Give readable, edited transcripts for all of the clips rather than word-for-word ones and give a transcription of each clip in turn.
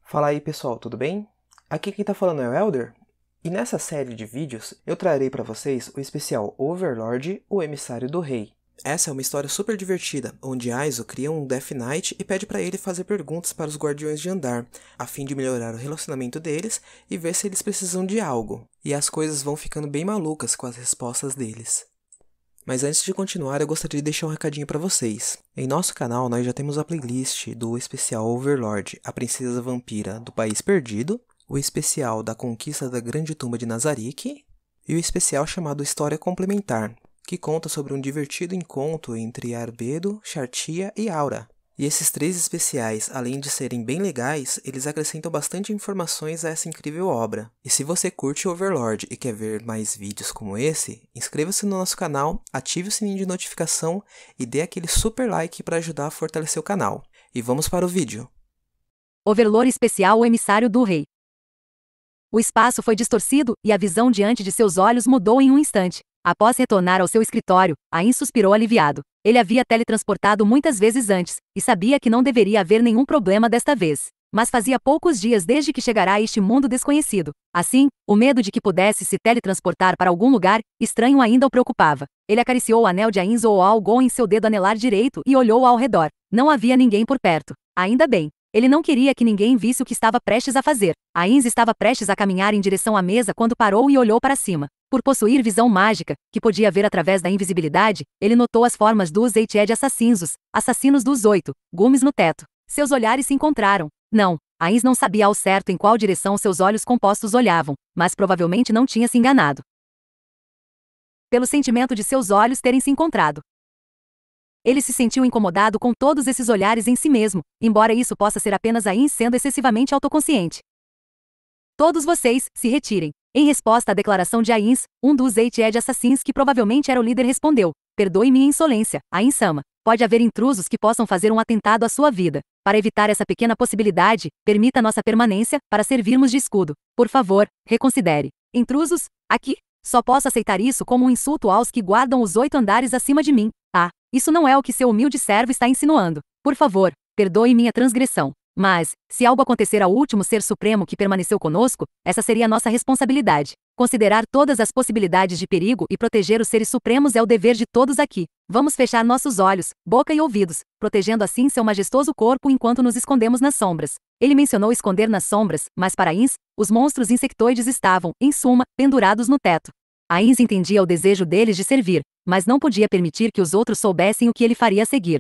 Fala aí pessoal, tudo bem? Aqui quem tá falando é o Elder, e nessa série de vídeos eu trarei para vocês o especial Overlord, o emissário do rei. Essa é uma história super divertida, onde Aizo cria um Death Knight e pede para ele fazer perguntas para os Guardiões de Andar, a fim de melhorar o relacionamento deles e ver se eles precisam de algo. E as coisas vão ficando bem malucas com as respostas deles. Mas antes de continuar, eu gostaria de deixar um recadinho para vocês. Em nosso canal, nós já temos a playlist do especial Overlord, a Princesa Vampira do País Perdido, o especial da Conquista da Grande Tumba de Nazarick e o especial chamado História Complementar, que conta sobre um divertido encontro entre Arbedo, Chartia e Aura. E esses três especiais, além de serem bem legais, eles acrescentam bastante informações a essa incrível obra. E se você curte Overlord e quer ver mais vídeos como esse, inscreva-se no nosso canal, ative o sininho de notificação e dê aquele super like para ajudar a fortalecer o canal. E vamos para o vídeo. Overlord especial, o emissário do rei. O espaço foi distorcido e a visão diante de seus olhos mudou em um instante. Após retornar ao seu escritório, Ain suspirou aliviado. Ele havia teletransportado muitas vezes antes, e sabia que não deveria haver nenhum problema desta vez. Mas fazia poucos dias desde que chegara a este mundo desconhecido. Assim, o medo de que pudesse se teletransportar para algum lugar estranho ainda o preocupava. Ele acariciou o anel de Ain Zoal em seu dedo anelar direito e olhou ao redor. Não havia ninguém por perto. Ainda bem. Ele não queria que ninguém visse o que estava prestes a fazer. Ain estava prestes a caminhar em direção à mesa quando parou e olhou para cima. Por possuir visão mágica, que podia ver através da invisibilidade, ele notou as formas dos Eighted assassinos, os assassinos dos 8, gumes no teto. Seus olhares se encontraram. Não, Ain não sabia ao certo em qual direção seus olhos compostos olhavam, mas provavelmente não tinha se enganado. Pelo sentimento de seus olhos terem se encontrado. Ele se sentiu incomodado com todos esses olhares em si mesmo, embora isso possa ser apenas Ain sendo excessivamente autoconsciente. Todos vocês, se retirem. Em resposta à declaração de Ain, um dos Eighted assassinos que provavelmente era o líder respondeu: perdoe minha insolência, Ain-sama. Pode haver intrusos que possam fazer um atentado à sua vida. Para evitar essa pequena possibilidade, permita nossa permanência, para servirmos de escudo. Por favor, reconsidere. Intrusos? Aqui? Só posso aceitar isso como um insulto aos que guardam os 8 andares acima de mim. Ah, isso não é o que seu humilde servo está insinuando. Por favor, perdoe minha transgressão. Mas, se algo acontecer ao último ser supremo que permaneceu conosco, essa seria nossa responsabilidade. Considerar todas as possibilidades de perigo e proteger os seres supremos é o dever de todos aqui. Vamos fechar nossos olhos, boca e ouvidos, protegendo assim seu majestoso corpo enquanto nos escondemos nas sombras. Ele mencionou esconder nas sombras, mas para Ain, os monstros insectoides estavam, em suma, pendurados no teto. Ain entendia o desejo deles de servir, mas não podia permitir que os outros soubessem o que ele faria a seguir.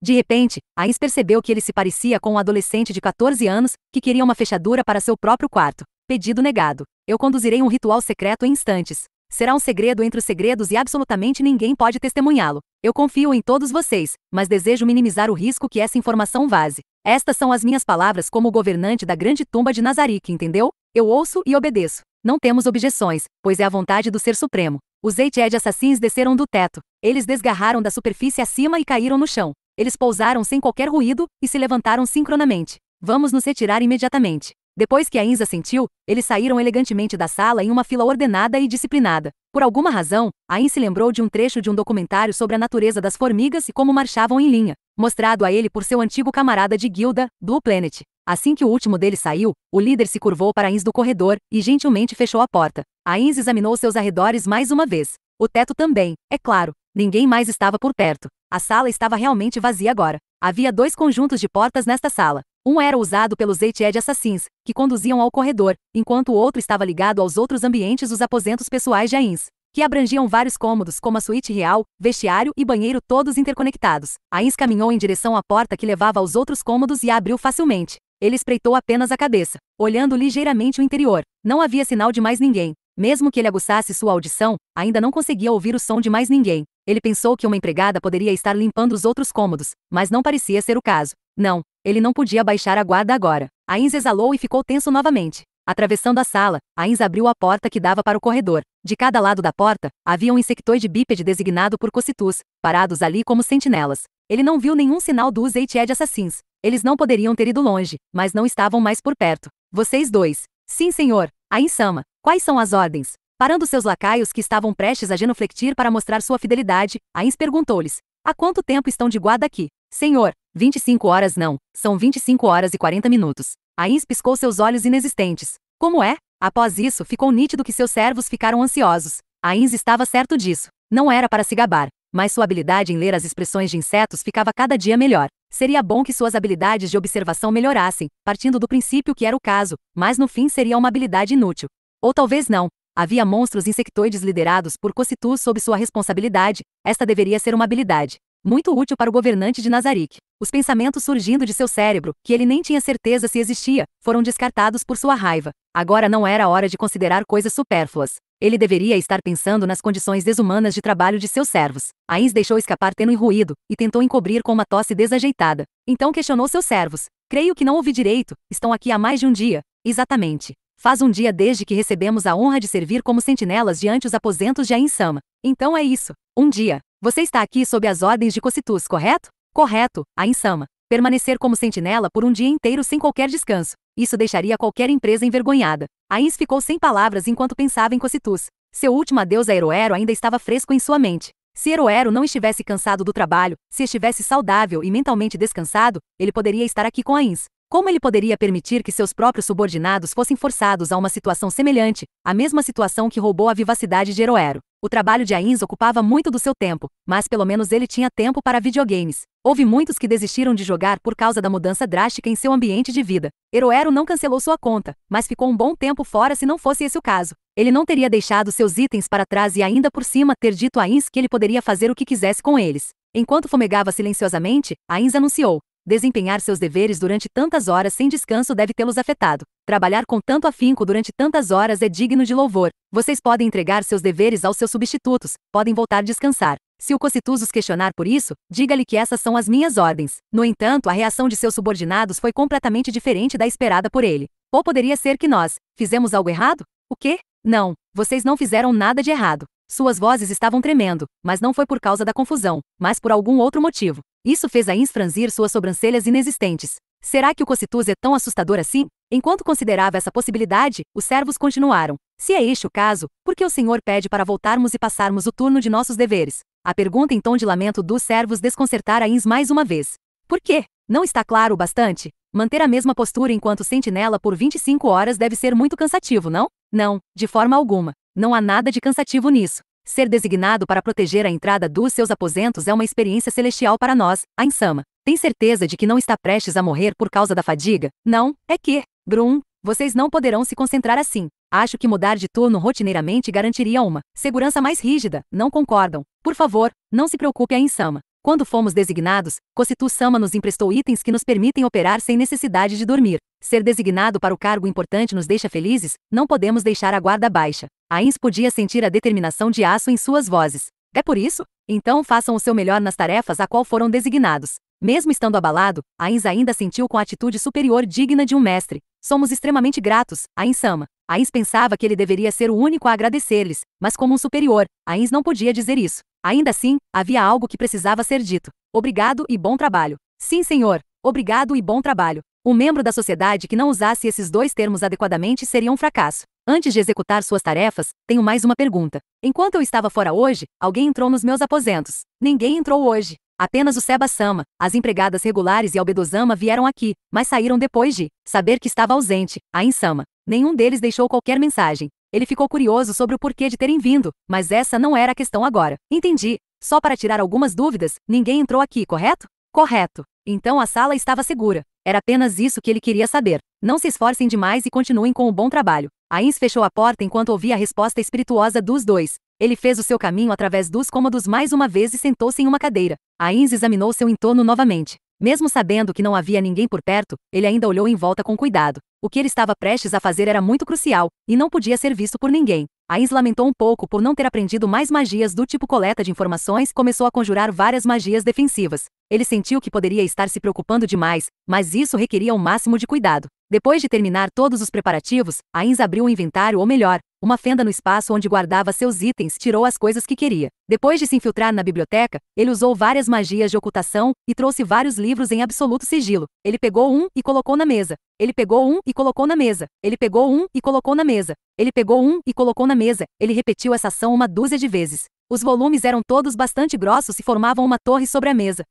De repente, Ain percebeu que ele se parecia com um adolescente de 14 anos, que queria uma fechadura para seu próprio quarto. Pedido negado. Eu conduzirei um ritual secreto em instantes. Será um segredo entre os segredos e absolutamente ninguém pode testemunhá-lo. Eu confio em todos vocês, mas desejo minimizar o risco que essa informação vaze. Estas são as minhas palavras como governante da Grande Tumba de Nazarick, entendeu? Eu ouço e obedeço. Não temos objeções, pois é a vontade do Ser Supremo. Os Eighted assassinos desceram do teto. Eles desgarraram da superfície acima e caíram no chão. Eles pousaram sem qualquer ruído e se levantaram sincronamente. Vamos nos retirar imediatamente. Depois que Ain assentiu, eles saíram elegantemente da sala em uma fila ordenada e disciplinada. Por alguma razão, Ain se lembrou de um trecho de um documentário sobre a natureza das formigas e como marchavam em linha, mostrado a ele por seu antigo camarada de guilda, Blue Planet. Assim que o último deles saiu, o líder se curvou para Ain do corredor e gentilmente fechou a porta. Ain examinou seus arredores mais uma vez. O teto também, é claro. Ninguém mais estava por perto. A sala estava realmente vazia agora. Havia 2 conjuntos de portas nesta sala. Um era usado pelos Eighted assassinos, que conduziam ao corredor, enquanto o outro estava ligado aos outros ambientes dos aposentos pessoais de Ain, que abrangiam vários cômodos como a suíte real, vestiário e banheiro todos interconectados. Ain caminhou em direção à porta que levava aos outros cômodos e a abriu facilmente. Ele espreitou apenas a cabeça, olhando ligeiramente o interior. Não havia sinal de mais ninguém. Mesmo que ele aguçasse sua audição, ainda não conseguia ouvir o som de mais ninguém. Ele pensou que uma empregada poderia estar limpando os outros cômodos, mas não parecia ser o caso. Não, ele não podia baixar a guarda agora. Ain exalou e ficou tenso novamente. Atravessando a sala, Ain abriu a porta que dava para o corredor. De cada lado da porta, havia um insectoide bípede designado por Cocytus, parados ali como sentinelas. Ele não viu nenhum sinal dos Eighted assassinos. Eles não poderiam ter ido longe, mas não estavam mais por perto. Vocês 2. Sim, senhor. Ain-sama. Quais são as ordens? Parando seus lacaios que estavam prestes a genufletir para mostrar sua fidelidade, Ain perguntou-lhes: há quanto tempo estão de guarda aqui? Senhor, 25 horas não, são 25 horas e 40 minutos. Ainz piscou seus olhos inexistentes. Como é? Após isso, ficou nítido que seus servos ficaram ansiosos. Ainz estava certo disso. Não era para se gabar, mas sua habilidade em ler as expressões de insetos ficava cada dia melhor. Seria bom que suas habilidades de observação melhorassem, partindo do princípio que era o caso, mas no fim seria uma habilidade inútil. Ou talvez não. Havia monstros insectoides liderados por Cocytus sob sua responsabilidade. Esta deveria ser uma habilidade muito útil para o governante de Nazarick. Os pensamentos surgindo de seu cérebro, que ele nem tinha certeza se existia, foram descartados por sua raiva. Agora não era hora de considerar coisas supérfluas. Ele deveria estar pensando nas condições desumanas de trabalho de seus servos. Ainz deixou escapar tênue ruído, e tentou encobrir com uma tosse desajeitada. Então questionou seus servos. Creio que não ouvi direito, estão aqui há mais de um dia. Exatamente. Faz um dia desde que recebemos a honra de servir como sentinelas diante os aposentos de Ainz-sama. Então é isso. Um dia. Você está aqui sob as ordens de Cocytus, correto? Correto, Ainz-sama. Permanecer como sentinela por um dia inteiro sem qualquer descanso. Isso deixaria qualquer empresa envergonhada. Ainz ficou sem palavras enquanto pensava em Cocytus. Seu último adeus a Heroero ainda estava fresco em sua mente. Se Heroero não estivesse cansado do trabalho, se estivesse saudável e mentalmente descansado, ele poderia estar aqui com Ainz. Como ele poderia permitir que seus próprios subordinados fossem forçados a uma situação semelhante, a mesma situação que roubou a vivacidade de Heroero? O trabalho de Ainz ocupava muito do seu tempo, mas pelo menos ele tinha tempo para videogames. Houve muitos que desistiram de jogar por causa da mudança drástica em seu ambiente de vida. Heroero não cancelou sua conta, mas ficou um bom tempo fora se não fosse esse o caso. Ele não teria deixado seus itens para trás e ainda por cima ter dito a Ainz que ele poderia fazer o que quisesse com eles. Enquanto fumegava silenciosamente, Ainz anunciou: desempenhar seus deveres durante tantas horas sem descanso deve tê-los afetado. Trabalhar com tanto afinco durante tantas horas é digno de louvor. Vocês podem entregar seus deveres aos seus substitutos, podem voltar a descansar. Se o Cocytus os questionar por isso, diga-lhe que essas são as minhas ordens. No entanto, a reação de seus subordinados foi completamente diferente da esperada por ele. Ou poderia ser que nós fizemos algo errado? O quê? Não, vocês não fizeram nada de errado. Suas vozes estavam tremendo, mas não foi por causa da confusão, mas por algum outro motivo. Isso fez Ainz franzir suas sobrancelhas inexistentes. Será que o Cocytus é tão assustador assim? Enquanto considerava essa possibilidade, os servos continuaram. Se é este o caso, por que o senhor pede para voltarmos e passarmos o turno de nossos deveres? A pergunta em tom de lamento dos servos desconcertara Ainz mais uma vez. Por quê? Não está claro o bastante? Manter a mesma postura enquanto sentinela por 25 horas deve ser muito cansativo, não? Não, de forma alguma. Não há nada de cansativo nisso. Ser designado para proteger a entrada dos seus aposentos é uma experiência celestial para nós, Ainz-sama. Tem certeza de que não está prestes a morrer por causa da fadiga? Não, é que, Brum, vocês não poderão se concentrar assim. Acho que mudar de turno rotineiramente garantiria uma segurança mais rígida, não concordam? Por favor, não se preocupe, Ainz-sama. Quando fomos designados, Cocytus-sama nos emprestou itens que nos permitem operar sem necessidade de dormir. Ser designado para o cargo importante nos deixa felizes, não podemos deixar a guarda baixa. Ainz podia sentir a determinação de aço em suas vozes. É por isso? Então façam o seu melhor nas tarefas a qual foram designados. Mesmo estando abalado, Ainz ainda sentiu com a atitude superior digna de um mestre. Somos extremamente gratos, Ainz-sama. Ainz pensava que ele deveria ser o único a agradecer-lhes, mas como um superior, Ainz não podia dizer isso. Ainda assim, havia algo que precisava ser dito. Obrigado e bom trabalho. Sim, senhor. Obrigado e bom trabalho. Um membro da sociedade que não usasse esses dois termos adequadamente seria um fracasso. Antes de executar suas tarefas, tenho mais uma pergunta. Enquanto eu estava fora hoje, alguém entrou nos meus aposentos. Ninguém entrou hoje. Apenas o Seba-sama, as empregadas regulares e Albedo-sama vieram aqui, mas saíram depois de saber que estava ausente, Ainz-sama. Nenhum deles deixou qualquer mensagem. Ele ficou curioso sobre o porquê de terem vindo, mas essa não era a questão agora. Entendi. Só para tirar algumas dúvidas, ninguém entrou aqui, correto? Correto. Então a sala estava segura. Era apenas isso que ele queria saber. Não se esforcem demais e continuem com o bom trabalho. Ainz fechou a porta enquanto ouvia a resposta espirituosa dos dois. Ele fez o seu caminho através dos cômodos mais uma vez e sentou-se em uma cadeira. Ainz examinou seu entorno novamente. Mesmo sabendo que não havia ninguém por perto, ele ainda olhou em volta com cuidado. O que ele estava prestes a fazer era muito crucial, e não podia ser visto por ninguém. Ainz lamentou um pouco por não ter aprendido mais magias do tipo coleta de informações e começou a conjurar várias magias defensivas. Ele sentiu que poderia estar se preocupando demais, mas isso requeria o máximo de cuidado. Depois de terminar todos os preparativos, Ainz abriu o inventário, ou melhor, uma fenda no espaço onde guardava seus itens, tirou as coisas que queria. Depois de se infiltrar na biblioteca, ele usou várias magias de ocultação e trouxe vários livros em absoluto sigilo. Ele pegou um e colocou na mesa. Ele pegou um e colocou na mesa. Ele pegou um e colocou na mesa. Ele pegou um e colocou na mesa. Ele repetiu essa ação uma dúzia de vezes. Os volumes eram todos bastante grossos e formavam uma torre sobre a mesa.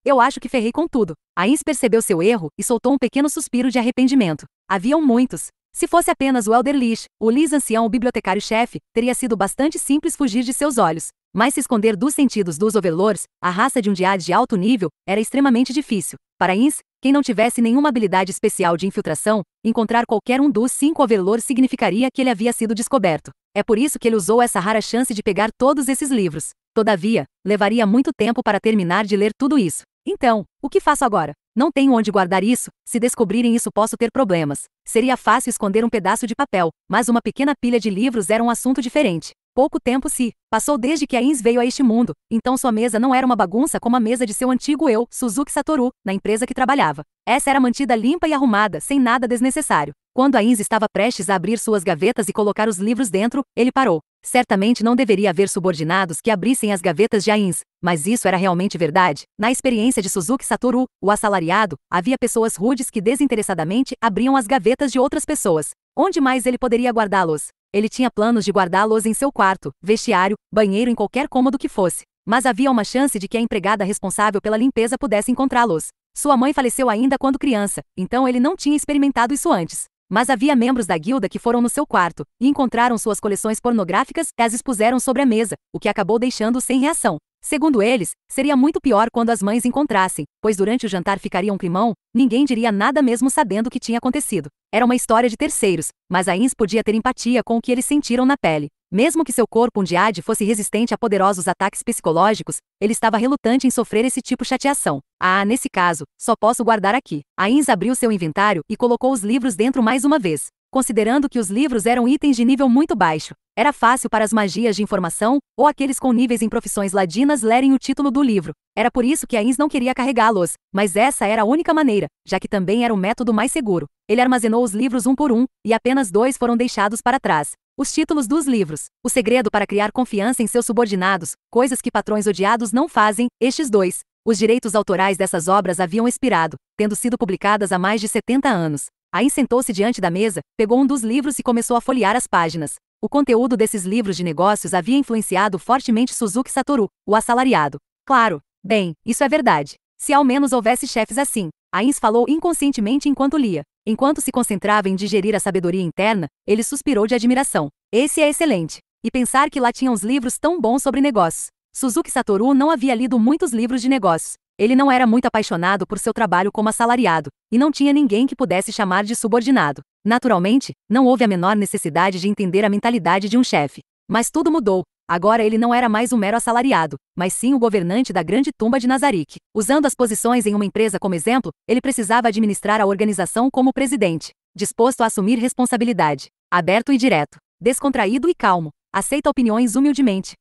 Eu acho que ferrei com tudo. Ainz percebeu seu erro e soltou um pequeno suspiro de arrependimento. Haviam muitos. Se fosse apenas o Elder Lish, o Lis ancião, o bibliotecário-chefe, teria sido bastante simples fugir de seus olhos. Mas se esconder dos sentidos dos Overlords, a raça de um Jade de alto nível, era extremamente difícil. Para Ainz, quem não tivesse nenhuma habilidade especial de infiltração, encontrar qualquer um dos 5 Overlords significaria que ele havia sido descoberto. É por isso que ele usou essa rara chance de pegar todos esses livros. Todavia, levaria muito tempo para terminar de ler tudo isso. Então, o que faço agora? Não tenho onde guardar isso, se descobrirem isso posso ter problemas. Seria fácil esconder um pedaço de papel, mas uma pequena pilha de livros era um assunto diferente. Pouco tempo se passou desde que Ainz veio a este mundo, então sua mesa não era uma bagunça como a mesa de seu antigo eu, Suzuki Satoru, na empresa que trabalhava. Essa era mantida limpa e arrumada, sem nada desnecessário. Quando Ainz estava prestes a abrir suas gavetas e colocar os livros dentro, ele parou. Certamente não deveria haver subordinados que abrissem as gavetas de Ainz, mas isso era realmente verdade. Na experiência de Suzuki Satoru, o assalariado, havia pessoas rudes que desinteressadamente abriam as gavetas de outras pessoas. Onde mais ele poderia guardá-los? Ele tinha planos de guardá-los em seu quarto, vestiário, banheiro, em qualquer cômodo que fosse. Mas havia uma chance de que a empregada responsável pela limpeza pudesse encontrá-los. Sua mãe faleceu ainda quando criança, então ele não tinha experimentado isso antes. Mas havia membros da guilda que foram no seu quarto e encontraram suas coleções pornográficas e as expuseram sobre a mesa, o que acabou deixando-o sem reação. Segundo eles, seria muito pior quando as mães encontrassem, pois durante o jantar ficaria um climão, ninguém diria nada mesmo sabendo o que tinha acontecido. Era uma história de terceiros, mas Ainz podia ter empatia com o que eles sentiram na pele. Mesmo que seu corpo Undyad fosse resistente a poderosos ataques psicológicos, ele estava relutante em sofrer esse tipo de chateação. Nesse caso, só posso guardar aqui. Ainz abriu seu inventário e colocou os livros dentro mais uma vez. Considerando que os livros eram itens de nível muito baixo, era fácil para as magias de informação, ou aqueles com níveis em profissões ladinas lerem o título do livro. Era por isso que Ainz não queria carregá-los, mas essa era a única maneira, já que também era o método mais seguro. Ele armazenou os livros um por um, e apenas 2 foram deixados para trás. Os títulos dos livros. O segredo para criar confiança em seus subordinados, coisas que patrões odiados não fazem, estes 2. Os direitos autorais dessas obras haviam expirado, tendo sido publicadas há mais de 70 anos. Ainz sentou-se diante da mesa, pegou um dos livros e começou a folhear as páginas. O conteúdo desses livros de negócios havia influenciado fortemente Suzuki Satoru, o assalariado. Claro, bem, isso é verdade. Se ao menos houvesse chefes assim. Ainz falou inconscientemente enquanto lia. Enquanto se concentrava em digerir a sabedoria interna, ele suspirou de admiração. Esse é excelente. E pensar que lá tinha uns livros tão bons sobre negócios. Suzuki Satoru não havia lido muitos livros de negócios. Ele não era muito apaixonado por seu trabalho como assalariado, e não tinha ninguém que pudesse chamar de subordinado. Naturalmente, não houve a menor necessidade de entender a mentalidade de um chefe. Mas tudo mudou. Agora ele não era mais um mero assalariado, mas sim o governante da grande tumba de Nazarick. Usando as posições em uma empresa como exemplo, ele precisava administrar a organização como presidente, disposto a assumir responsabilidade, aberto e direto, descontraído e calmo, aceita opiniões humildemente.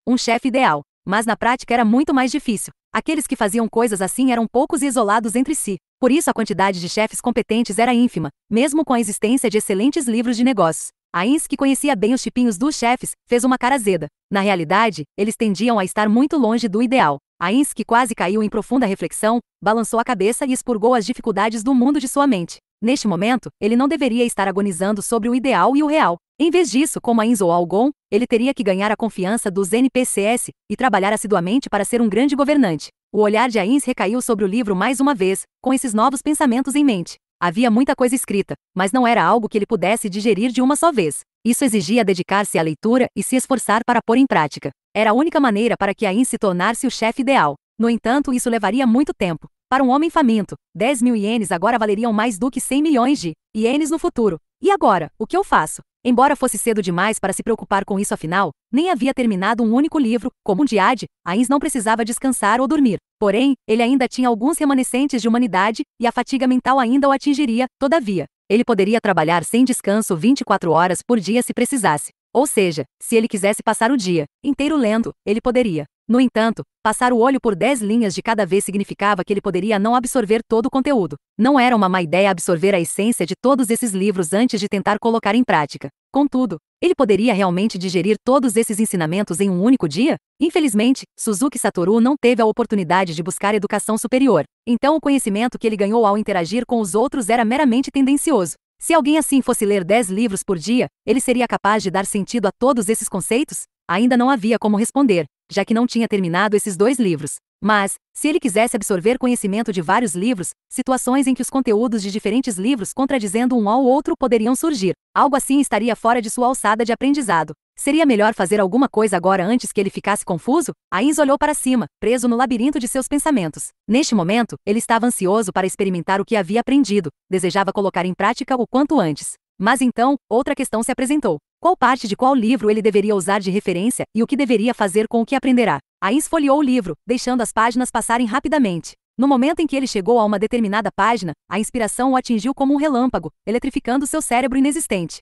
Um chefe ideal, mas na prática era muito mais difícil. Aqueles que faziam coisas assim eram poucos e isolados entre si. Por isso a quantidade de chefes competentes era ínfima, mesmo com a existência de excelentes livros de negócios. Ainz, que conhecia bem os tipinhos dos chefes, fez uma cara azeda. Na realidade, eles tendiam a estar muito longe do ideal. Ainz, que quase caiu em profunda reflexão, balançou a cabeça e expurgou as dificuldades do mundo de sua mente. Neste momento, ele não deveria estar agonizando sobre o ideal e o real. Em vez disso, como Ainz ou Algon, ele teria que ganhar a confiança dos NPCs e trabalhar assiduamente para ser um grande governante. O olhar de Ainz recaiu sobre o livro mais uma vez, com esses novos pensamentos em mente. Havia muita coisa escrita, mas não era algo que ele pudesse digerir de uma só vez. Isso exigia dedicar-se à leitura e se esforçar para pôr em prática. Era a única maneira para que Ainz se tornasse o chefe ideal. No entanto, isso levaria muito tempo. Para um homem faminto, 10.000 ienes agora valeriam mais do que 100 milhões de ienes no futuro. E agora, o que eu faço? Embora fosse cedo demais para se preocupar com isso afinal, nem havia terminado um único livro, como Undyad, Ainz não precisava descansar ou dormir. Porém, ele ainda tinha alguns remanescentes de humanidade, e a fadiga mental ainda o atingiria, todavia. Ele poderia trabalhar sem descanso 24 horas por dia se precisasse. Ou seja, se ele quisesse passar o dia inteiro lendo, ele poderia. No entanto, passar o olho por 10 linhas de cada vez significava que ele poderia não absorver todo o conteúdo. Não era uma má ideia absorver a essência de todos esses livros antes de tentar colocar em prática. Contudo, ele poderia realmente digerir todos esses ensinamentos em um único dia? Infelizmente, Suzuki Satoru não teve a oportunidade de buscar educação superior. Então o conhecimento que ele ganhou ao interagir com os outros era meramente tendencioso. Se alguém assim fosse ler 10 livros por dia, ele seria capaz de dar sentido a todos esses conceitos? Ainda não havia como responder, já que não tinha terminado esses 2 livros. Mas, se ele quisesse absorver conhecimento de vários livros, situações em que os conteúdos de diferentes livros contradizendo um ao outro poderiam surgir. Algo assim estaria fora de sua alçada de aprendizado. Seria melhor fazer alguma coisa agora antes que ele ficasse confuso? Ainz olhou para cima, preso no labirinto de seus pensamentos. Neste momento, ele estava ansioso para experimentar o que havia aprendido, desejava colocar em prática o quanto antes. Mas então, outra questão se apresentou. Qual parte de qual livro ele deveria usar de referência e o que deveria fazer com o que aprenderá? Ainz folheou o livro, deixando as páginas passarem rapidamente. No momento em que ele chegou a uma determinada página, a inspiração o atingiu como um relâmpago, eletrificando seu cérebro inexistente.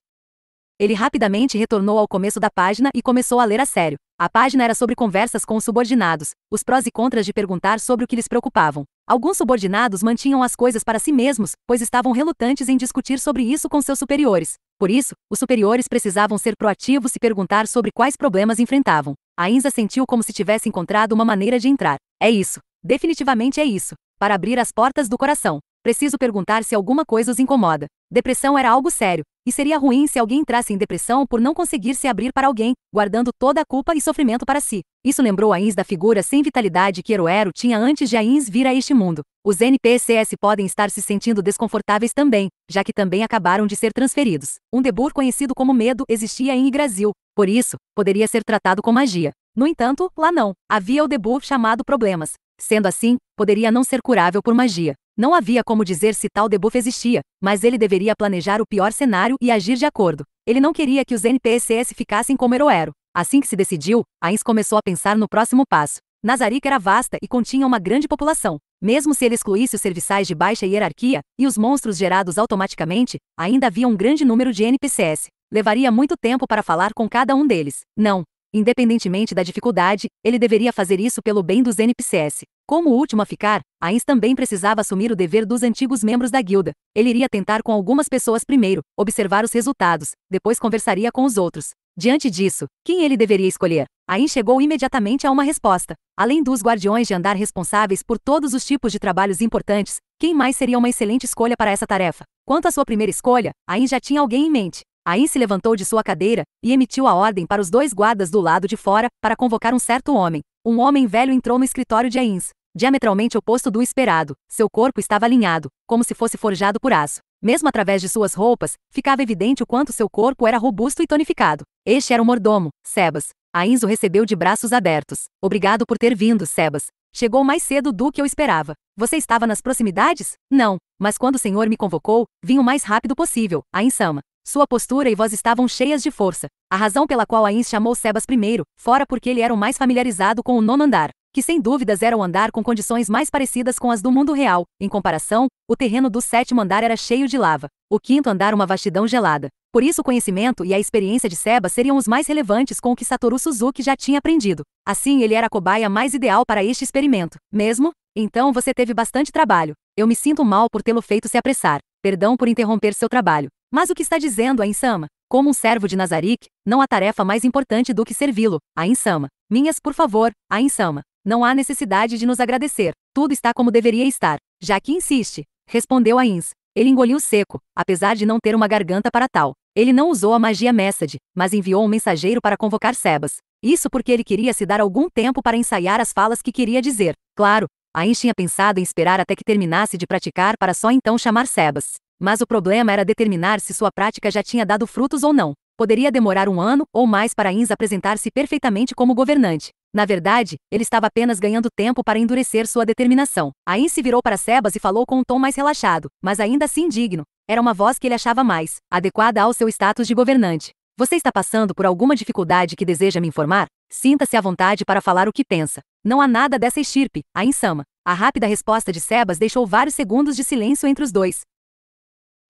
Ele rapidamente retornou ao começo da página e começou a ler a sério. A página era sobre conversas com os subordinados, os prós e contras de perguntar sobre o que lhes preocupavam. Alguns subordinados mantinham as coisas para si mesmos, pois estavam relutantes em discutir sobre isso com seus superiores. Por isso, os superiores precisavam ser proativos e perguntar sobre quais problemas enfrentavam. Ainz sentiu como se tivesse encontrado uma maneira de entrar. É isso. Definitivamente é isso. Para abrir as portas do coração. Preciso perguntar se alguma coisa os incomoda. Depressão era algo sério, e seria ruim se alguém entrasse em depressão por não conseguir se abrir para alguém, guardando toda a culpa e sofrimento para si. Isso lembrou Ainz da figura sem vitalidade que Heroero tinha antes de Ainz vir a este mundo. Os NPCs podem estar se sentindo desconfortáveis também, já que também acabaram de ser transferidos. Um debur conhecido como medo existia em Yggdrasil, por isso, poderia ser tratado com magia. No entanto, lá não. Havia o debur chamado problemas. Sendo assim, poderia não ser curável por magia. Não havia como dizer se tal debuff existia, mas ele deveria planejar o pior cenário e agir de acordo. Ele não queria que os NPCs ficassem como Heroero. Assim que se decidiu, Ainz começou a pensar no próximo passo. Nazarick era vasta e continha uma grande população. Mesmo se ele excluísse os serviçais de baixa hierarquia e os monstros gerados automaticamente, ainda havia um grande número de NPCs. Levaria muito tempo para falar com cada um deles. Não. Independentemente da dificuldade, ele deveria fazer isso pelo bem dos NPCs. Como o último a ficar, Ainz também precisava assumir o dever dos antigos membros da guilda. Ele iria tentar com algumas pessoas primeiro, observar os resultados, depois conversaria com os outros. Diante disso, quem ele deveria escolher? Ainz chegou imediatamente a uma resposta. Além dos guardiões de andar responsáveis por todos os tipos de trabalhos importantes, quem mais seria uma excelente escolha para essa tarefa? Quanto à sua primeira escolha, Ainz já tinha alguém em mente. Ainz se levantou de sua cadeira e emitiu a ordem para os 2 guardas do lado de fora para convocar um certo homem. Um homem velho entrou no escritório de Ainz. Diametralmente oposto do esperado, seu corpo estava alinhado, como se fosse forjado por aço. Mesmo através de suas roupas, ficava evidente o quanto seu corpo era robusto e tonificado. Este era o mordomo, Sebas. Ainz o recebeu de braços abertos. Obrigado por ter vindo, Sebas. Chegou mais cedo do que eu esperava. Você estava nas proximidades? Não, mas quando o senhor me convocou, vim o mais rápido possível, Ainz-sama. Sua postura e voz estavam cheias de força. A razão pela qual Ainz chamou Sebas primeiro, fora porque ele era o mais familiarizado com o 9º andar, que sem dúvidas era o andar com condições mais parecidas com as do mundo real. Em comparação, o terreno do 7º andar era cheio de lava. O 5º andar uma vastidão gelada. Por isso o conhecimento e a experiência de Sebas seriam os mais relevantes com o que Satoru Suzuki já tinha aprendido. Assim ele era a cobaia mais ideal para este experimento. Mesmo? Então você teve bastante trabalho. Eu me sinto mal por tê-lo feito se apressar. Perdão por interromper seu trabalho. Mas o que está dizendo, Ainz-sama? Como um servo de Nazarick, não há tarefa mais importante do que servi-lo, Ainz-sama. Minhas, por favor, Ainz-sama. Não há necessidade de nos agradecer. Tudo está como deveria estar. Já que insiste, respondeu Ainz. Ele engoliu seco, apesar de não ter uma garganta para tal. Ele não usou a magia Message, mas enviou um mensageiro para convocar Sebas. Isso porque ele queria se dar algum tempo para ensaiar as falas que queria dizer. Claro, Ainz tinha pensado em esperar até que terminasse de praticar para só então chamar Sebas. Mas o problema era determinar se sua prática já tinha dado frutos ou não. Poderia demorar 1 ano ou mais para Ainz apresentar-se perfeitamente como governante. Na verdade, ele estava apenas ganhando tempo para endurecer sua determinação. Ainz se virou para Sebas e falou com um tom mais relaxado, mas ainda assim digno. Era uma voz que ele achava mais adequada ao seu status de governante. Você está passando por alguma dificuldade que deseja me informar? Sinta-se à vontade para falar o que pensa. Não há nada dessa estirpe, Ainz-sama. A rápida resposta de Sebas deixou vários segundos de silêncio entre os dois.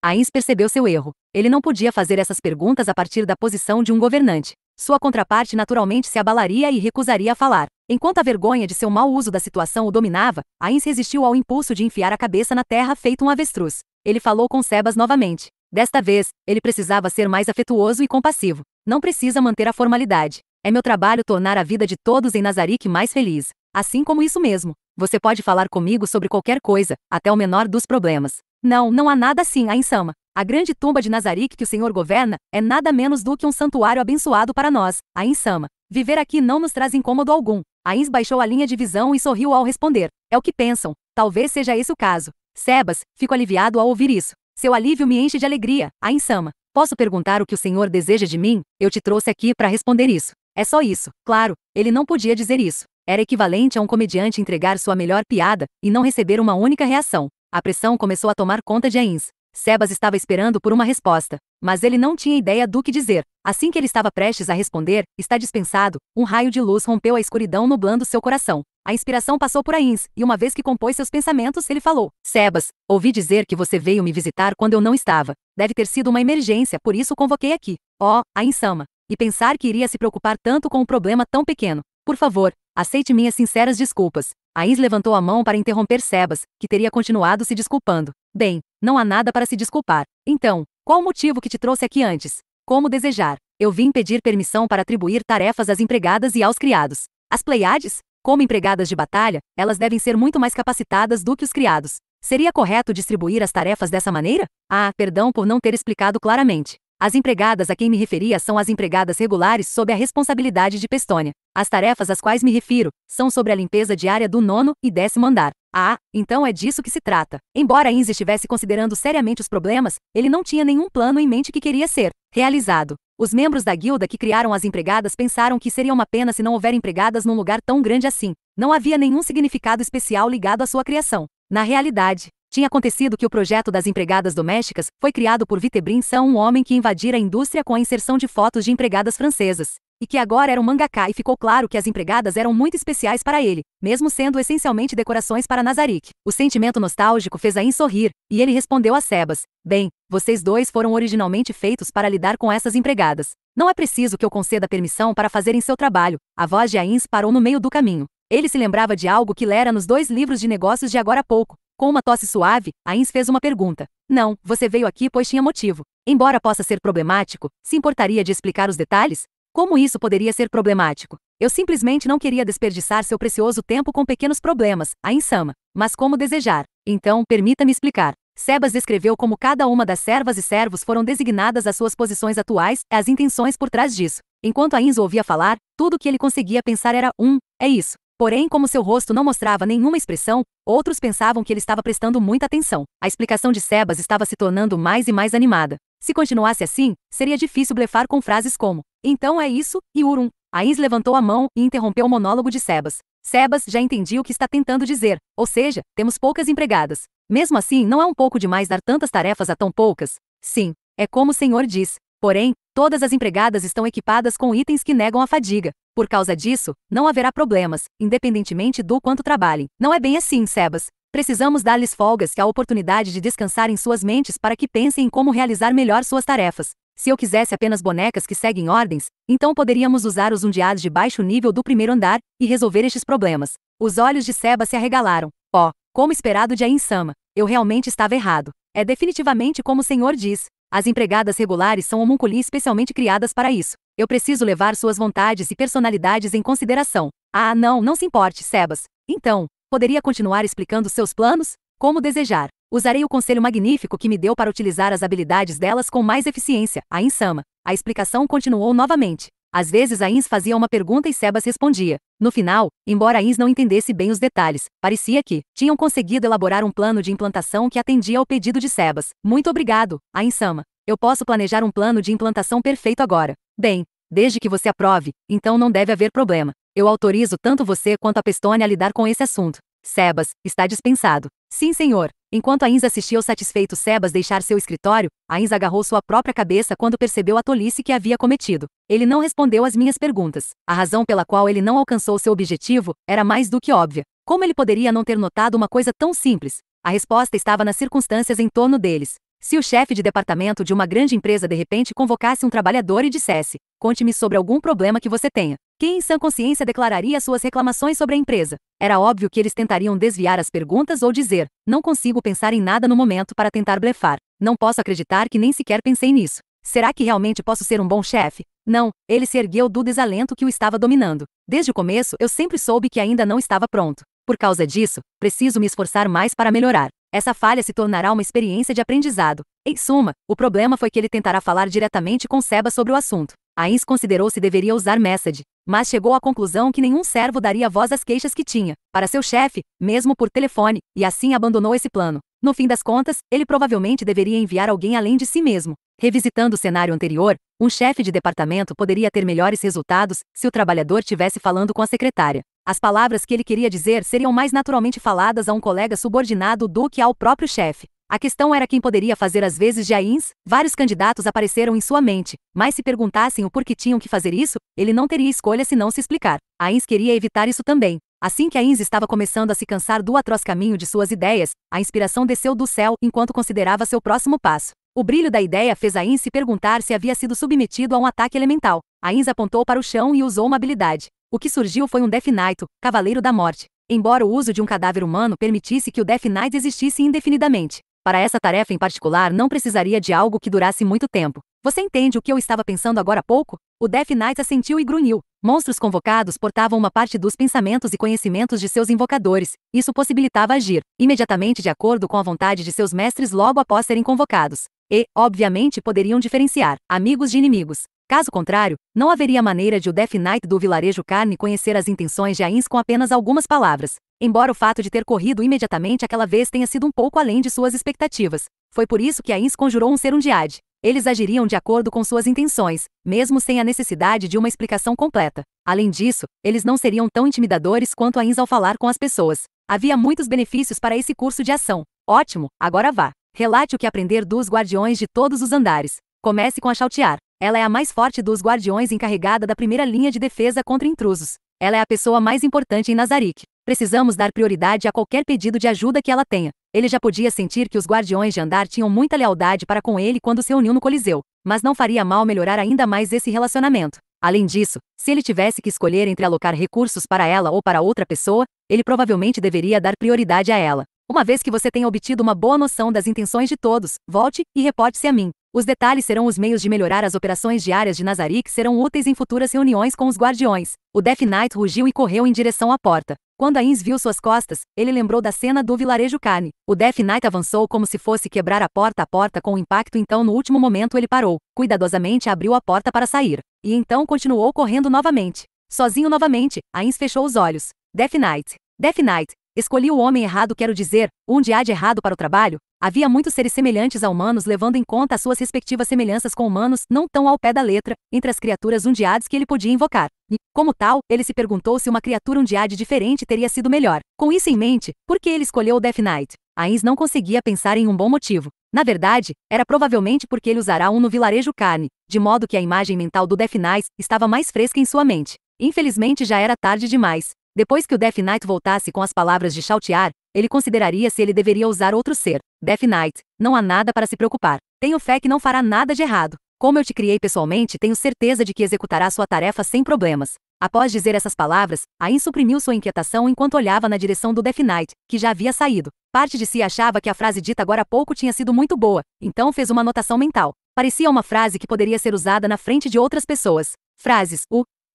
Ainz percebeu seu erro. Ele não podia fazer essas perguntas a partir da posição de um governante. Sua contraparte naturalmente se abalaria e recusaria a falar. Enquanto a vergonha de seu mau uso da situação o dominava, Ainz resistiu ao impulso de enfiar a cabeça na terra feito um avestruz. Ele falou com Sebas novamente. Desta vez, ele precisava ser mais afetuoso e compassivo. Não precisa manter a formalidade. É meu trabalho tornar a vida de todos em Nazarick mais feliz. Assim como isso mesmo. Você pode falar comigo sobre qualquer coisa, até o menor dos problemas. Não há nada assim, Ainz-sama. A grande tumba de Nazarick que o senhor governa é nada menos do que um santuário abençoado para nós, Ainz-sama. Viver aqui não nos traz incômodo algum. Ains baixou a linha de visão e sorriu ao responder. É o que pensam. Talvez seja esse o caso. Sebas, fico aliviado ao ouvir isso. Seu alívio me enche de alegria, Ains-sama. Posso perguntar o que o senhor deseja de mim? Eu te trouxe aqui para responder isso. É só isso. Claro, ele não podia dizer isso. Era equivalente a um comediante entregar sua melhor piada e não receber uma única reação. A pressão começou a tomar conta de Ains. Sebas estava esperando por uma resposta, mas ele não tinha ideia do que dizer. Assim que ele estava prestes a responder, está dispensado, um raio de luz rompeu a escuridão nublando seu coração. A inspiração passou por Ains, e uma vez que compôs seus pensamentos, ele falou: Sebas, ouvi dizer que você veio me visitar quando eu não estava. Deve ter sido uma emergência, por isso convoquei aqui. Oh, Ains-sama. E pensar que iria se preocupar tanto com um problema tão pequeno. Por favor, aceite minhas sinceras desculpas. Ains levantou a mão para interromper Sebas, que teria continuado se desculpando. Bem, não há nada para se desculpar. Então, qual o motivo que te trouxe aqui antes? Como desejar. Eu vim pedir permissão para atribuir tarefas às empregadas e aos criados. As Pleiades, como empregadas de batalha, elas devem ser muito mais capacitadas do que os criados. Seria correto distribuir as tarefas dessa maneira? Ah, perdão por não ter explicado claramente. As empregadas a quem me referia são as empregadas regulares sob a responsabilidade de Pestônia. As tarefas às quais me refiro são sobre a limpeza diária do 9º e 10º andar. Ah, então é disso que se trata. Embora Ains estivesse considerando seriamente os problemas, ele não tinha nenhum plano em mente que queria ser realizado. Os membros da guilda que criaram as empregadas pensaram que seria uma pena se não houver empregadas num lugar tão grande assim. Não havia nenhum significado especial ligado à sua criação. Na realidade, tinha acontecido que o projeto das empregadas domésticas foi criado por Vitebrin San, um homem que invadira a indústria com a inserção de fotos de empregadas francesas, e que agora era um mangaka, e ficou claro que as empregadas eram muito especiais para ele, mesmo sendo essencialmente decorações para Nazarick. O sentimento nostálgico fez Ains sorrir, e ele respondeu a Sebas: Bem, vocês dois foram originalmente feitos para lidar com essas empregadas. Não é preciso que eu conceda permissão para fazerem seu trabalho. A voz de Ains parou no meio do caminho. Ele se lembrava de algo que lera nos 2 livros de negócios de agora há pouco. Com uma tosse suave, Ains fez uma pergunta. Não, você veio aqui pois tinha motivo. Embora possa ser problemático, se importaria de explicar os detalhes? Como isso poderia ser problemático? Eu simplesmente não queria desperdiçar seu precioso tempo com pequenos problemas, Ains-sama. Mas como desejar? Então, permita-me explicar. Sebas descreveu como cada uma das servas e servos foram designadas às suas posições atuais e as intenções por trás disso. Enquanto Ains o ouvia falar, tudo o que ele conseguia pensar era é isso. Porém, como seu rosto não mostrava nenhuma expressão, outros pensavam que ele estava prestando muita atenção. A explicação de Sebas estava se tornando mais e mais animada. Se continuasse assim, seria difícil blefar com frases como: Então é isso, e Urum. Ains levantou a mão e interrompeu o monólogo de Sebas. Sebas já entendi o que está tentando dizer, ou seja, temos poucas empregadas. Mesmo assim, não é um pouco demais dar tantas tarefas a tão poucas? Sim, é como o senhor diz. Porém, todas as empregadas estão equipadas com itens que negam a fadiga. Por causa disso, não haverá problemas, independentemente do quanto trabalhem. Não é bem assim, Sebas. Precisamos dar-lhes folgas e a oportunidade de descansar em suas mentes para que pensem em como realizar melhor suas tarefas. Se eu quisesse apenas bonecas que seguem ordens, então poderíamos usar os undeados de baixo nível do 1º andar e resolver estes problemas. Os olhos de Sebas se arregalaram. Oh, como esperado de Ains-sama. Eu realmente estava errado. É definitivamente como o senhor diz. As empregadas regulares são homunculi especialmente criadas para isso. Eu preciso levar suas vontades e personalidades em consideração. Ah, não se importe, Sebas. Então, poderia continuar explicando seus planos? Como desejar. Usarei o conselho magnífico que me deu para utilizar as habilidades delas com mais eficiência, Ains-sama. A explicação continuou novamente. Às vezes Ains fazia uma pergunta e Sebas respondia. No final, embora Ains não entendesse bem os detalhes, parecia que tinham conseguido elaborar um plano de implantação que atendia ao pedido de Sebas. Muito obrigado, Ains-sama. Eu posso planejar um plano de implantação perfeito agora. Bem, desde que você aprove, então não deve haver problema. Eu autorizo tanto você quanto a Pestônia a lidar com esse assunto. Sebas, está dispensado. Sim, senhor. Enquanto Ains assistia ao satisfeito Sebas deixar seu escritório, Ains agarrou sua própria cabeça quando percebeu a tolice que havia cometido. Ele não respondeu às minhas perguntas. A razão pela qual ele não alcançou seu objetivo era mais do que óbvia. Como ele poderia não ter notado uma coisa tão simples? A resposta estava nas circunstâncias em torno deles. Se o chefe de departamento de uma grande empresa de repente convocasse um trabalhador e dissesse: Conte-me sobre algum problema que você tenha. Quem em sã consciência declararia suas reclamações sobre a empresa? Era óbvio que eles tentariam desviar as perguntas ou dizer: Não consigo pensar em nada no momento para tentar blefar. Não posso acreditar que nem sequer pensei nisso. Será que realmente posso ser um bom chefe? Não, ele se ergueu do desalento que o estava dominando. Desde o começo eu sempre soube que ainda não estava pronto. Por causa disso, preciso me esforçar mais para melhorar. Essa falha se tornará uma experiência de aprendizado. Em suma, o problema foi que ele tentará falar diretamente com Sebas sobre o assunto. Ains considerou se deveria usar Message. mas chegou à conclusão que nenhum servo daria voz às queixas que tinha para seu chefe, mesmo por telefone, e assim abandonou esse plano. No fim das contas, ele provavelmente deveria enviar alguém além de si mesmo. Revisitando o cenário anterior, um chefe de departamento poderia ter melhores resultados se o trabalhador tivesse falando com a secretária. As palavras que ele queria dizer seriam mais naturalmente faladas a um colega subordinado do que ao próprio chefe. A questão era quem poderia fazer as vezes de Ains. Vários candidatos apareceram em sua mente, mas se perguntassem o porquê tinham que fazer isso, ele não teria escolha se não se explicar. Ains queria evitar isso também. Assim que Ains estava começando a se cansar do atroz caminho de suas ideias, a inspiração desceu do céu enquanto considerava seu próximo passo. O brilho da ideia fez Ains se perguntar se havia sido submetido a um ataque elemental. Ains apontou para o chão e usou uma habilidade. O que surgiu foi um Death Knight, Cavaleiro da Morte. Embora o uso de um cadáver humano permitisse que o Death Knight existisse indefinidamente, para essa tarefa em particular não precisaria de algo que durasse muito tempo. Você entende o que eu estava pensando agora há pouco? O Death Knight assentiu e grunhiu. Monstros convocados portavam uma parte dos pensamentos e conhecimentos de seus invocadores. Isso possibilitava agir imediatamente de acordo com a vontade de seus mestres logo após serem convocados. E, obviamente, poderiam diferenciar amigos de inimigos. Caso contrário, não haveria maneira de o Death Knight do vilarejo Carne conhecer as intenções de Ains com apenas algumas palavras. Embora o fato de ter corrido imediatamente aquela vez tenha sido um pouco além de suas expectativas, foi por isso que Ains conjurou um Serundiad. Eles agiriam de acordo com suas intenções, mesmo sem a necessidade de uma explicação completa. Além disso, eles não seriam tão intimidadores quanto Ains ao falar com as pessoas. Havia muitos benefícios para esse curso de ação. Ótimo, agora vá. Relate o que aprender dos guardiões de todos os andares. Comece com a Chautiar. Ela é a mais forte dos guardiões encarregada da primeira linha de defesa contra intrusos. Ela é a pessoa mais importante em Nazarick. Precisamos dar prioridade a qualquer pedido de ajuda que ela tenha. Ele já podia sentir que os guardiões de andar tinham muita lealdade para com ele quando se uniu no Coliseu, mas não faria mal melhorar ainda mais esse relacionamento. Além disso, se ele tivesse que escolher entre alocar recursos para ela ou para outra pessoa, ele provavelmente deveria dar prioridade a ela. Uma vez que você tenha obtido uma boa noção das intenções de todos, volte e reporte-se a mim. Os detalhes serão os meios de melhorar as operações diárias de Nazarick serão úteis em futuras reuniões com os guardiões. O Death Knight rugiu e correu em direção à porta. Quando Ains viu suas costas, ele lembrou da cena do vilarejo Carne. O Death Knight avançou como se fosse quebrar a porta com o impacto, então no último momento ele parou. Cuidadosamente abriu a porta para sair. E então continuou correndo novamente. Sozinho novamente, Ains fechou os olhos. Death Knight. Death Knight. Escolhi o homem errado, quero dizer, um Undyad errado para o trabalho. Havia muitos seres semelhantes a humanos, levando em conta as suas respectivas semelhanças com humanos, não tão ao pé da letra, entre as criaturas Undyads que ele podia invocar. E, como tal, ele se perguntou se uma criatura Undyad diferente teria sido melhor. Com isso em mente, por que ele escolheu o Death Knight? Ains não conseguia pensar em um bom motivo. Na verdade, era provavelmente porque ele usará um no vilarejo Carne, de modo que a imagem mental do Death Knight estava mais fresca em sua mente. Infelizmente já era tarde demais. Depois que o Death Knight voltasse com as palavras de Chautiar, ele consideraria se ele deveria usar outro ser. Death Knight, não há nada para se preocupar. Tenho fé que não fará nada de errado. Como eu te criei pessoalmente, tenho certeza de que executará sua tarefa sem problemas. Após dizer essas palavras, Ains suprimiu sua inquietação enquanto olhava na direção do Death Knight, que já havia saído. Parte de si achava que a frase dita agora há pouco tinha sido muito boa, então fez uma anotação mental. Parecia uma frase que poderia ser usada na frente de outras pessoas. Frases,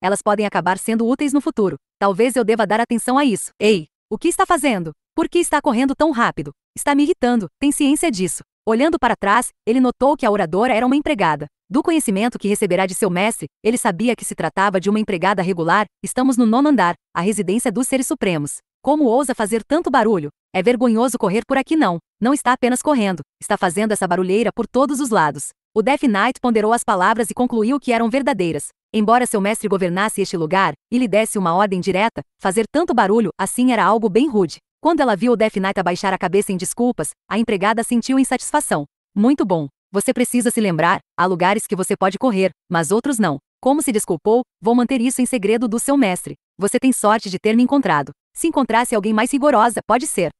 elas podem acabar sendo úteis no futuro. Talvez eu deva dar atenção a isso. Ei, o que está fazendo? Por que está correndo tão rápido? Está me irritando, tem ciência disso. Olhando para trás, ele notou que a oradora era uma empregada. Do conhecimento que receberá de seu mestre, ele sabia que se tratava de uma empregada regular. Estamos no 9º andar, a residência dos seres supremos. Como ousa fazer tanto barulho? É vergonhoso correr por aqui não. Não está apenas correndo, está fazendo essa barulheira por todos os lados. O Death Knight ponderou as palavras e concluiu que eram verdadeiras. Embora seu mestre governasse este lugar e lhe desse uma ordem direta, fazer tanto barulho assim era algo bem rude. Quando ela viu o Death Knight abaixar a cabeça em desculpas, a empregada sentiu insatisfação. Muito bom. Você precisa se lembrar, há lugares que você pode correr, mas outros não. Como se desculpou, vou manter isso em segredo do seu mestre. Você tem sorte de ter me encontrado. Se encontrasse alguém mais rigorosa, pode ser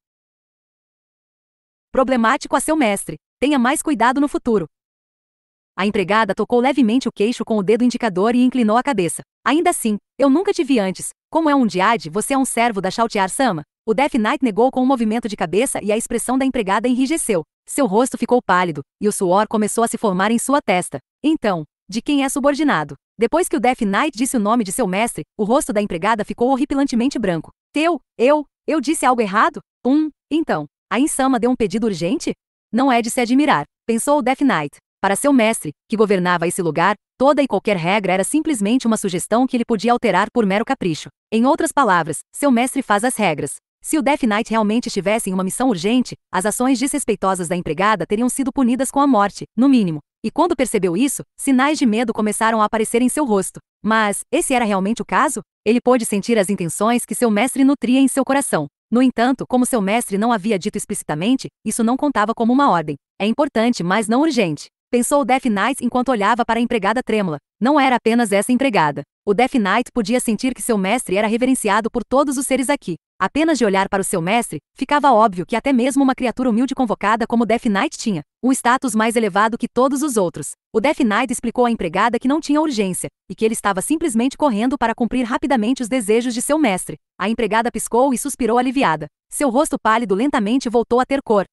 problemático a seu mestre. Tenha mais cuidado no futuro. A empregada tocou levemente o queixo com o dedo indicador e inclinou a cabeça. Ainda assim, eu nunca te vi antes. Como é um Undyad, você é um servo da Chautiar-sama? O Death Knight negou com um movimento de cabeça e a expressão da empregada enrijeceu. Seu rosto ficou pálido, e o suor começou a se formar em sua testa. Então, de quem é subordinado? Depois que o Death Knight disse o nome de seu mestre, o rosto da empregada ficou horripilantemente branco. Eu disse algo errado? Então, a Insama deu um pedido urgente? Não é de se admirar, pensou o Death Knight. Para seu mestre, que governava esse lugar, toda e qualquer regra era simplesmente uma sugestão que ele podia alterar por mero capricho. Em outras palavras, seu mestre faz as regras. Se o Death Knight realmente estivesse em uma missão urgente, as ações desrespeitosas da empregada teriam sido punidas com a morte, no mínimo. E quando percebeu isso, sinais de medo começaram a aparecer em seu rosto. Mas, esse era realmente o caso? Ele pôde sentir as intenções que seu mestre nutria em seu coração. No entanto, como seu mestre não havia dito explicitamente, isso não contava como uma ordem. É importante, mas não urgente. Pensou o Death Knight enquanto olhava para a empregada trêmula. Não era apenas essa empregada. O Death Knight podia sentir que seu mestre era reverenciado por todos os seres aqui. Apenas de olhar para o seu mestre, ficava óbvio que até mesmo uma criatura humilde convocada como Death Knight tinha um status mais elevado que todos os outros. O Death Knight explicou à empregada que não tinha urgência, e que ele estava simplesmente correndo para cumprir rapidamente os desejos de seu mestre. A empregada piscou e suspirou aliviada. Seu rosto pálido lentamente voltou a ter cor.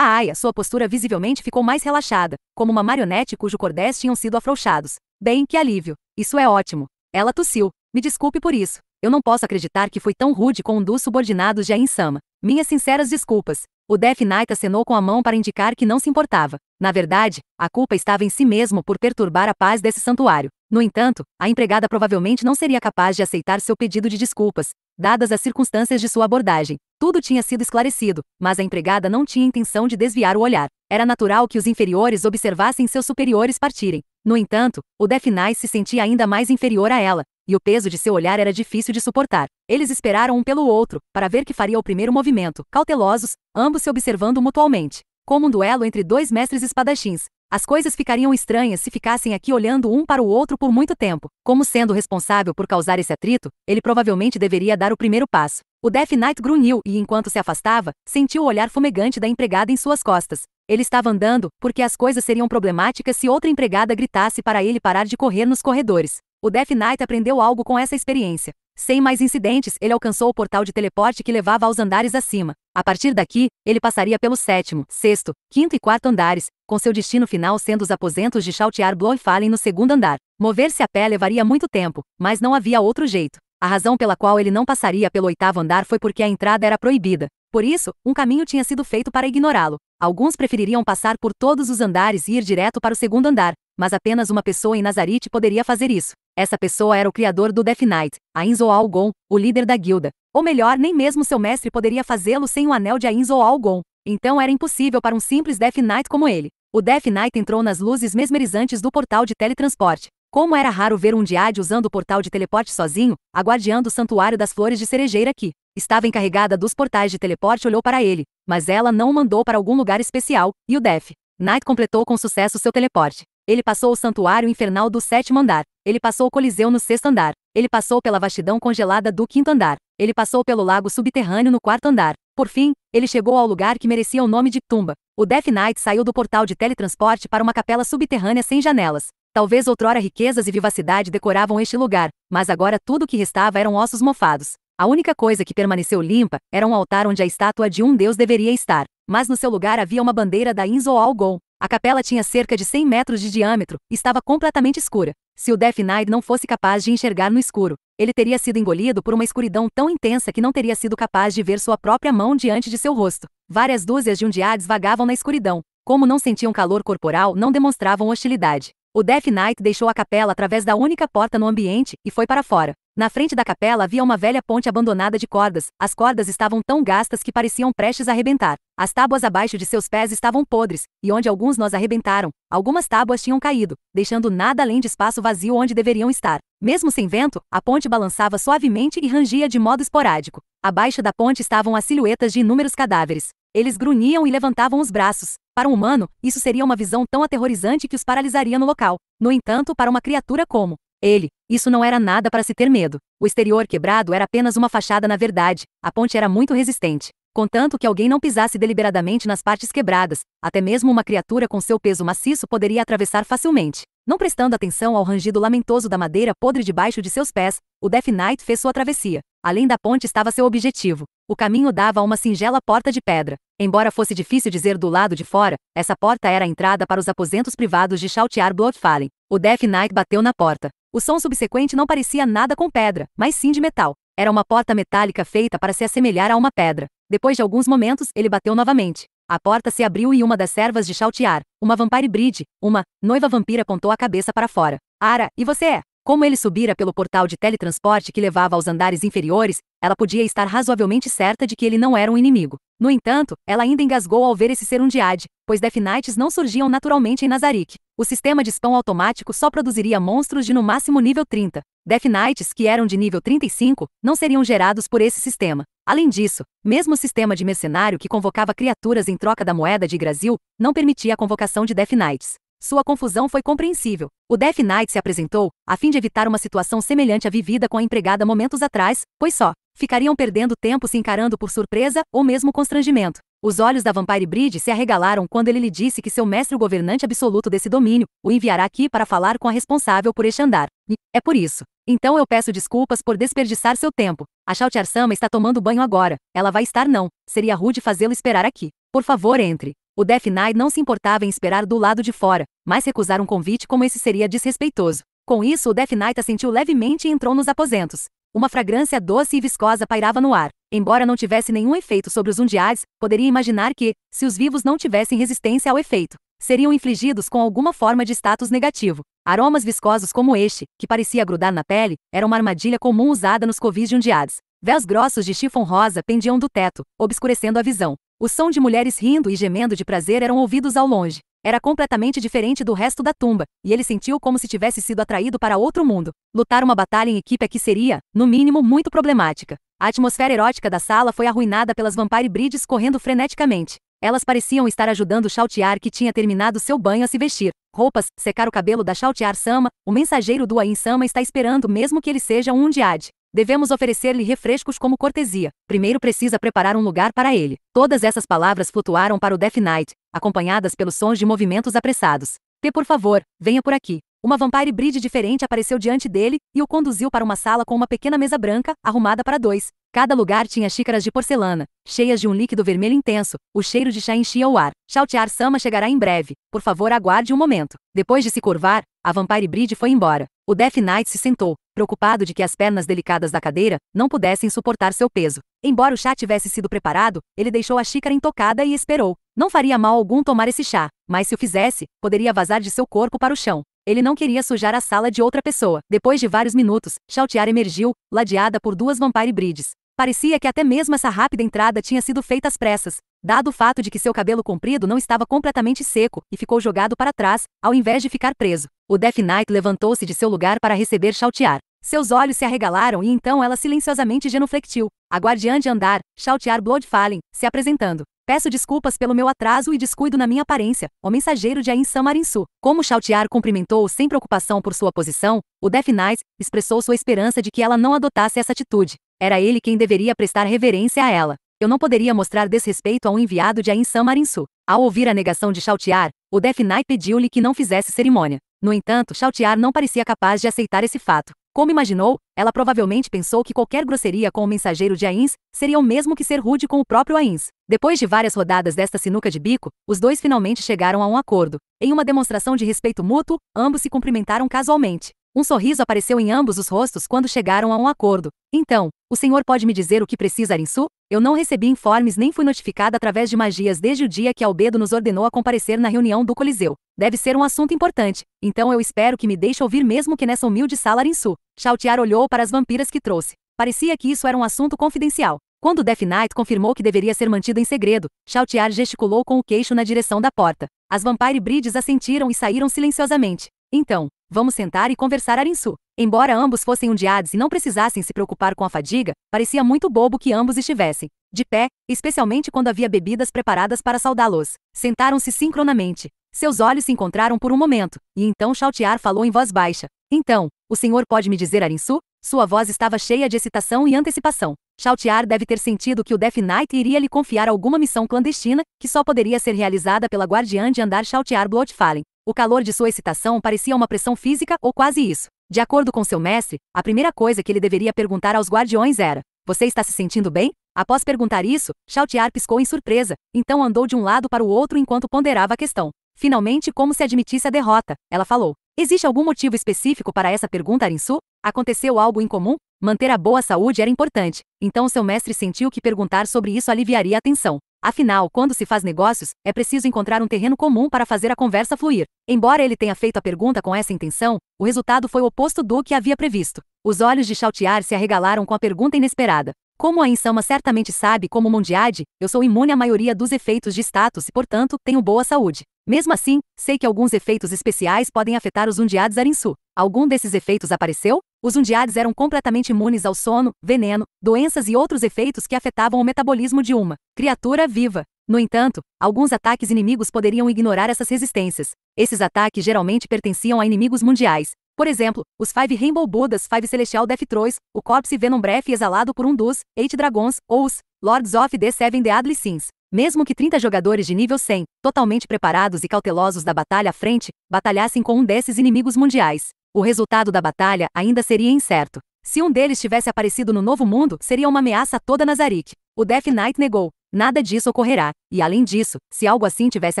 Sua postura visivelmente ficou mais relaxada, como uma marionete cujo cordéis tinham sido afrouxados. Bem, que alívio. Isso é ótimo. Ela tossiu. Me desculpe por isso. Eu não posso acreditar que fui tão rude com um dos subordinados de Ain-sama. Minhas sinceras desculpas. O Death Knight acenou com a mão para indicar que não se importava. Na verdade, a culpa estava em si mesmo por perturbar a paz desse santuário. No entanto, a empregada provavelmente não seria capaz de aceitar seu pedido de desculpas, dadas as circunstâncias de sua abordagem. Tudo tinha sido esclarecido, mas a empregada não tinha intenção de desviar o olhar. Era natural que os inferiores observassem seus superiores partirem. No entanto, o Death Knight se sentia ainda mais inferior a ela, e o peso de seu olhar era difícil de suportar. Eles esperaram um pelo outro, para ver que faria o primeiro movimento, cautelosos, ambos se observando mutualmente. Como um duelo entre dois mestres espadachins. As coisas ficariam estranhas se ficassem aqui olhando um para o outro por muito tempo. Como sendo responsável por causar esse atrito, ele provavelmente deveria dar o primeiro passo. O Death Knight grunhiu e, enquanto se afastava, sentiu o olhar fumegante da empregada em suas costas. Ele estava andando, porque as coisas seriam problemáticas se outra empregada gritasse para ele parar de correr nos corredores. O Death Knight aprendeu algo com essa experiência. Sem mais incidentes, ele alcançou o portal de teleporte que levava aos andares acima. A partir daqui, ele passaria pelo sétimo, sexto, quinto e quarto andares, com seu destino final sendo os aposentos de Shoutjar Blowfallen no segundo andar. Mover-se a pé levaria muito tempo, mas não havia outro jeito. A razão pela qual ele não passaria pelo oitavo andar foi porque a entrada era proibida. Por isso, um caminho tinha sido feito para ignorá-lo. Alguns prefeririam passar por todos os andares e ir direto para o segundo andar, mas apenas uma pessoa em Nazarite poderia fazer isso. Essa pessoa era o criador do Death Knight, Ainzo Algon, o líder da guilda. Ou melhor, nem mesmo seu mestre poderia fazê-lo sem o anel de Ainzo Algon. Então era impossível para um simples Death Knight como ele. O Death Knight entrou nas luzes mesmerizantes do portal de teletransporte. Como era raro ver um Diade usando o portal de teleporte sozinho, a guardiã do Santuário das Flores de Cerejeira que estava encarregada dos portais de teleporte olhou para ele, mas ela não o mandou para algum lugar especial, e o Death Knight completou com sucesso seu teleporte. Ele passou o Santuário Infernal do sétimo andar. Ele passou o Coliseu no sexto andar. Ele passou pela vastidão congelada do quinto andar. Ele passou pelo lago subterrâneo no quarto andar. Por fim, ele chegou ao lugar que merecia o nome de tumba. O Death Knight saiu do portal de teletransporte para uma capela subterrânea sem janelas. Talvez outrora riquezas e vivacidade decoravam este lugar, mas agora tudo o que restava eram ossos mofados. A única coisa que permaneceu limpa era um altar onde a estátua de um deus deveria estar. Mas no seu lugar havia uma bandeira da Ainzo Algon. A capela tinha cerca de 100 metros de diâmetro e estava completamente escura. Se o Death Knight não fosse capaz de enxergar no escuro, ele teria sido engolido por uma escuridão tão intensa que não teria sido capaz de ver sua própria mão diante de seu rosto. Várias dúzias de undeads vagavam na escuridão. Como não sentiam calor corporal, não demonstravam hostilidade. O Death Knight deixou a capela através da única porta no ambiente e foi para fora. Na frente da capela havia uma velha ponte abandonada de cordas. As cordas estavam tão gastas que pareciam prestes a arrebentar. As tábuas abaixo de seus pés estavam podres, e onde alguns nós arrebentaram, algumas tábuas tinham caído, deixando nada além de espaço vazio onde deveriam estar. Mesmo sem vento, a ponte balançava suavemente e rangia de modo esporádico. Abaixo da ponte estavam as silhuetas de inúmeros cadáveres. Eles grunhiam e levantavam os braços. Para um humano, isso seria uma visão tão aterrorizante que os paralisaria no local. No entanto, para uma criatura como ele, isso não era nada para se ter medo. O exterior quebrado era apenas uma fachada na verdade. A ponte era muito resistente. Contanto que alguém não pisasse deliberadamente nas partes quebradas, até mesmo uma criatura com seu peso maciço poderia atravessar facilmente. Não prestando atenção ao rangido lamentoso da madeira podre debaixo de seus pés, o Death Knight fez sua travessia. Além da ponte estava seu objetivo. O caminho dava a uma singela porta de pedra. Embora fosse difícil dizer do lado de fora, essa porta era a entrada para os aposentos privados de Shoutjar Blowfallen. O Death Knight bateu na porta. O som subsequente não parecia nada com pedra, mas sim de metal. Era uma porta metálica feita para se assemelhar a uma pedra. Depois de alguns momentos, ele bateu novamente. A porta se abriu e uma das servas de Chautiar, uma Vampire Bride, uma noiva vampira, apontou a cabeça para fora. Ara, e você é? Como ele subira pelo portal de teletransporte que levava aos andares inferiores, ela podia estar razoavelmente certa de que ele não era um inimigo. No entanto, ela ainda engasgou ao ver esse ser um Jyad, pois Death Knights não surgiam naturalmente em Nazarick. O sistema de spam automático só produziria monstros de no máximo nível 30. Death Knights, que eram de nível 35, não seriam gerados por esse sistema. Além disso, mesmo o sistema de mercenário que convocava criaturas em troca da moeda de Yggdrasil, não permitia a convocação de Death Knights. Sua confusão foi compreensível. O Death Knight se apresentou, a fim de evitar uma situação semelhante à vivida com a empregada momentos atrás, pois só ficariam perdendo tempo se encarando por surpresa ou mesmo constrangimento. Os olhos da Vampire Bride se arregalaram quando ele lhe disse que seu mestre, o governante absoluto desse domínio, o enviará aqui para falar com a responsável por este andar. E é por isso. Então eu peço desculpas por desperdiçar seu tempo. A Chautiar-sama está tomando banho agora. Ela vai estar não. Seria rude fazê-lo esperar aqui. Por favor, entre. O Death Knight não se importava em esperar do lado de fora, mas recusar um convite como esse seria desrespeitoso. Com isso, o Death Knight assentiu levemente e entrou nos aposentos. Uma fragrância doce e viscosa pairava no ar. Embora não tivesse nenhum efeito sobre os Undyades, poderia imaginar que, se os vivos não tivessem resistência ao efeito, seriam infligidos com alguma forma de status negativo. Aromas viscosos como este, que parecia grudar na pele, era uma armadilha comum usada nos covis de Undyades. Véus grossos de chifão rosa pendiam do teto, obscurecendo a visão. O som de mulheres rindo e gemendo de prazer eram ouvidos ao longe. Era completamente diferente do resto da tumba, e ele sentiu como se tivesse sido atraído para outro mundo. Lutar uma batalha em equipe aqui seria, no mínimo, muito problemática. A atmosfera erótica da sala foi arruinada pelas Vampire Brides correndo freneticamente. Elas pareciam estar ajudando Chautiar, que tinha terminado seu banho, a se vestir. Roupas, secar o cabelo da Chautiar-sama. O mensageiro do Ain-sama está esperando, mesmo que ele seja um Undyade. Devemos oferecer-lhe refrescos como cortesia. Primeiro precisa preparar um lugar para ele. Todas essas palavras flutuaram para o Death Knight, acompanhadas pelos sons de movimentos apressados. Por favor, venha por aqui. Uma Vampire Bride diferente apareceu diante dele e o conduziu para uma sala com uma pequena mesa branca, arrumada para dois. Cada lugar tinha xícaras de porcelana, cheias de um líquido vermelho intenso. O cheiro de chá enchia o ar. Chautiar-sama chegará em breve. Por favor, aguarde um momento. Depois de se curvar, a Vampire Bride foi embora. O Death Knight se sentou, preocupado de que as pernas delicadas da cadeira não pudessem suportar seu peso. Embora o chá tivesse sido preparado, ele deixou a xícara intocada e esperou. Não faria mal algum tomar esse chá, mas se o fizesse, poderia vazar de seu corpo para o chão. Ele não queria sujar a sala de outra pessoa. Depois de vários minutos, Chautiar emergiu, ladeada por duas Vampire Brides. Parecia que até mesmo essa rápida entrada tinha sido feita às pressas, dado o fato de que seu cabelo comprido não estava completamente seco e ficou jogado para trás, ao invés de ficar preso. O Death Knight levantou-se de seu lugar para receber Chautiar. Seus olhos se arregalaram e então ela silenciosamente genuflectiu. A guardiã de andar, Chautiar Bloodfallen, se apresentando. Peço desculpas pelo meu atraso e descuido na minha aparência, o mensageiro de Ain-sama Arinsu. Como Chautiar cumprimentou-o sem preocupação por sua posição, o Death Knight expressou sua esperança de que ela não adotasse essa atitude. Era ele quem deveria prestar reverência a ela. Eu não poderia mostrar desrespeito a um enviado de Ain-sama Arinsu. Ao ouvir a negação de Chautiar, o Death Knight pediu-lhe que não fizesse cerimônia. No entanto, Chautiar não parecia capaz de aceitar esse fato. Como imaginou, ela provavelmente pensou que qualquer grosseria com o mensageiro de Ains seria o mesmo que ser rude com o próprio Ains. Depois de várias rodadas desta sinuca de bico, os dois finalmente chegaram a um acordo. Em uma demonstração de respeito mútuo, ambos se cumprimentaram casualmente. Um sorriso apareceu em ambos os rostos quando chegaram a um acordo. Então, o senhor pode me dizer o que precisa, Arinsu? Eu não recebi informes nem fui notificada através de magias desde o dia que Albedo nos ordenou a comparecer na reunião do Coliseu. Deve ser um assunto importante, então eu espero que me deixe ouvir mesmo que nessa humilde sala, Arinsu. Chautiar olhou para as vampiras que trouxe. Parecia que isso era um assunto confidencial. Quando Death Knight confirmou que deveria ser mantido em segredo, Chautiar gesticulou com o queixo na direção da porta. As Vampire Brides assentiram e saíram silenciosamente. Então, vamos sentar e conversar, Arinsu. Embora ambos fossem Undyades e não precisassem se preocupar com a fadiga, parecia muito bobo que ambos estivessem de pé, especialmente quando havia bebidas preparadas para saudá-los. Sentaram-se sincronamente. Seus olhos se encontraram por um momento, e então Chautiar falou em voz baixa. Então, o senhor pode me dizer, Arinsu? Sua voz estava cheia de excitação e antecipação. Chautiar deve ter sentido que o Death Knight iria lhe confiar alguma missão clandestina, que só poderia ser realizada pela guardiã de andar Chautiar Bloodfallen. O calor de sua excitação parecia uma pressão física ou quase isso. De acordo com seu mestre, a primeira coisa que ele deveria perguntar aos guardiões era: você está se sentindo bem? Após perguntar isso, Chautiar piscou em surpresa, então andou de um lado para o outro enquanto ponderava a questão. Finalmente, como se admitisse a derrota, ela falou: existe algum motivo específico para essa pergunta, Arinsu? Aconteceu algo em comum? Manter a boa saúde era importante, então seu mestre sentiu que perguntar sobre isso aliviaria a tensão. Afinal, quando se faz negócios, é preciso encontrar um terreno comum para fazer a conversa fluir. Embora ele tenha feito a pergunta com essa intenção, o resultado foi o oposto do que havia previsto. Os olhos de Chautiar se arregalaram com a pergunta inesperada. Como a Insama certamente sabe como Mondiade, eu sou imune à maioria dos efeitos de status e, portanto, tenho boa saúde. Mesmo assim, sei que alguns efeitos especiais podem afetar os Undiades Arinsu. Algum desses efeitos apareceu? Os Undiades eram completamente imunes ao sono, veneno, doenças e outros efeitos que afetavam o metabolismo de uma criatura viva. No entanto, alguns ataques inimigos poderiam ignorar essas resistências. Esses ataques geralmente pertenciam a inimigos mundiais. Por exemplo, os Five Rainbow Buddhas, Five Celestial Death Throes, o Corpse Venom Breath exalado por um dos 8 Dragons, ou os Lords of the Seven Deadly Sins. Mesmo que 30 jogadores de nível 100, totalmente preparados e cautelosos da batalha à frente, batalhassem com um desses inimigos mundiais, o resultado da batalha ainda seria incerto. Se um deles tivesse aparecido no Novo Mundo, seria uma ameaça a toda Nazarick. O Death Knight negou. Nada disso ocorrerá, e além disso, se algo assim tivesse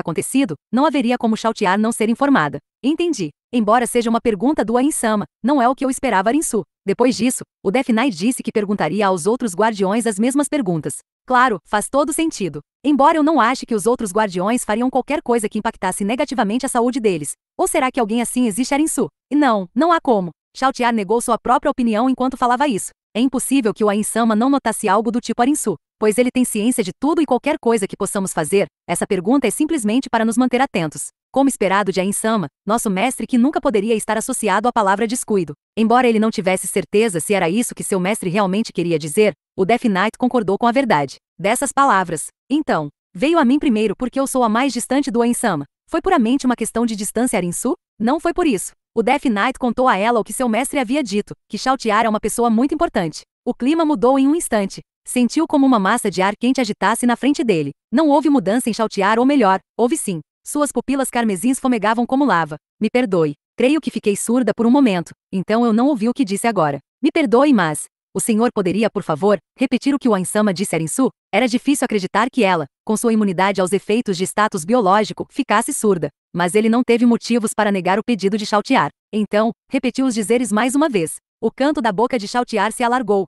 acontecido, não haveria como Chautiar não ser informada. Entendi. Embora seja uma pergunta do Ainsama, não é o que eu esperava Arinsu. Depois disso, o Death Knight disse que perguntaria aos outros guardiões as mesmas perguntas. Claro, faz todo sentido. Embora eu não ache que os outros guardiões fariam qualquer coisa que impactasse negativamente a saúde deles. Ou será que alguém assim existe Arinsu? E não há como. Chautiar negou sua própria opinião enquanto falava isso. É impossível que o Ainsama não notasse algo do tipo Arinsu, pois ele tem ciência de tudo e qualquer coisa que possamos fazer. Essa pergunta é simplesmente para nos manter atentos. Como esperado de Ainsama, nosso mestre que nunca poderia estar associado à palavra descuido. Embora ele não tivesse certeza se era isso que seu mestre realmente queria dizer, o Death Knight concordou com a verdade dessas palavras. Então, veio a mim primeiro porque eu sou a mais distante do Ainsama. Foi puramente uma questão de distância Arinsu? Não foi por isso. O Death Knight contou a ela o que seu mestre havia dito, que Chautiar é uma pessoa muito importante. O clima mudou em um instante. Sentiu como uma massa de ar quente agitasse na frente dele. Não houve mudança em Chautiar, ou melhor, houve sim. Suas pupilas carmesins fomegavam como lava. Me perdoe. Creio que fiquei surda por um momento, então eu não ouvi o que disse agora. Me perdoe, mas... O senhor poderia, por favor, repetir o que o Ainsama disse a Arinsu? Era difícil acreditar que ela, com sua imunidade aos efeitos de status biológico, ficasse surda. Mas ele não teve motivos para negar o pedido de Chautiar. Então, repetiu os dizeres mais uma vez. O canto da boca de Chautiar se alargou.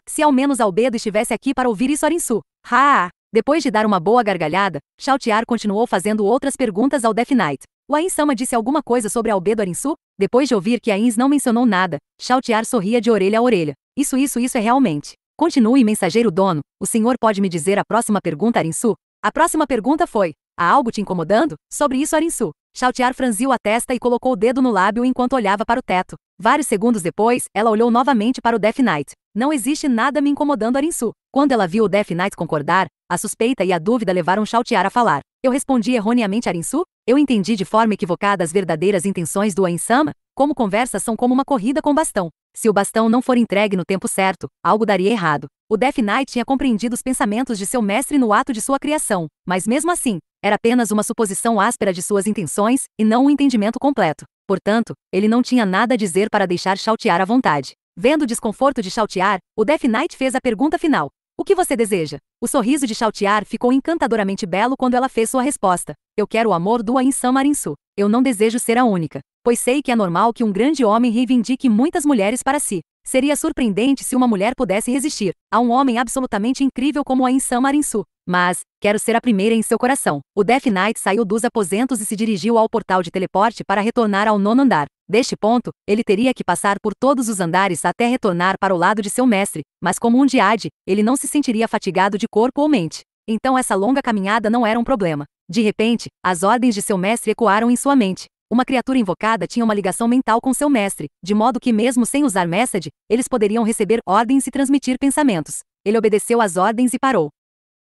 Se ao menos Albedo estivesse aqui para ouvir isso Arinsu. Depois de dar uma boa gargalhada, Chautiar continuou fazendo outras perguntas ao Death Knight. O Ainsama disse alguma coisa sobre Albedo Arinsu? Depois de ouvir que Ains não mencionou nada, Chautiar sorria de orelha a orelha. Isso é realmente. Continue, mensageiro dono. O senhor pode me dizer a próxima pergunta, Arinsu? A próxima pergunta foi: há algo te incomodando? Sobre isso, Arinsu. Chautiar franziu a testa e colocou o dedo no lábio enquanto olhava para o teto. Vários segundos depois, ela olhou novamente para o Death Knight. Não existe nada me incomodando, Arinsu. Quando ela viu o Death Knight concordar, a suspeita e a dúvida levaram Chautiar a falar. Eu respondi erroneamente, Arinsu? Eu entendi de forma equivocada as verdadeiras intenções do Ainsama? Como conversas são como uma corrida com bastão. Se o bastão não for entregue no tempo certo, algo daria errado. O Death Knight tinha compreendido os pensamentos de seu mestre no ato de sua criação, mas mesmo assim, era apenas uma suposição áspera de suas intenções, e não um entendimento completo. Portanto, ele não tinha nada a dizer para deixar Chautiar à vontade. Vendo o desconforto de Chautiar, o Death Knight fez a pergunta final. O que você deseja? O sorriso de Chautiar ficou encantadoramente belo quando ela fez sua resposta. Eu quero o amor do Ainsama Arinsu. Eu não desejo ser a única, pois sei que é normal que um grande homem reivindique muitas mulheres para si. Seria surpreendente se uma mulher pudesse resistir a um homem absolutamente incrível como o Ainsama Arinsu. Mas, quero ser a primeira em seu coração. O Death Knight saiu dos aposentos e se dirigiu ao portal de teleporte para retornar ao 9º andar. Deste ponto, ele teria que passar por todos os andares até retornar para o lado de seu mestre, mas como um Diade, ele não se sentiria fatigado de corpo ou mente. Então essa longa caminhada não era um problema. De repente, as ordens de seu mestre ecoaram em sua mente. Uma criatura invocada tinha uma ligação mental com seu mestre, de modo que mesmo sem usar Message, eles poderiam receber ordens e transmitir pensamentos. Ele obedeceu às ordens e parou.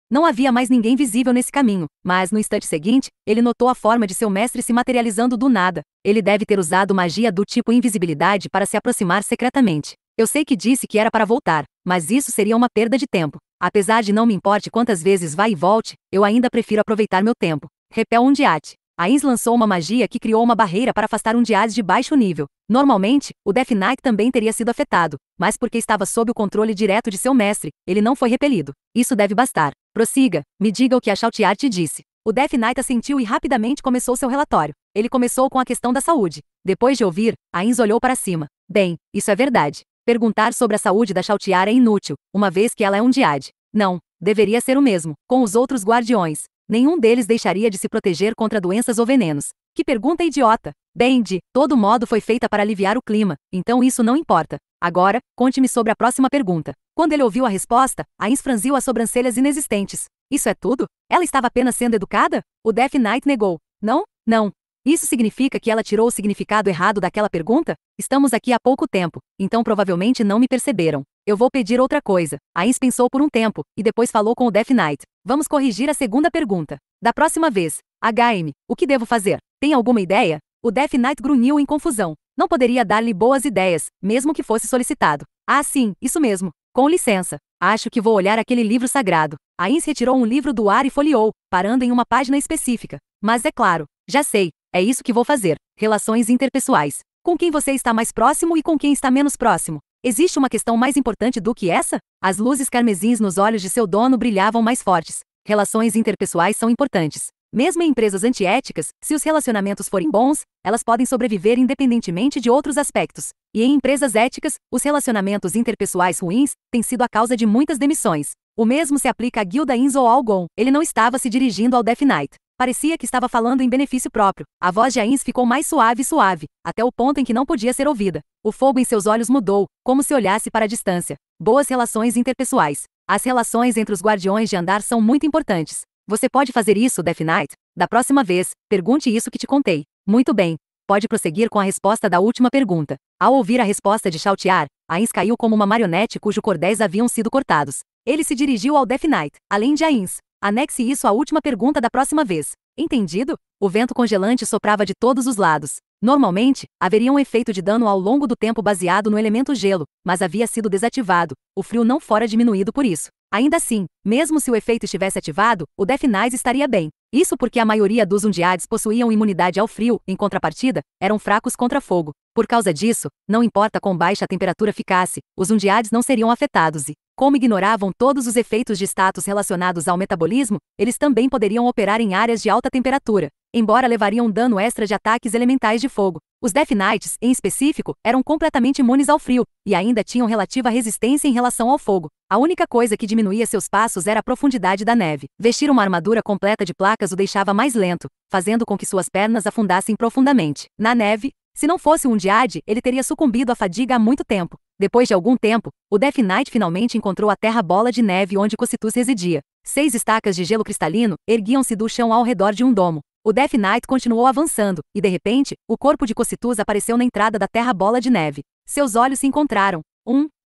Não havia mais ninguém visível nesse caminho, mas no instante seguinte, ele notou a forma de seu mestre se materializando do nada. Ele deve ter usado magia do tipo invisibilidade para se aproximar secretamente. Eu sei que disse que era para voltar, mas isso seria uma perda de tempo. Apesar de não me importe quantas vezes vá e volte, eu ainda prefiro aproveitar meu tempo. Repel Undiat. Ains lançou uma magia que criou uma barreira para afastar Undiades de baixo nível. Normalmente, o Death Knight também teria sido afetado, mas porque estava sob o controle direto de seu mestre, ele não foi repelido. Isso deve bastar. Prossiga, me diga o que a Chautiar te disse. O Death Knight assentiu e rapidamente começou seu relatório. Ele começou com a questão da saúde. Depois de ouvir, Ains olhou para cima. Bem, isso é verdade. Perguntar sobre a saúde da Chautiar é inútil, uma vez que ela é Undiade. Não, Deveria ser o mesmo com os outros guardiões. Nenhum deles deixaria de se proteger contra doenças ou venenos. Que pergunta idiota! Bem, de todo modo foi feita para aliviar o clima, então isso não importa. Agora, conte-me sobre a próxima pergunta. Quando ele ouviu a resposta, Ainz franziu as sobrancelhas inexistentes. Isso é tudo? Ela estava apenas sendo educada? O Death Knight negou. Não, não. Isso significa que ela tirou o significado errado daquela pergunta? Estamos aqui há pouco tempo, então provavelmente não me perceberam. Eu vou pedir outra coisa. Ainz pensou por um tempo, e depois falou com o Death Knight. Vamos corrigir a segunda pergunta. Da próxima vez. HM, o que devo fazer? Tem alguma ideia? O Death Knight grunhiu em confusão. Não poderia dar-lhe boas ideias, mesmo que fosse solicitado. Ah, sim, isso mesmo. Com licença. Acho que vou olhar aquele livro sagrado. Ainz retirou um livro do ar e folheou, parando em uma página específica. Mas é claro, já sei, é isso que vou fazer. Relações interpessoais. Com quem você está mais próximo e com quem está menos próximo. Existe uma questão mais importante do que essa? As luzes carmesins nos olhos de seu dono brilhavam mais fortes. Relações interpessoais são importantes. Mesmo em empresas antiéticas, se os relacionamentos forem bons, elas podem sobreviver independentemente de outros aspectos. E em empresas éticas, os relacionamentos interpessoais ruins têm sido a causa de muitas demissões. O mesmo se aplica a Gilda Inz ou Algon. Ele não estava se dirigindo ao Death Knight. Parecia que estava falando em benefício próprio. A voz de Ainz ficou mais suave e suave, até o ponto em que não podia ser ouvida. O fogo em seus olhos mudou, como se olhasse para a distância. Boas relações interpessoais. As relações entre os guardiões de andar são muito importantes. Você pode fazer isso, Death Knight? Da próxima vez, pergunte isso que te contei. Muito bem. Pode prosseguir com a resposta da última pergunta. Ao ouvir a resposta de Chautiar, Ainz caiu como uma marionete cujos cordéis haviam sido cortados. Ele se dirigiu ao Death Knight, além de Ainz. Anexe isso à última pergunta da próxima vez. Entendido? O vento congelante soprava de todos os lados. Normalmente, haveria um efeito de dano ao longo do tempo baseado no elemento gelo, mas havia sido desativado. O frio não fora diminuído por isso. Ainda assim, mesmo se o efeito estivesse ativado, o Death Knight estaria bem. Isso porque a maioria dos Undeads possuíam imunidade ao frio, em contrapartida, eram fracos contra fogo. Por causa disso, não importa quão baixa a temperatura ficasse, os Undeads não seriam afetados e, como ignoravam todos os efeitos de status relacionados ao metabolismo, eles também poderiam operar em áreas de alta temperatura, embora levariam dano extra de ataques elementais de fogo. Os Death Knights, em específico, eram completamente imunes ao frio, e ainda tinham relativa resistência em relação ao fogo. A única coisa que diminuía seus passos era a profundidade da neve. Vestir uma armadura completa de placas o deixava mais lento, fazendo com que suas pernas afundassem profundamente. Na neve, se não fosse um Undead, ele teria sucumbido à fadiga há muito tempo. Depois de algum tempo, o Death Knight finalmente encontrou a terra bola de neve onde Cocytus residia. 6 estacas de gelo cristalino erguiam-se do chão ao redor de um domo. O Death Knight continuou avançando, e de repente, o corpo de Cocytus apareceu na entrada da terra bola de neve. Seus olhos se encontraram.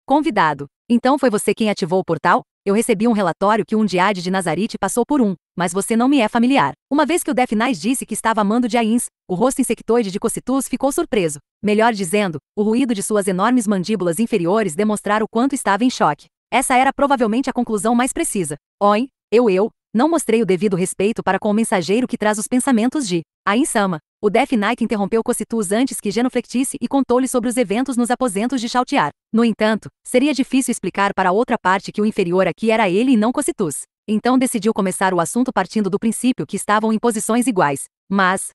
Convidado. Então foi você quem ativou o portal? Eu recebi um relatório que um Undead de Nazarite passou por mas você não me é familiar. Uma vez que o Death Knight disse que estava amando de Ainz, o rosto insectoide de Cocytus ficou surpreso. Melhor dizendo, o ruído de suas enormes mandíbulas inferiores demonstrara o quanto estava em choque. Essa era provavelmente a conclusão mais precisa. Oi, eu não mostrei o devido respeito para com o mensageiro que traz os pensamentos de Ainz-sama. O Death Knight interrompeu Cocytus antes que genuflectisse e contou-lhe sobre os eventos nos aposentos de Chautiar. No entanto, seria difícil explicar para a outra parte que o inferior aqui era ele e não Cocytus. Então decidiu começar o assunto partindo do princípio que estavam em posições iguais. Mas,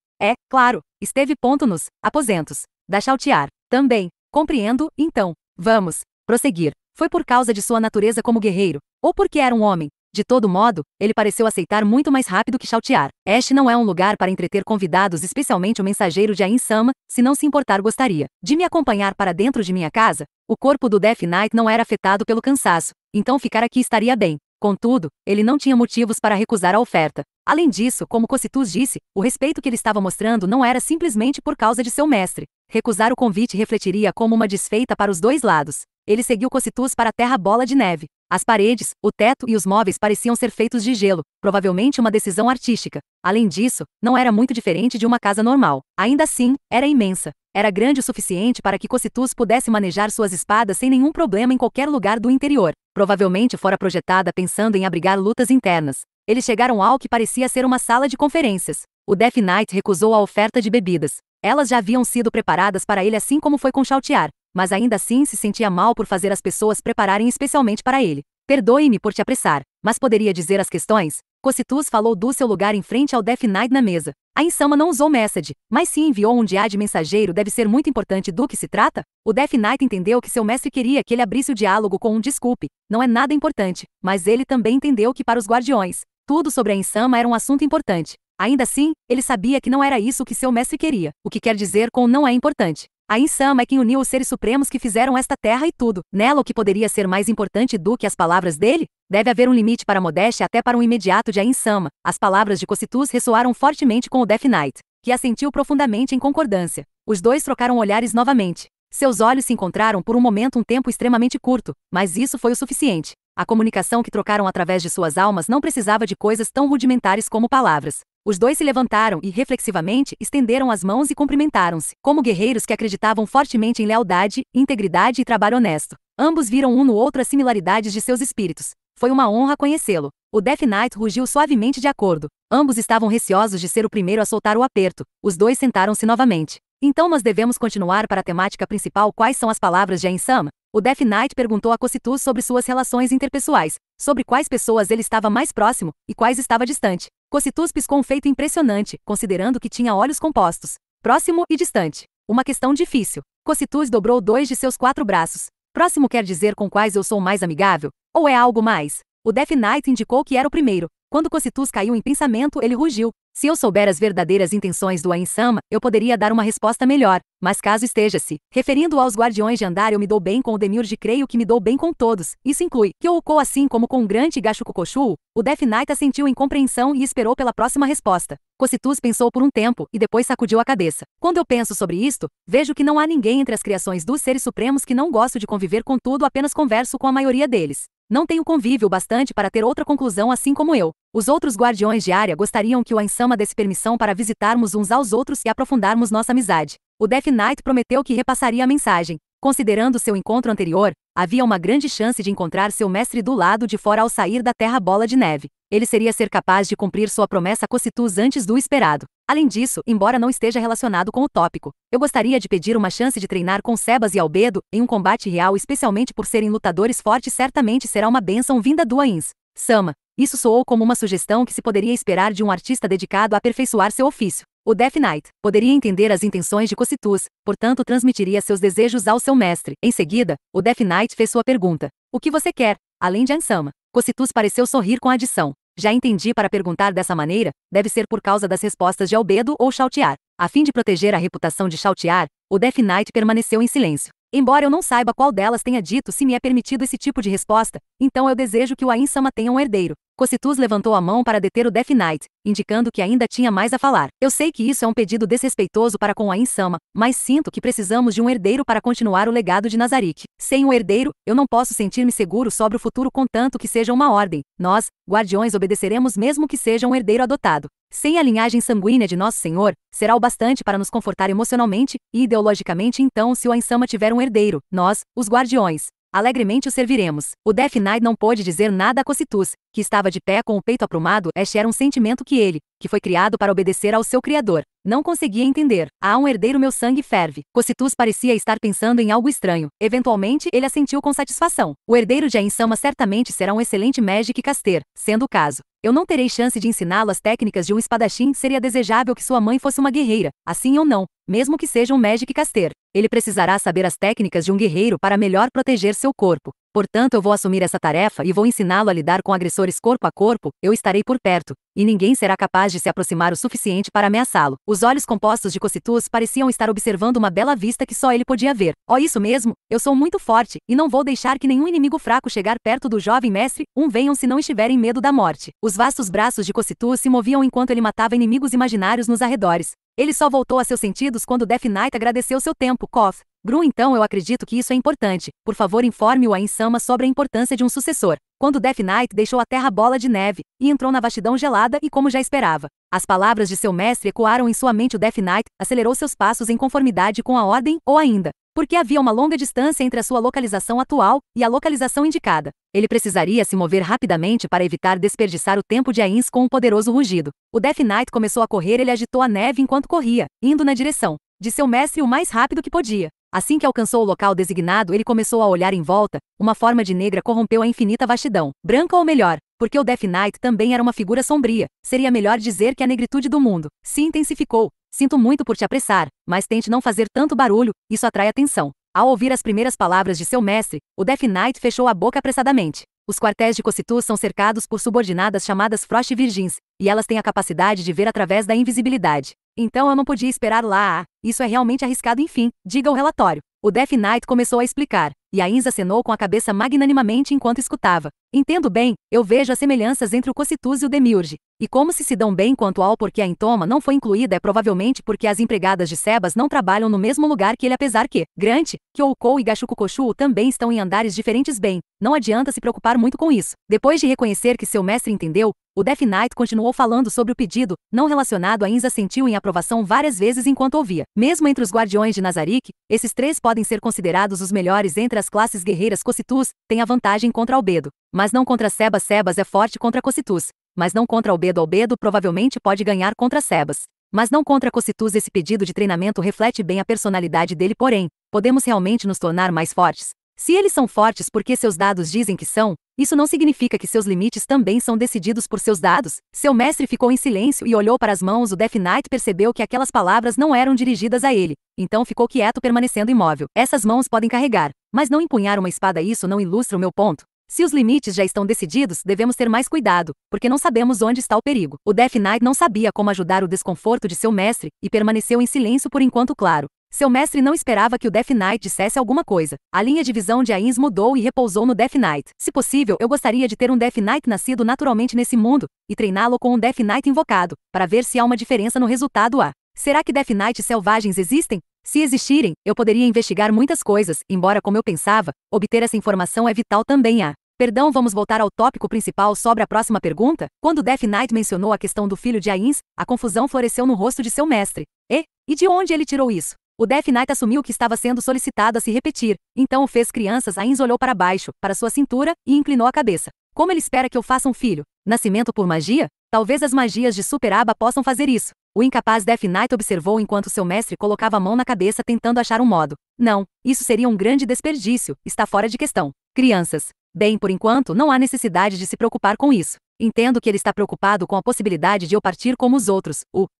claro, esteve ponto nos aposentos da Chautiar. Também. Compreendo, então. Vamos prosseguir. Foi por causa de sua natureza como guerreiro, ou porque era um homem. De todo modo, ele pareceu aceitar muito mais rápido que Chautiar. Este não é um lugar para entreter convidados, especialmente o mensageiro de Ainz-sama, se não se importar gostaria de me acompanhar para dentro de minha casa? O corpo do Death Knight não era afetado pelo cansaço, então ficar aqui estaria bem. Contudo, ele não tinha motivos para recusar a oferta. Além disso, como Cocytus disse, o respeito que ele estava mostrando não era simplesmente por causa de seu mestre. Recusar o convite refletiria como uma desfeita para os dois lados. Ele seguiu Cocytus para a terra bola de neve. As paredes, o teto e os móveis pareciam ser feitos de gelo, provavelmente uma decisão artística. Além disso, não era muito diferente de uma casa normal. Ainda assim, era imensa. Era grande o suficiente para que Cocytus pudesse manejar suas espadas sem nenhum problema em qualquer lugar do interior. Provavelmente fora projetada pensando em abrigar lutas internas. Eles chegaram ao que parecia ser uma sala de conferências. O Death Knight recusou a oferta de bebidas. Elas já haviam sido preparadas para ele assim como foi com Chautiar, mas ainda assim se sentia mal por fazer as pessoas prepararem especialmente para ele. Perdoe-me por te apressar, mas poderia dizer as questões? Cocitus falou do seu lugar em frente ao Death Knight na mesa. A Insama não usou message, mas sim enviou um diário mensageiro. Deve ser muito importante do que se trata? O Death Knight entendeu que seu mestre queria que ele abrisse o diálogo com um desculpe. Não é nada importante, mas ele também entendeu que para os guardiões, tudo sobre a Insama era um assunto importante. Ainda assim, ele sabia que não era isso que seu mestre queria, o que quer dizer com não é importante. A Insama é quem uniu os seres supremos que fizeram esta terra e tudo. Nela o que poderia ser mais importante do que as palavras dele? Deve haver um limite para a modéstia até para um imediato de a Insama. As palavras de Cocitus ressoaram fortemente com o Death Knight, que assentiu profundamente em concordância. Os dois trocaram olhares novamente. Seus olhos se encontraram por um tempo extremamente curto, mas isso foi o suficiente. A comunicação que trocaram através de suas almas não precisava de coisas tão rudimentares como palavras. Os dois se levantaram e, reflexivamente, estenderam as mãos e cumprimentaram-se, como guerreiros que acreditavam fortemente em lealdade, integridade e trabalho honesto. Ambos viram um no outro as similaridades de seus espíritos. Foi uma honra conhecê-lo. O Death Knight rugiu suavemente de acordo. Ambos estavam receosos de ser o primeiro a soltar o aperto. Os dois sentaram-se novamente. Então nós devemos continuar para a temática principal. Quais são as palavras de a Insama? O Death Knight perguntou a Cocitus sobre suas relações interpessoais, sobre quais pessoas ele estava mais próximo e quais estava distante. Cocitus piscou um feito impressionante, considerando que tinha olhos compostos. Próximo e distante. Uma questão difícil. Cocitus dobrou 2 de seus 4 braços. Próximo quer dizer com quais eu sou mais amigável? Ou é algo mais? O Death Knight indicou que era o primeiro. Quando Cocitus caiu em pensamento, ele rugiu. Se eu souber as verdadeiras intenções do Ainsama, eu poderia dar uma resposta melhor, mas caso esteja-se referindo aos guardiões de Andar, eu me dou bem com o Demiurge, creio que me dou bem com todos. Isso inclui Kyouko, assim como com o Grande Gashukukoshuu. O Death Knight assentiu em compreensão e esperou pela próxima resposta. Cocitus pensou por um tempo e depois sacudiu a cabeça. Quando eu penso sobre isto, vejo que não há ninguém entre as criações dos seres supremos que não gosto de conviver, contudo apenas converso com a maioria deles. Não tenho convívio bastante para ter outra conclusão, assim como eu. Os outros guardiões de área gostariam que o Ainsama desse permissão para visitarmos uns aos outros e aprofundarmos nossa amizade. O Death Knight prometeu que repassaria a mensagem. Considerando seu encontro anterior, havia uma grande chance de encontrar seu mestre do lado de fora ao sair da Terra Bola de Neve. Ele seria ser capaz de cumprir sua promessa a Cocitus antes do esperado. Além disso, embora não esteja relacionado com o tópico, eu gostaria de pedir uma chance de treinar com Sebas e Albedo em um combate real, especialmente por serem lutadores fortes. Certamente será uma bênção vinda do Ainsama. Isso soou como uma sugestão que se poderia esperar de um artista dedicado a aperfeiçoar seu ofício. O Death Knight poderia entender as intenções de Cocitus, portanto transmitiria seus desejos ao seu mestre. Em seguida, o Death Knight fez sua pergunta. O que você quer, além de Ainsama? Cocitus pareceu sorrir com a adição. Já entendi, para perguntar dessa maneira, deve ser por causa das respostas de Albedo ou Chautiar. A fim de proteger a reputação de Chautiar, o Death Knight permaneceu em silêncio. Embora eu não saiba qual delas tenha dito se me é permitido esse tipo de resposta, então eu desejo que o Ainsama tenha um herdeiro. Cocitus levantou a mão para deter o Death Knight, indicando que ainda tinha mais a falar. Eu sei que isso é um pedido desrespeitoso para com o Ainsama, mas sinto que precisamos de um herdeiro para continuar o legado de Nazarick. Sem um herdeiro, eu não posso sentir-me seguro sobre o futuro, contanto que seja uma ordem. Nós, guardiões, obedeceremos mesmo que seja um herdeiro adotado. Sem a linhagem sanguínea de Nosso Senhor, será o bastante para nos confortar emocionalmente e ideologicamente. Então, se o Ainsama tiver um herdeiro, nós, os guardiões, alegremente o serviremos. O Death Knight não pôde dizer nada a Cocitus, que estava de pé com o peito aprumado. Este era um sentimento que ele, que foi criado para obedecer ao seu Criador, não conseguia entender. Há um herdeiro, meu sangue ferve. Cocitus parecia estar pensando em algo estranho. Eventualmente, ele assentiu com satisfação. O herdeiro de Ainsama certamente será um excelente Magic Caster, sendo o caso. Eu não terei chance de ensiná-lo as técnicas de um espadachim. Seria desejável que sua mãe fosse uma guerreira, assim ou não, mesmo que seja um Magic Caster. Ele precisará saber as técnicas de um guerreiro para melhor proteger seu corpo. Portanto, eu vou assumir essa tarefa e vou ensiná-lo a lidar com agressores corpo a corpo. Eu estarei por perto, e ninguém será capaz de se aproximar o suficiente para ameaçá-lo. Os olhos compostos de Cocitus pareciam estar observando uma bela vista que só ele podia ver. Oh, isso mesmo, eu sou muito forte, e não vou deixar que nenhum inimigo fraco chegar perto do jovem mestre. Venham se não estiverem medo da morte. Os vastos braços de Cocitus se moviam enquanto ele matava inimigos imaginários nos arredores. Ele só voltou a seus sentidos quando Death Knight agradeceu seu tempo. Koth. Gru, então eu acredito que isso é importante. Por favor, informe o Ainsama sobre a importância de um sucessor. Quando Death Knight deixou a Terra Bola de Neve e entrou na vastidão gelada e como já esperava, as palavras de seu mestre ecoaram em sua mente. O Death Knight acelerou seus passos em conformidade com a ordem, ou ainda, porque havia uma longa distância entre a sua localização atual e a localização indicada. Ele precisaria se mover rapidamente para evitar desperdiçar o tempo de Ains com um poderoso rugido. O Death Knight começou a correr. Ele agitou a neve enquanto corria, indo na direção de seu mestre o mais rápido que podia. Assim que alcançou o local designado, ele começou a olhar em volta. Uma forma de negra corrompeu a infinita vastidão. Branca, ou melhor, porque o Death Knight também era uma figura sombria. Seria melhor dizer que a negritude do mundo se intensificou. Sinto muito por te apressar, mas tente não fazer tanto barulho, isso atrai atenção. Ao ouvir as primeiras palavras de seu mestre, o Death Knight fechou a boca apressadamente. Os quartéis de Cocytus são cercados por subordinadas chamadas Frost Virgins, e elas têm a capacidade de ver através da invisibilidade. Então eu não podia esperar lá. Isso é realmente arriscado, enfim, diga o relatório. O Death Knight começou a explicar, e Ainz acenou com a cabeça magnanimamente enquanto escutava. Entendo bem, eu vejo as semelhanças entre o Cocytus e o Demiurge. E como se dão bem quanto ao porquê a Intoma não foi incluída é provavelmente porque as empregadas de Sebas não trabalham no mesmo lugar que ele, apesar que Grant, Kyoukou e Gashukukoshuu também estão em andares diferentes. Bem, não adianta se preocupar muito com isso. Depois de reconhecer que seu mestre entendeu, o Death Knight continuou falando sobre o pedido, não relacionado. Ainz assentiu em aprovação várias vezes enquanto ouvia. Mesmo entre os guardiões de Nazarick, esses 3 podem ser considerados os melhores entre as classes guerreiras. Cocytus tem a vantagem contra Albedo, mas não contra Sebas. Sebas é forte contra Cocytus, mas não contra Albedo. Albedo provavelmente pode ganhar contra Sebas, mas não contra Cocytus. Esse pedido de treinamento reflete bem a personalidade dele, porém, podemos realmente nos tornar mais fortes. Se eles são fortes porque seus dados dizem que são, isso não significa que seus limites também são decididos por seus dados. Seu mestre ficou em silêncio e olhou para as mãos. O Death Knight percebeu que aquelas palavras não eram dirigidas a ele, então ficou quieto, permanecendo imóvel. Essas mãos podem carregar, mas não empunhar uma espada. Isso não ilustra o meu ponto. Se os limites já estão decididos, devemos ter mais cuidado, porque não sabemos onde está o perigo. O Death Knight não sabia como ajudar o desconforto de seu mestre, e permaneceu em silêncio por enquanto. Claro, seu mestre não esperava que o Death Knight dissesse alguma coisa. A linha de visão de Ainz mudou e repousou no Death Knight. Se possível, eu gostaria de ter um Death Knight nascido naturalmente nesse mundo, e treiná-lo com um Death Knight invocado, para ver se há uma diferença no resultado. Será que Death Knights selvagens existem? Se existirem, eu poderia investigar muitas coisas, embora, como eu pensava, obter essa informação é vital também. Perdão, vamos voltar ao tópico principal sobre a próxima pergunta? Quando Death Knight mencionou a questão do filho de Ainz, a confusão floresceu no rosto de seu mestre. E de onde ele tirou isso? O Death Knight assumiu que estava sendo solicitado a se repetir, então o fez crianças. Ainz olhou para baixo, para sua cintura, e inclinou a cabeça. Como ele espera que eu faça um filho? Nascimento por magia? Talvez as magias de Super Aba possam fazer isso. O incapaz Death Knight observou enquanto seu mestre colocava a mão na cabeça tentando achar um modo. Não, isso seria um grande desperdício, está fora de questão. Crianças. Bem, por enquanto, não há necessidade de se preocupar com isso. Entendo que ele está preocupado com a possibilidade de eu partir como os outros.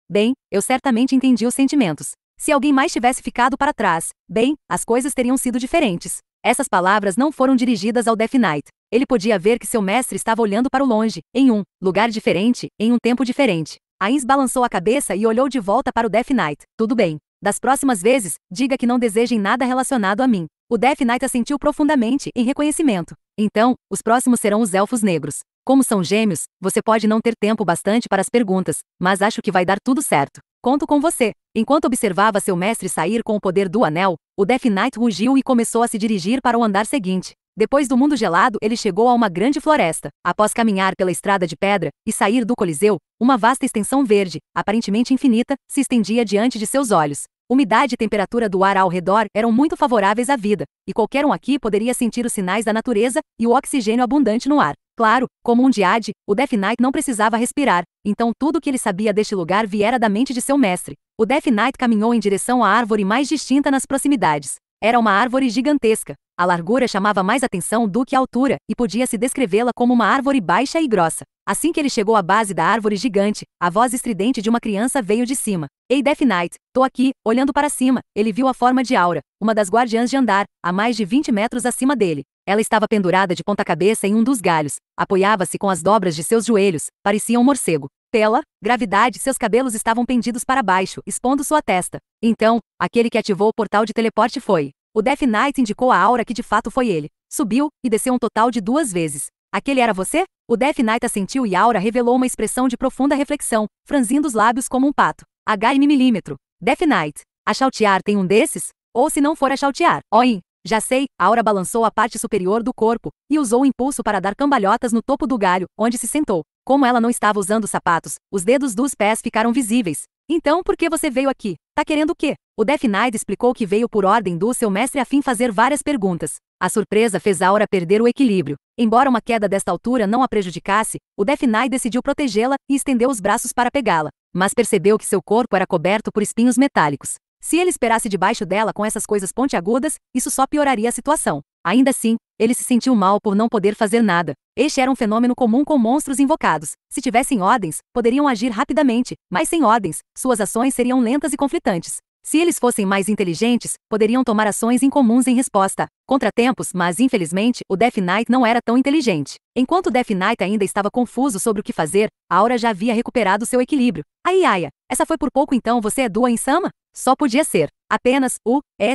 Bem, eu certamente entendi os sentimentos. Se alguém mais tivesse ficado para trás, bem, as coisas teriam sido diferentes. Essas palavras não foram dirigidas ao Death Knight. Ele podia ver que seu mestre estava olhando para o longe, em um lugar diferente, em um tempo diferente. Ainz balançou a cabeça e olhou de volta para o Death Knight. Tudo bem. Das próximas vezes, diga que não desejem nada relacionado a mim. O Death Knight assentiu profundamente, em reconhecimento. Então, os próximos serão os Elfos Negros. Como são gêmeos, você pode não ter tempo bastante para as perguntas, mas acho que vai dar tudo certo. Conto com você. Enquanto observava seu mestre sair com o poder do anel, o Death Knight rugiu e começou a se dirigir para o andar seguinte. Depois do mundo gelado, ele chegou a uma grande floresta. Após caminhar pela estrada de pedra e sair do Coliseu, uma vasta extensão verde, aparentemente infinita, se estendia diante de seus olhos. Umidade e temperatura do ar ao redor eram muito favoráveis à vida, e qualquer um aqui poderia sentir os sinais da natureza e o oxigênio abundante no ar. Claro, como um Diade, o Death Knight não precisava respirar, então tudo o que ele sabia deste lugar viera da mente de seu mestre. O Death Knight caminhou em direção à árvore mais distinta nas proximidades. Era uma árvore gigantesca. A largura chamava mais atenção do que a altura, e podia-se descrevê-la como uma árvore baixa e grossa. Assim que ele chegou à base da árvore gigante, a voz estridente de uma criança veio de cima. Ei, Death Knight, tô aqui. Olhando para cima, ele viu a forma de Aura, uma das guardiãs de andar, a mais de 20 metros acima dele. Ela estava pendurada de ponta-cabeça em um dos galhos, apoiava-se com as dobras de seus joelhos, parecia um morcego. Pela gravidade, seus cabelos estavam pendidos para baixo, expondo sua testa. Então, aquele que ativou o portal de teleporte foi. O Death Knight indicou a Aura que de fato foi ele. Subiu, e desceu um total de 2 vezes. Aquele era você? O Death Knight assentiu e Aura revelou uma expressão de profunda reflexão, franzindo os lábios como um pato. HM. Death Knight. A Shautear tem um desses? Ou se não for a Shautear, oin. Já sei, Aura balançou a parte superior do corpo, e usou o impulso para dar cambalhotas no topo do galho, onde se sentou. Como ela não estava usando sapatos, os dedos dos pés ficaram visíveis. Então por que você veio aqui? Tá querendo o quê? O Death Knight explicou que veio por ordem do seu mestre a fim fazer várias perguntas. A surpresa fez Aura perder o equilíbrio. Embora uma queda desta altura não a prejudicasse, o Death Knight decidiu protegê-la e estendeu os braços para pegá-la. Mas percebeu que seu corpo era coberto por espinhos metálicos. Se ele esperasse debaixo dela com essas coisas pontiagudas, isso só pioraria a situação. Ainda assim, ele se sentiu mal por não poder fazer nada. Este era um fenômeno comum com monstros invocados. Se tivessem ordens, poderiam agir rapidamente, mas sem ordens, suas ações seriam lentas e conflitantes. Se eles fossem mais inteligentes, poderiam tomar ações incomuns em resposta a contratempos, mas infelizmente, o Death Knight não era tão inteligente. Enquanto o Death Knight ainda estava confuso sobre o que fazer, Aura já havia recuperado seu equilíbrio. Ai, Aya, essa foi por pouco então você é Dua Insama? Só podia ser. Apenas,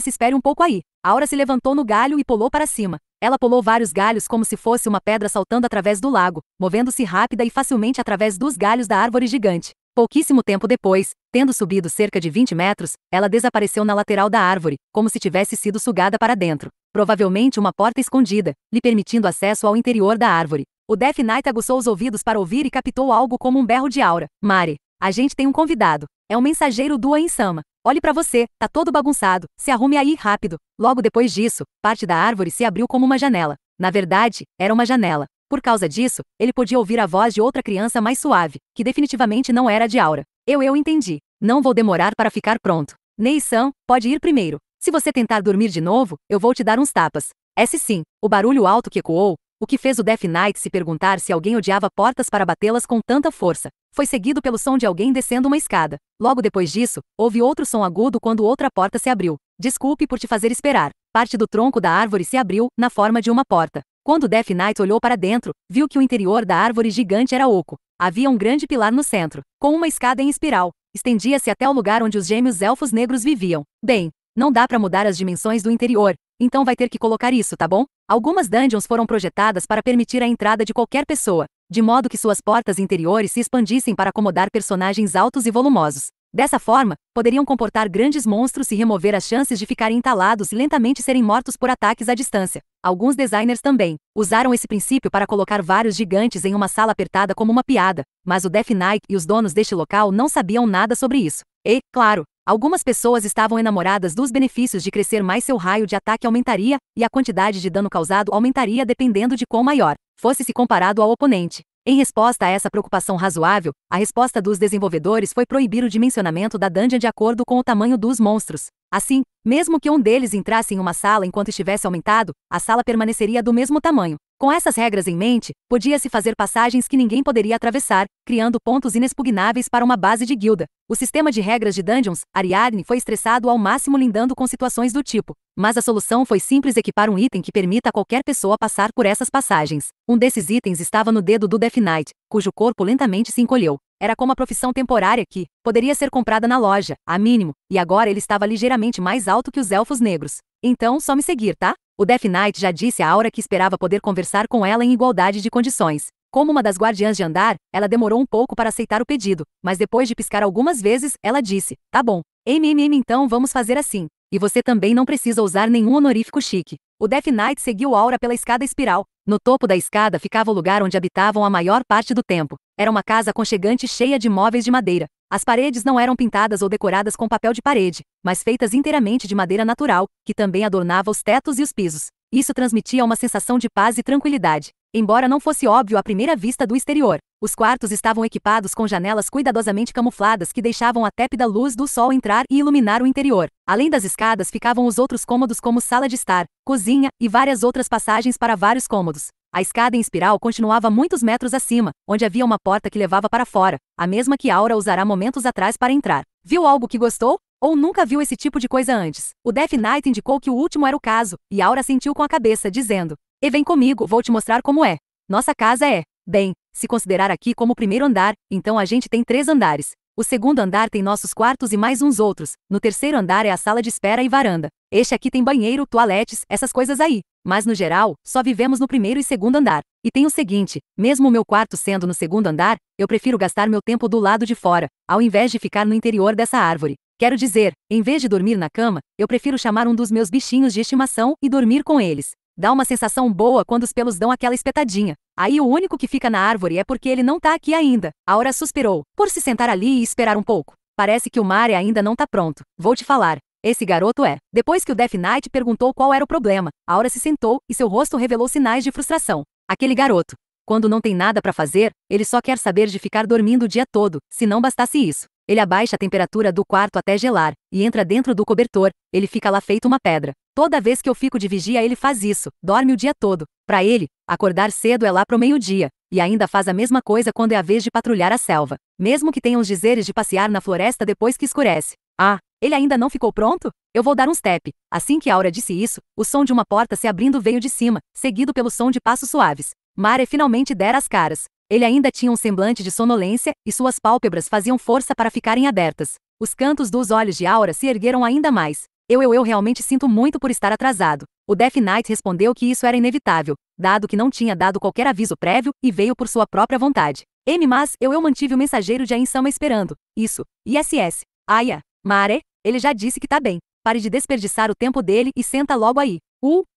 espere um pouco aí. Aura se levantou no galho e pulou para cima. Ela pulou vários galhos como se fosse uma pedra saltando através do lago, movendo-se rápida e facilmente através dos galhos da árvore gigante. Pouquíssimo tempo depois, tendo subido cerca de 20 metros, ela desapareceu na lateral da árvore, como se tivesse sido sugada para dentro. Provavelmente uma porta escondida, lhe permitindo acesso ao interior da árvore. O Death Knight aguçou os ouvidos para ouvir e captou algo como um berro de Aura. Mari, a gente tem um convidado. É um mensageiro Dua Insama. Olhe para você, tá todo bagunçado, se arrume aí rápido. Logo depois disso, parte da árvore se abriu como uma janela. Na verdade, era uma janela. Por causa disso, ele podia ouvir a voz de outra criança mais suave, que definitivamente não era de Aura. Eu entendi. Não vou demorar para ficar pronto. Nei-san, pode ir primeiro. Se você tentar dormir de novo, eu vou te dar uns tapas. Esse sim, o barulho alto que ecoou, o que fez o Death Knight se perguntar se alguém odiava portas para batê-las com tanta força. Foi seguido pelo som de alguém descendo uma escada. Logo depois disso, houve outro som agudo quando outra porta se abriu. Desculpe por te fazer esperar. Parte do tronco da árvore se abriu, na forma de uma porta. Quando Death Knight olhou para dentro, viu que o interior da árvore gigante era oco. Havia um grande pilar no centro, com uma escada em espiral. Estendia-se até o lugar onde os gêmeos elfos negros viviam. Bem, não dá para mudar as dimensões do interior, então vai ter que colocar isso, tá bom? Algumas dungeons foram projetadas para permitir a entrada de qualquer pessoa, de modo que suas portas interiores se expandissem para acomodar personagens altos e volumosos. Dessa forma, poderiam comportar grandes monstros e remover as chances de ficarem entalados e lentamente serem mortos por ataques à distância. Alguns designers também usaram esse princípio para colocar vários gigantes em uma sala apertada como uma piada, mas o Death Knight e os donos deste local não sabiam nada sobre isso. E, claro, algumas pessoas estavam enamoradas dos benefícios de crescer mais, seu raio de ataque aumentaria, e a quantidade de dano causado aumentaria dependendo de quão maior fosse se comparado ao oponente. Em resposta a essa preocupação razoável, a resposta dos desenvolvedores foi proibir o dimensionamento da dungeon de acordo com o tamanho dos monstros. Assim, mesmo que um deles entrasse em uma sala enquanto estivesse aumentado, a sala permaneceria do mesmo tamanho. Com essas regras em mente, podia-se fazer passagens que ninguém poderia atravessar, criando pontos inexpugnáveis para uma base de guilda. O sistema de regras de Dungeons, Ariadne, foi estressado ao máximo lidando com situações do tipo. Mas a solução foi simples: equipar um item que permita a qualquer pessoa passar por essas passagens. Um desses itens estava no dedo do Death Knight, cujo corpo lentamente se encolheu. Era como a profissão temporária que poderia ser comprada na loja, a mínimo, e agora ele estava ligeiramente mais alto que os elfos negros. Então, só me seguir, tá? O Death Knight já disse a Aura que esperava poder conversar com ela em igualdade de condições. Como uma das guardiãs de andar, ela demorou um pouco para aceitar o pedido, mas depois de piscar algumas vezes, ela disse: tá bom. Então vamos fazer assim. E você também não precisa usar nenhum honorífico chique. O Death Knight seguiu Aura pela escada espiral. No topo da escada ficava o lugar onde habitavam a maior parte do tempo. Era uma casa aconchegante cheia de móveis de madeira. As paredes não eram pintadas ou decoradas com papel de parede, mas feitas inteiramente de madeira natural, que também adornava os tetos e os pisos. Isso transmitia uma sensação de paz e tranquilidade. Embora não fosse óbvio à primeira vista do exterior, os quartos estavam equipados com janelas cuidadosamente camufladas que deixavam a tépida luz do sol entrar e iluminar o interior. Além das escadas ficavam os outros cômodos como sala de estar, cozinha e várias outras passagens para vários cômodos. A escada em espiral continuava muitos metros acima, onde havia uma porta que levava para fora, a mesma que Aura usará momentos atrás para entrar. Viu algo que gostou? Ou nunca viu esse tipo de coisa antes? O Death Knight indicou que o último era o caso, e Aura assentiu com a cabeça, dizendo: e vem comigo, vou te mostrar como é. Nossa casa é, bem, se considerar aqui como o primeiro andar, então a gente tem 3 andares. O segundo andar tem nossos quartos e mais uns outros. No terceiro andar é a sala de espera e varanda. Este aqui tem banheiro, toaletes, essas coisas aí. Mas no geral, só vivemos no primeiro e segundo andar. E tem o seguinte, mesmo o meu quarto sendo no segundo andar, eu prefiro gastar meu tempo do lado de fora, ao invés de ficar no interior dessa árvore. Quero dizer, em vez de dormir na cama, eu prefiro chamar um dos meus bichinhos de estimação e dormir com eles. Dá uma sensação boa quando os pelos dão aquela espetadinha. Aí o único que fica na árvore é porque ele não tá aqui ainda. Aura suspirou, por se sentar ali e esperar um pouco. Parece que o Mare ainda não tá pronto. Vou te falar. Esse garoto é. Depois que o Death Knight perguntou qual era o problema, Aura se sentou e seu rosto revelou sinais de frustração. Aquele garoto. Quando não tem nada pra fazer, ele só quer saber de ficar dormindo o dia todo, se não bastasse isso. Ele abaixa a temperatura do quarto até gelar, e entra dentro do cobertor, ele fica lá feito uma pedra. Toda vez que eu fico de vigia ele faz isso, dorme o dia todo. Pra ele, acordar cedo é lá pro meio-dia, e ainda faz a mesma coisa quando é a vez de patrulhar a selva. Mesmo que tenha uns dizeres de passear na floresta depois que escurece. Ah, ele ainda não ficou pronto? Eu vou dar um step. Assim que Aura disse isso, o som de uma porta se abrindo veio de cima, seguido pelo som de passos suaves. Mare finalmente dera as caras. Ele ainda tinha um semblante de sonolência, e suas pálpebras faziam força para ficarem abertas. Os cantos dos olhos de Aura se ergueram ainda mais. Eu realmente sinto muito por estar atrasado. O Death Knight respondeu que isso era inevitável, dado que não tinha dado qualquer aviso prévio e veio por sua própria vontade. Mas eu mantive o mensageiro de Ainsama esperando. Isso. ISS. Aya. Mare, ele já disse que tá bem. Pare de desperdiçar o tempo dele e senta logo aí.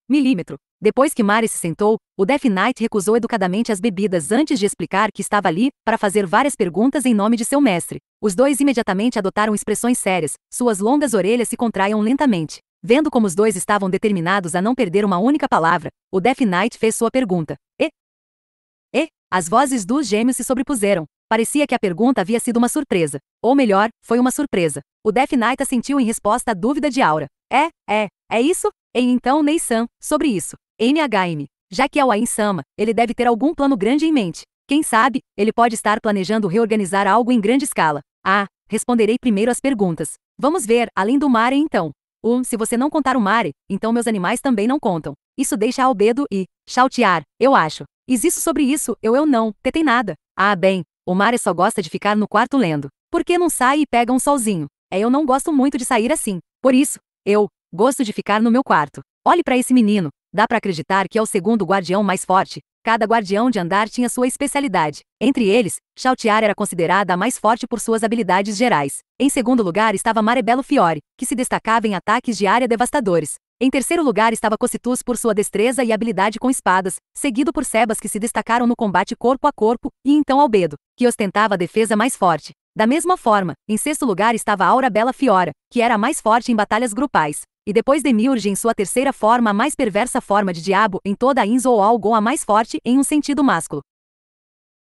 Milímetro. Depois que Mare se sentou, o Death Knight recusou educadamente as bebidas antes de explicar que estava ali para fazer várias perguntas em nome de seu mestre. Os dois imediatamente adotaram expressões sérias, suas longas orelhas se contraíam lentamente. Vendo como os dois estavam determinados a não perder uma única palavra, o Death Knight fez sua pergunta. As vozes dos gêmeos se sobrepuseram. Parecia que a pergunta havia sido uma surpresa. Ou melhor, foi uma surpresa. O Death Knight assentiu em resposta à dúvida de Aura. É isso? Então Nei-san, sobre isso. NHM. Já que é o Ainsama, ele deve ter algum plano grande em mente. Quem sabe, ele pode estar planejando reorganizar algo em grande escala. Responderei primeiro as perguntas. Vamos ver, além do Mare então. Se você não contar o Mare, então meus animais também não contam. Isso deixa Albedo e Chaltiar, eu acho. Isso sobre isso, eu não, tem nada. Bem, o Mare só gosta de ficar no quarto lendo. Por que não sai e pega um solzinho? Eu não gosto muito de sair assim. Por isso, eu gosto de ficar no meu quarto. Olhe para esse menino. Dá para acreditar que é o segundo guardião mais forte. Cada guardião de andar tinha sua especialidade. Entre eles, Chaltiar era considerada a mais forte por suas habilidades gerais. Em segundo lugar estava Marebello Fiore, que se destacava em ataques de área devastadores. Em terceiro lugar estava Cocytus por sua destreza e habilidade com espadas, seguido por Sebas que se destacaram no combate corpo a corpo, e então Albedo, que ostentava a defesa mais forte. Da mesma forma, em sexto lugar estava Aura Bela Fiora, que era a mais forte em batalhas grupais. E depois Demiurge em sua terceira forma a mais perversa forma de diabo em toda a Inzo ou Algon a mais forte em um sentido másculo.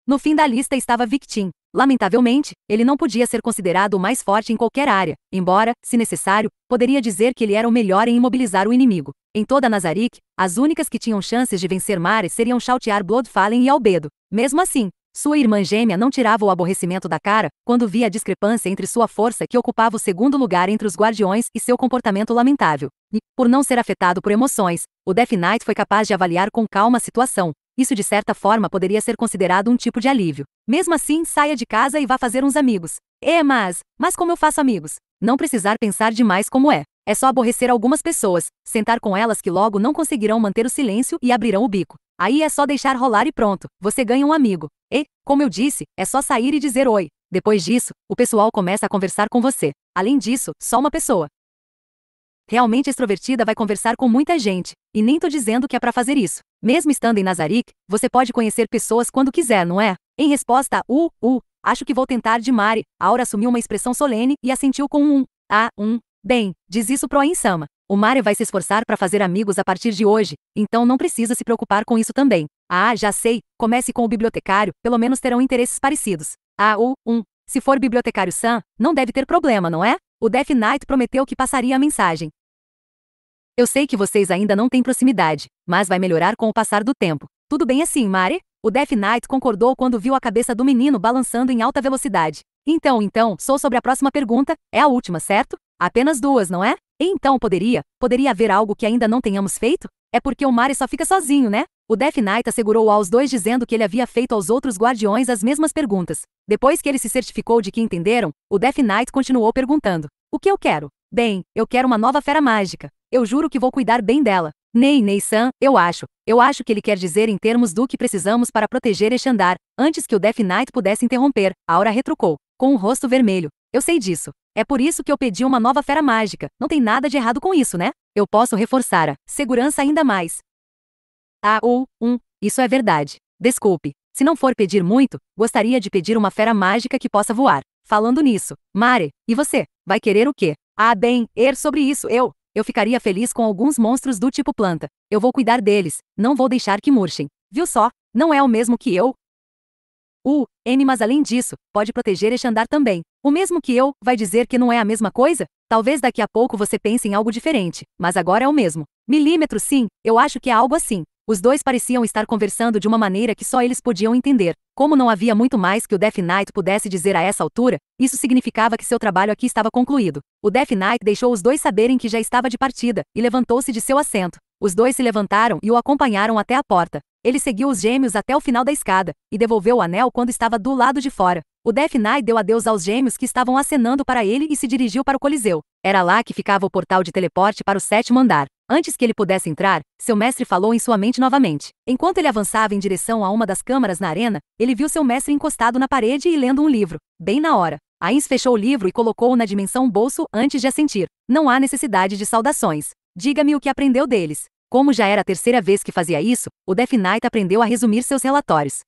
No fim da lista estava Victim. Lamentavelmente, ele não podia ser considerado o mais forte em qualquer área, embora, se necessário, poderia dizer que ele era o melhor em imobilizar o inimigo. Em toda Nazarick, as únicas que tinham chances de vencer Mare seriam Chaltiar Bloodfallen e Albedo. Mesmo assim, sua irmã gêmea não tirava o aborrecimento da cara quando via a discrepância entre sua força que ocupava o segundo lugar entre os guardiões e seu comportamento lamentável. E, por não ser afetado por emoções, o Death Knight foi capaz de avaliar com calma a situação. Isso de certa forma poderia ser considerado um tipo de alívio. Mesmo assim, saia de casa e vá fazer uns amigos. Mas como eu faço amigos? Não precisar pensar demais como é. É só aborrecer algumas pessoas, sentar com elas que logo não conseguirão manter o silêncio e abrirão o bico. Aí é só deixar rolar e pronto, você ganha um amigo. Como eu disse, é só sair e dizer oi. Depois disso, o pessoal começa a conversar com você. Além disso, só uma pessoa realmente extrovertida vai conversar com muita gente, e nem tô dizendo que é pra fazer isso. Mesmo estando em Nazarick, você pode conhecer pessoas quando quiser, não é? Em resposta a acho que vou tentar de Mare, Aura assumiu uma expressão solene e assentiu com bem, diz isso pro Ainsama. O Mare vai se esforçar para fazer amigos a partir de hoje, então não precisa se preocupar com isso também. Já sei, comece com o bibliotecário, pelo menos terão interesses parecidos. Se for bibliotecário Sam, não deve ter problema, não é? O Death Knight prometeu que passaria a mensagem. Eu sei que vocês ainda não têm proximidade, mas vai melhorar com o passar do tempo. Tudo bem assim, Mare? O Death Knight concordou quando viu a cabeça do menino balançando em alta velocidade. Então, sou sobre a próxima pergunta, é a última, certo? Apenas duas, não é? Então poderia haver algo que ainda não tenhamos feito? É porque o Mare só fica sozinho, né? O Death Knight assegurou aos dois dizendo que ele havia feito aos outros guardiões as mesmas perguntas. Depois que ele se certificou de que entenderam, o Death Knight continuou perguntando. O que eu quero? Bem, eu quero uma nova fera mágica. Eu juro que vou cuidar bem dela. Nei-san, eu acho que ele quer dizer em termos do que precisamos para proteger Exandar. Antes que o Death Knight pudesse interromper, Aura retrucou, com um rosto vermelho. Eu sei disso. É por isso que eu pedi uma nova fera mágica. Não tem nada de errado com isso, né? Eu posso reforçar a segurança ainda mais. Isso é verdade. Desculpe. Se não for pedir muito, gostaria de pedir uma fera mágica que possa voar. Falando nisso, Mare, e você? Vai querer o quê? Bem, sobre isso eu ficaria feliz com alguns monstros do tipo planta. Eu vou cuidar deles, não vou deixar que murchem. Viu só? Não é o mesmo que eu? Mas além disso, pode proteger Exandar também. O mesmo que eu, vai dizer que não é a mesma coisa? Talvez daqui a pouco você pense em algo diferente, mas agora é o mesmo. Milímetro sim, eu acho que é algo assim. Os dois pareciam estar conversando de uma maneira que só eles podiam entender. Como não havia muito mais que o Death Knight pudesse dizer a essa altura, isso significava que seu trabalho aqui estava concluído. O Death Knight deixou os dois saberem que já estava de partida, e levantou-se de seu assento. Os dois se levantaram e o acompanharam até a porta. Ele seguiu os gêmeos até o final da escada, e devolveu o anel quando estava do lado de fora. O Death Knight deu adeus aos gêmeos que estavam acenando para ele e se dirigiu para o Coliseu. Era lá que ficava o portal de teleporte para o 7º andar. Antes que ele pudesse entrar, seu mestre falou em sua mente novamente. Enquanto ele avançava em direção a uma das câmaras na arena, ele viu seu mestre encostado na parede e lendo um livro. Bem na hora. Ainz fechou o livro e colocou-o na dimensão bolso antes de assentir. Não há necessidade de saudações. Diga-me o que aprendeu deles. Como já era a terceira vez que fazia isso, o Death Knight aprendeu a resumir seus relatórios.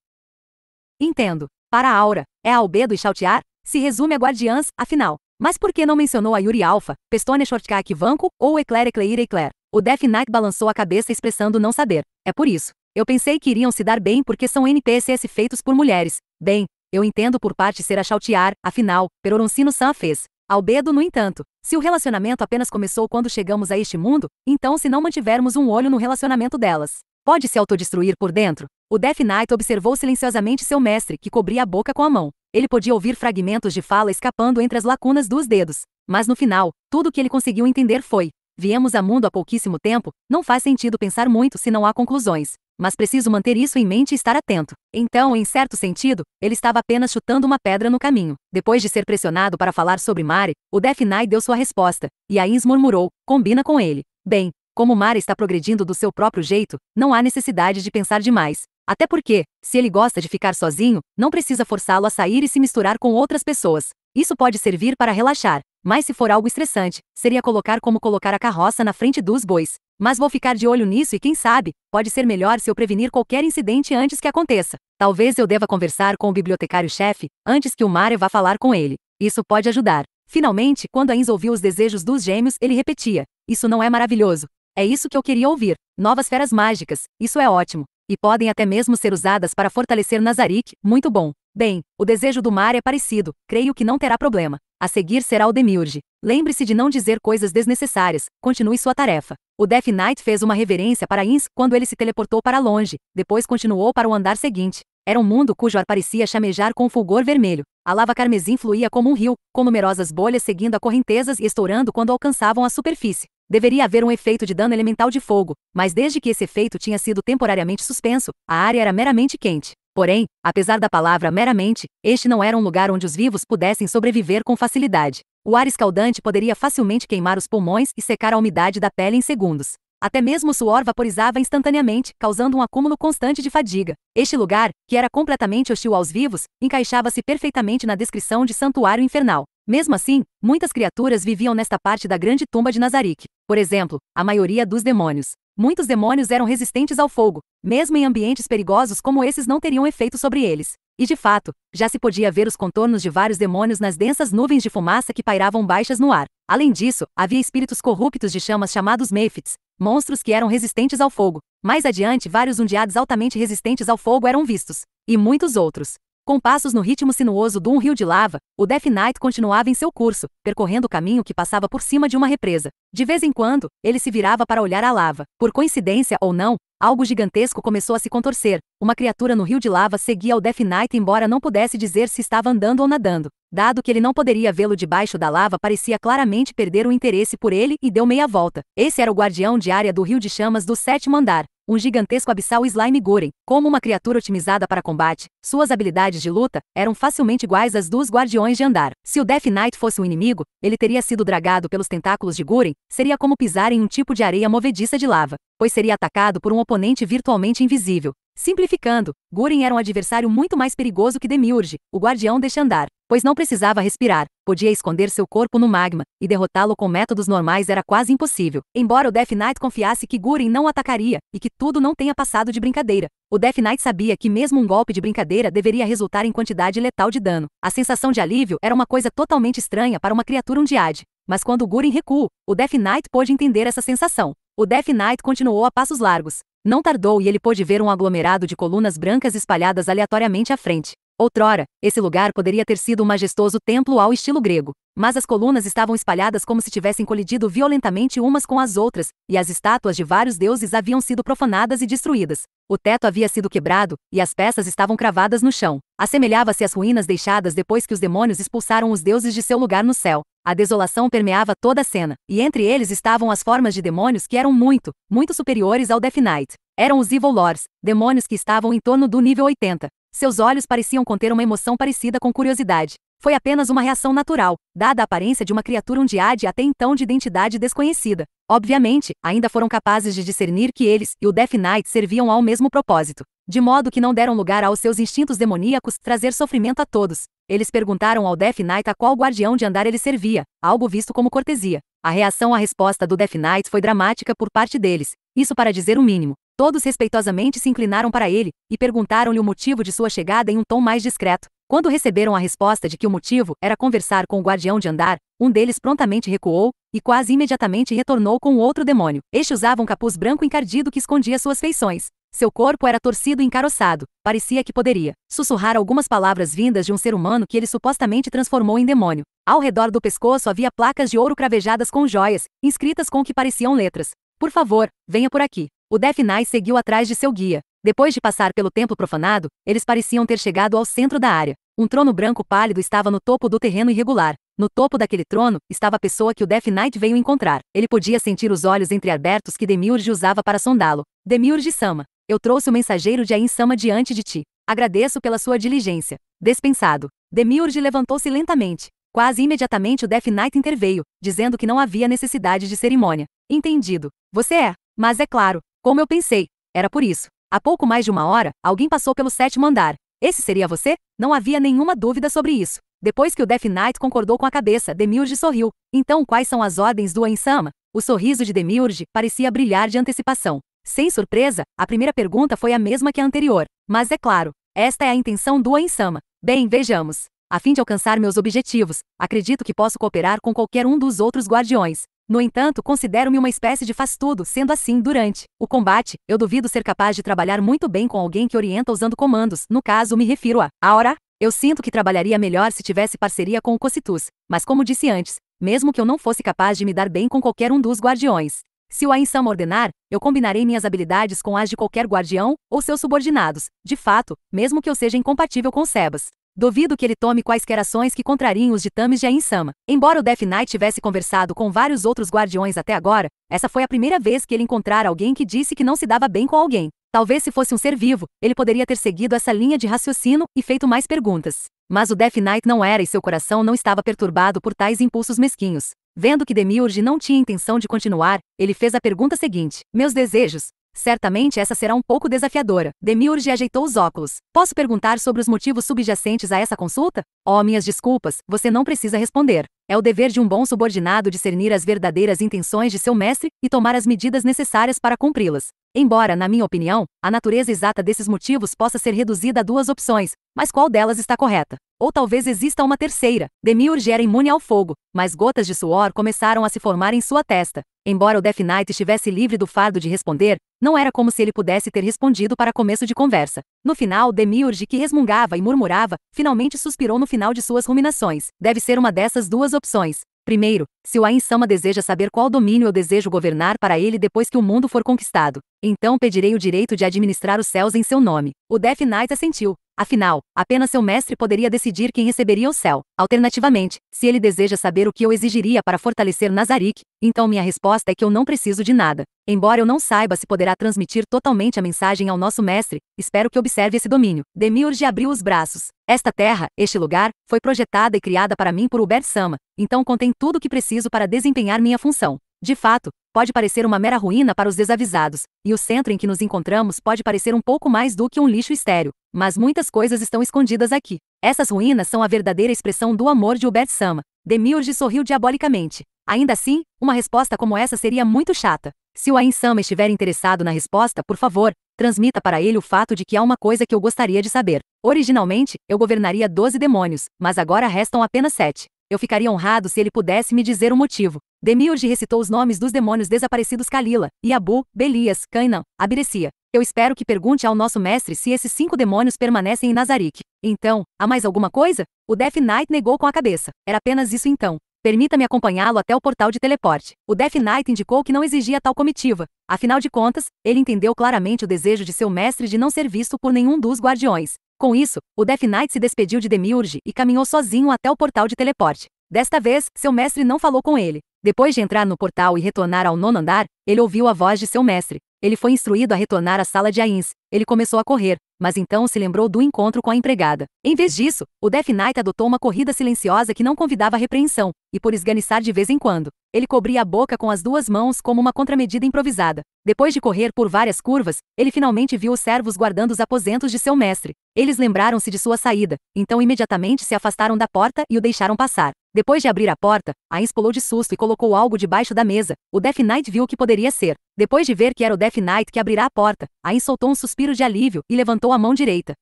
Entendo. Para a Aura, é a Albedo e Chautiar, se resume a Guardiãs, afinal. Mas por que não mencionou a Yuri Alpha, Pestone Shortkak Vanco ou Eclair Eclair Eclair? O Death Knight balançou a cabeça expressando não saber. É por isso. Eu pensei que iriam se dar bem porque são NPCs feitos por mulheres. Bem, eu entendo por parte ser a Chautiar, afinal, Peroroncino-san a fez. Albedo, no entanto, se o relacionamento apenas começou quando chegamos a este mundo, então se não mantivermos um olho no relacionamento delas, pode se autodestruir por dentro? O Death Knight observou silenciosamente seu mestre, que cobria a boca com a mão. Ele podia ouvir fragmentos de fala escapando entre as lacunas dos dedos. Mas no final, tudo o que ele conseguiu entender foi: viemos a mundo há pouquíssimo tempo, não faz sentido pensar muito se não há conclusões. Mas preciso manter isso em mente e estar atento. Então, em certo sentido, ele estava apenas chutando uma pedra no caminho. Depois de ser pressionado para falar sobre Mare, o Death Knight deu sua resposta, e Ainz murmurou: combina com ele. Bem, como Mare está progredindo do seu próprio jeito, não há necessidade de pensar demais. Até porque, se ele gosta de ficar sozinho, não precisa forçá-lo a sair e se misturar com outras pessoas. Isso pode servir para relaxar, mas se for algo estressante, seria como colocar a carroça na frente dos bois. Mas vou ficar de olho nisso e quem sabe, pode ser melhor se eu prevenir qualquer incidente antes que aconteça. Talvez eu deva conversar com o bibliotecário-chefe, antes que o Mare vá falar com ele. Isso pode ajudar. Finalmente, quando Ainz ouviu os desejos dos gêmeos, ele repetia: isso não é maravilhoso? É isso que eu queria ouvir. Novas feras mágicas, isso é ótimo. E podem até mesmo ser usadas para fortalecer Nazarick, muito bom. Bem, o desejo do Mare é parecido, creio que não terá problema. A seguir será o Demiurge. Lembre-se de não dizer coisas desnecessárias, continue sua tarefa. O Death Knight fez uma reverência para Ainz quando ele se teleportou para longe, depois continuou para o andar seguinte. Era um mundo cujo ar parecia chamejar com um fulgor vermelho. A lava carmesim fluía como um rio, com numerosas bolhas seguindo a correntezas e estourando quando alcançavam a superfície. Deveria haver um efeito de dano elemental de fogo, mas desde que esse efeito tinha sido temporariamente suspenso, a área era meramente quente. Porém, apesar da palavra meramente, este não era um lugar onde os vivos pudessem sobreviver com facilidade. O ar escaldante poderia facilmente queimar os pulmões e secar a umidade da pele em segundos. Até mesmo o suor vaporizava instantaneamente, causando um acúmulo constante de fadiga. Este lugar, que era completamente hostil aos vivos, encaixava-se perfeitamente na descrição de santuário infernal. Mesmo assim, muitas criaturas viviam nesta parte da grande tumba de Nazarick. Por exemplo, a maioria dos demônios. Muitos demônios eram resistentes ao fogo. Mesmo em ambientes perigosos como esses não teriam efeito sobre eles. E de fato, já se podia ver os contornos de vários demônios nas densas nuvens de fumaça que pairavam baixas no ar. Além disso, havia espíritos corruptos de chamas chamados Mephits, monstros que eram resistentes ao fogo. Mais adiante, vários undeados altamente resistentes ao fogo eram vistos. E muitos outros. Com passos no ritmo sinuoso de um rio de lava, o Death Knight continuava em seu curso, percorrendo o caminho que passava por cima de uma represa. De vez em quando, ele se virava para olhar a lava. Por coincidência ou não, algo gigantesco começou a se contorcer. Uma criatura no rio de lava seguia o Death Knight embora não pudesse dizer se estava andando ou nadando. Dado que ele não poderia vê-lo debaixo da lava, parecia claramente perder o interesse por ele e deu meia volta. Esse era o guardião de área do Rio de Chamas do 7º andar. Um gigantesco abissal Slime Guren, como uma criatura otimizada para combate, suas habilidades de luta eram facilmente iguais às dos guardiões de andar. Se o Death Knight fosse um inimigo, ele teria sido dragado pelos tentáculos de Guren, seria como pisar em um tipo de areia movediça de lava, pois seria atacado por um oponente virtualmente invisível. Simplificando, Guren era um adversário muito mais perigoso que Demiurge, o guardião deste andar, pois não precisava respirar, podia esconder seu corpo no magma, e derrotá-lo com métodos normais era quase impossível. Embora o Death Knight confiasse que Guren não atacaria, e que tudo não tenha passado de brincadeira, o Death Knight sabia que mesmo um golpe de brincadeira deveria resultar em quantidade letal de dano. A sensação de alívio era uma coisa totalmente estranha para uma criatura undead, mas quando Guren recuou, o Death Knight pôde entender essa sensação. O Death Knight continuou a passos largos. Não tardou e ele pôde ver um aglomerado de colunas brancas espalhadas aleatoriamente à frente. Outrora, esse lugar poderia ter sido um majestoso templo ao estilo grego, mas as colunas estavam espalhadas como se tivessem colidido violentamente umas com as outras, e as estátuas de vários deuses haviam sido profanadas e destruídas. O teto havia sido quebrado, e as peças estavam cravadas no chão. Assemelhava-se às ruínas deixadas depois que os demônios expulsaram os deuses de seu lugar no céu. A desolação permeava toda a cena, e entre eles estavam as formas de demônios que eram muito, muito superiores ao Death Knight. Eram os Evil Lords, demônios que estavam em torno do nível 80. Seus olhos pareciam conter uma emoção parecida com curiosidade. Foi apenas uma reação natural, dada a aparência de uma criatura undead até então de identidade desconhecida. Obviamente, ainda foram capazes de discernir que eles e o Death Knight serviam ao mesmo propósito, de modo que não deram lugar aos seus instintos demoníacos trazer sofrimento a todos. Eles perguntaram ao Death Knight a qual guardião de andar ele servia, algo visto como cortesia. A reação à resposta do Death Knight foi dramática por parte deles, isso para dizer o mínimo. Todos respeitosamente se inclinaram para ele, e perguntaram-lhe o motivo de sua chegada em um tom mais discreto. Quando receberam a resposta de que o motivo era conversar com o guardião de andar, um deles prontamente recuou, e quase imediatamente retornou com o outro demônio. Este usava um capuz branco encardido que escondia suas feições. Seu corpo era torcido e encaroçado, parecia que poderia sussurrar algumas palavras vindas de um ser humano que ele supostamente transformou em demônio. Ao redor do pescoço havia placas de ouro cravejadas com joias, inscritas com o que pareciam letras. Por favor, venha por aqui. O Death Knight seguiu atrás de seu guia. Depois de passar pelo templo profanado, eles pareciam ter chegado ao centro da área. Um trono branco pálido estava no topo do terreno irregular. No topo daquele trono, estava a pessoa que o Death Knight veio encontrar. Ele podia sentir os olhos entreabertos que Demiurge usava para sondá-lo. Demiurge-sama, eu trouxe o mensageiro de Ain-sama diante de ti. Agradeço pela sua diligência. Dispensado. Demiurge levantou-se lentamente. Quase imediatamente o Death Knight interveio, dizendo que não havia necessidade de cerimônia. Entendido. Você é. Mas é claro, como eu pensei. Era por isso. Há pouco mais de uma hora, alguém passou pelo 7º andar. Esse seria você? Não havia nenhuma dúvida sobre isso. Depois que o Death Knight concordou com a cabeça, Demiurge sorriu. Então quais são as ordens do Ain-sama? O sorriso de Demiurge parecia brilhar de antecipação. Sem surpresa, a primeira pergunta foi a mesma que a anterior. Mas é claro, esta é a intenção do Ain-sama. Bem, vejamos. A fim de alcançar meus objetivos, acredito que posso cooperar com qualquer um dos outros guardiões. No entanto, considero-me uma espécie de faz-tudo, sendo assim, durante o combate, eu duvido ser capaz de trabalhar muito bem com alguém que orienta usando comandos, no caso me refiro a Aura. Eu sinto que trabalharia melhor se tivesse parceria com o Cocitus, mas como disse antes, mesmo que eu não fosse capaz de me dar bem com qualquer um dos guardiões. Se o Ain-sama ordenar, eu combinarei minhas habilidades com as de qualquer guardião, ou seus subordinados, de fato, mesmo que eu seja incompatível com Sebas. Duvido que ele tome quaisquer ações que contrariem os ditames de Ain-sama. Embora o Death Knight tivesse conversado com vários outros guardiões até agora, essa foi a primeira vez que ele encontrara alguém que disse que não se dava bem com alguém. Talvez se fosse um ser vivo, ele poderia ter seguido essa linha de raciocínio e feito mais perguntas. Mas o Death Knight não era e seu coração não estava perturbado por tais impulsos mesquinhos. Vendo que Demiurge não tinha intenção de continuar, ele fez a pergunta seguinte: meus desejos? Certamente essa será um pouco desafiadora. Demiurge ajeitou os óculos. Posso perguntar sobre os motivos subjacentes a essa consulta? Oh, minhas desculpas, você não precisa responder. É o dever de um bom subordinado discernir as verdadeiras intenções de seu mestre e tomar as medidas necessárias para cumpri-las. Embora, na minha opinião, a natureza exata desses motivos possa ser reduzida a 2 opções, mas qual delas está correta? Ou talvez exista uma terceira. Demiurge era imune ao fogo, mas gotas de suor começaram a se formar em sua testa. Embora o Death Knight estivesse livre do fardo de responder, não era como se ele pudesse ter respondido para começo de conversa. No final, Demiurge, que resmungava e murmurava, finalmente suspirou no final de suas ruminações. Deve ser uma dessas 2 opções. Primeiro, se o Ain-sama deseja saber qual domínio eu desejo governar para ele depois que o mundo for conquistado, então pedirei o direito de administrar os céus em seu nome. O Death Knight assentiu. Afinal, apenas seu mestre poderia decidir quem receberia o céu. Alternativamente, se ele deseja saber o que eu exigiria para fortalecer Nazarick, então minha resposta é que eu não preciso de nada. Embora eu não saiba se poderá transmitir totalmente a mensagem ao nosso mestre, espero que observe esse domínio. Demiurge abriu os braços. Esta terra, este lugar, foi projetada e criada para mim por Uber-sama, então contém tudo o que preciso para desempenhar minha função. De fato, pode parecer uma mera ruína para os desavisados, e o centro em que nos encontramos pode parecer um pouco mais do que um lixo estéril, mas muitas coisas estão escondidas aqui. Essas ruínas são a verdadeira expressão do amor de Uber-sama. Demiurge sorriu diabolicamente. Ainda assim, uma resposta como essa seria muito chata. Se o Ain-sama estiver interessado na resposta, por favor, transmita para ele o fato de que há uma coisa que eu gostaria de saber. Originalmente, eu governaria 12 demônios, mas agora restam apenas 7. Eu ficaria honrado se ele pudesse me dizer o motivo. Demiurge recitou os nomes dos demônios desaparecidos Kalila, Yabu, Belias, Kainan, Abirecia. Eu espero que pergunte ao nosso mestre se esses 5 demônios permanecem em Nazarick. Então, há mais alguma coisa? O Death Knight negou com a cabeça. Era apenas isso então. Permita-me acompanhá-lo até o portal de teleporte. O Death Knight indicou que não exigia tal comitiva. Afinal de contas, ele entendeu claramente o desejo de seu mestre de não ser visto por nenhum dos guardiões. Com isso, o Death Knight se despediu de Demiurge e caminhou sozinho até o portal de teleporte. Desta vez, seu mestre não falou com ele. Depois de entrar no portal e retornar ao 9º andar, ele ouviu a voz de seu mestre. Ele foi instruído a retornar à sala de Ainz. Ele começou a correr, mas então se lembrou do encontro com a empregada. Em vez disso, o Death Knight adotou uma corrida silenciosa que não convidava a repreensão, e por esganiçar de vez em quando. Ele cobria a boca com as 2 mãos como uma contramedida improvisada. Depois de correr por várias curvas, ele finalmente viu os servos guardando os aposentos de seu mestre. Eles lembraram-se de sua saída, então imediatamente se afastaram da porta e o deixaram passar. Depois de abrir a porta, Ainz pulou de susto e colocou algo debaixo da mesa. O Death Knight viu o que poderia ser. Depois de ver que era o Death Knight que abrirá a porta, Ainz soltou um suspiro de alívio e levantou a mão direita.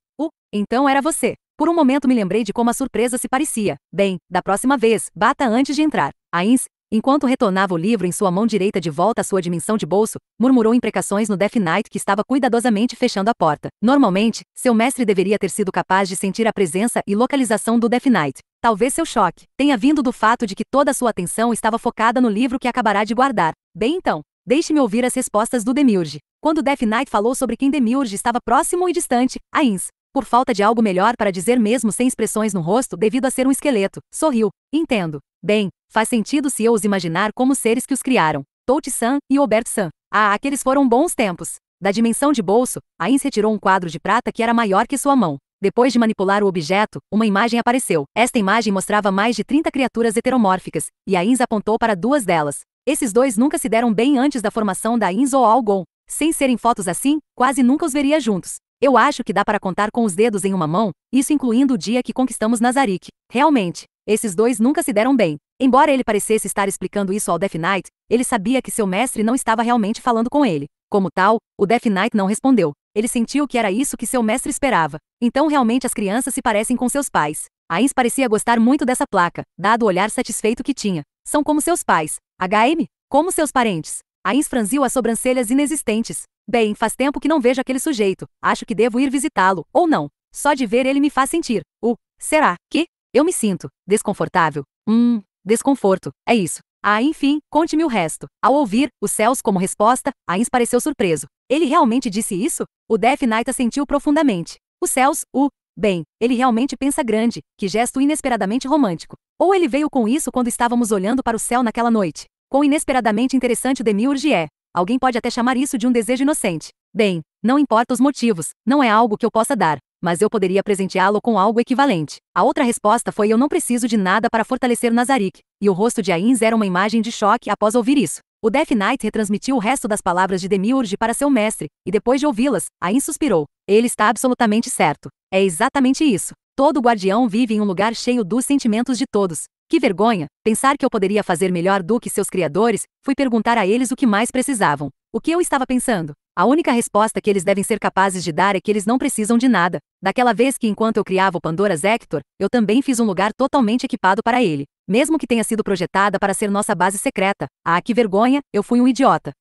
Então era você. Por um momento me lembrei de como a surpresa se parecia. Bem, da próxima vez, bata antes de entrar. Ainz, enquanto retornava o livro em sua mão direita de volta à sua dimensão de bolso, murmurou imprecações no Death Knight que estava cuidadosamente fechando a porta. Normalmente, seu mestre deveria ter sido capaz de sentir a presença e localização do Death Knight. Talvez seu choque tenha vindo do fato de que toda a sua atenção estava focada no livro que acabará de guardar. Bem então, deixe-me ouvir as respostas do Demiurge. Quando Death Knight falou sobre quem Demiurge estava próximo e distante, Ainz, por falta de algo melhor para dizer mesmo sem expressões no rosto devido a ser um esqueleto, sorriu. Entendo. Bem, faz sentido se eu os imaginar como seres que os criaram. Touch-san e Obert-san. Ah, aqueles foram bons tempos. Da dimensão de bolso, Ainz retirou um quadro de prata que era maior que sua mão. Depois de manipular o objeto, uma imagem apareceu. Esta imagem mostrava mais de 30 criaturas heteromórficas, e Ainz apontou para 2 delas. Esses 2 nunca se deram bem antes da formação da Ainz ou Algon. Sem serem fotos assim, quase nunca os veria juntos. Eu acho que dá para contar com os dedos em uma mão, isso incluindo o dia que conquistamos Nazarick. Realmente, esses 2 nunca se deram bem. Embora ele parecesse estar explicando isso ao Death Knight, ele sabia que seu mestre não estava realmente falando com ele. Como tal, o Death Knight não respondeu. Ele sentiu que era isso que seu mestre esperava. Então realmente as crianças se parecem com seus pais. Ainz parecia gostar muito dessa placa, dado o olhar satisfeito que tinha. São como seus pais. HM? Como seus parentes. Ainz franziu as sobrancelhas inexistentes. Bem, faz tempo que não vejo aquele sujeito. Acho que devo ir visitá-lo, ou não. Só de ver ele me faz sentir. Será que? Eu me sinto desconfortável. Desconforto. É isso. Ah, enfim, conte-me o resto. Ao ouvir os céus como resposta, Ainz pareceu surpreso. Ele realmente disse isso? O Death Knight assentiu profundamente. Os céus, bem, ele realmente pensa grande. Que gesto inesperadamente romântico. Ou ele veio com isso quando estávamos olhando para o céu naquela noite. Quão inesperadamente interessante o Demiurge é. Alguém pode até chamar isso de um desejo inocente. Bem, não importa os motivos, não é algo que eu possa dar, mas eu poderia presenteá-lo com algo equivalente. A outra resposta foi: eu não preciso de nada para fortalecer Nazarick, e o rosto de Ainz era uma imagem de choque após ouvir isso. O Death Knight retransmitiu o resto das palavras de Demiurge para seu mestre, e depois de ouvi-las, Ainz suspirou. Ele está absolutamente certo. É exatamente isso. Todo guardião vive em um lugar cheio dos sentimentos de todos. Que vergonha! Pensar que eu poderia fazer melhor do que seus criadores, fui perguntar a eles o que mais precisavam. O que eu estava pensando? A única resposta que eles devem ser capazes de dar é que eles não precisam de nada. Daquela vez que enquanto eu criava o Pandora's Hector, eu também fiz um lugar totalmente equipado para ele. Mesmo que tenha sido projetada para ser nossa base secreta. Ah, que vergonha! Eu fui um idiota.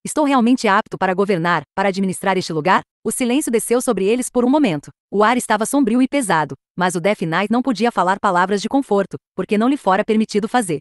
Estou realmente apto para governar, para administrar este lugar? O silêncio desceu sobre eles por um momento. O ar estava sombrio e pesado, mas o Death Knight não podia falar palavras de conforto, porque não lhe fora permitido fazer.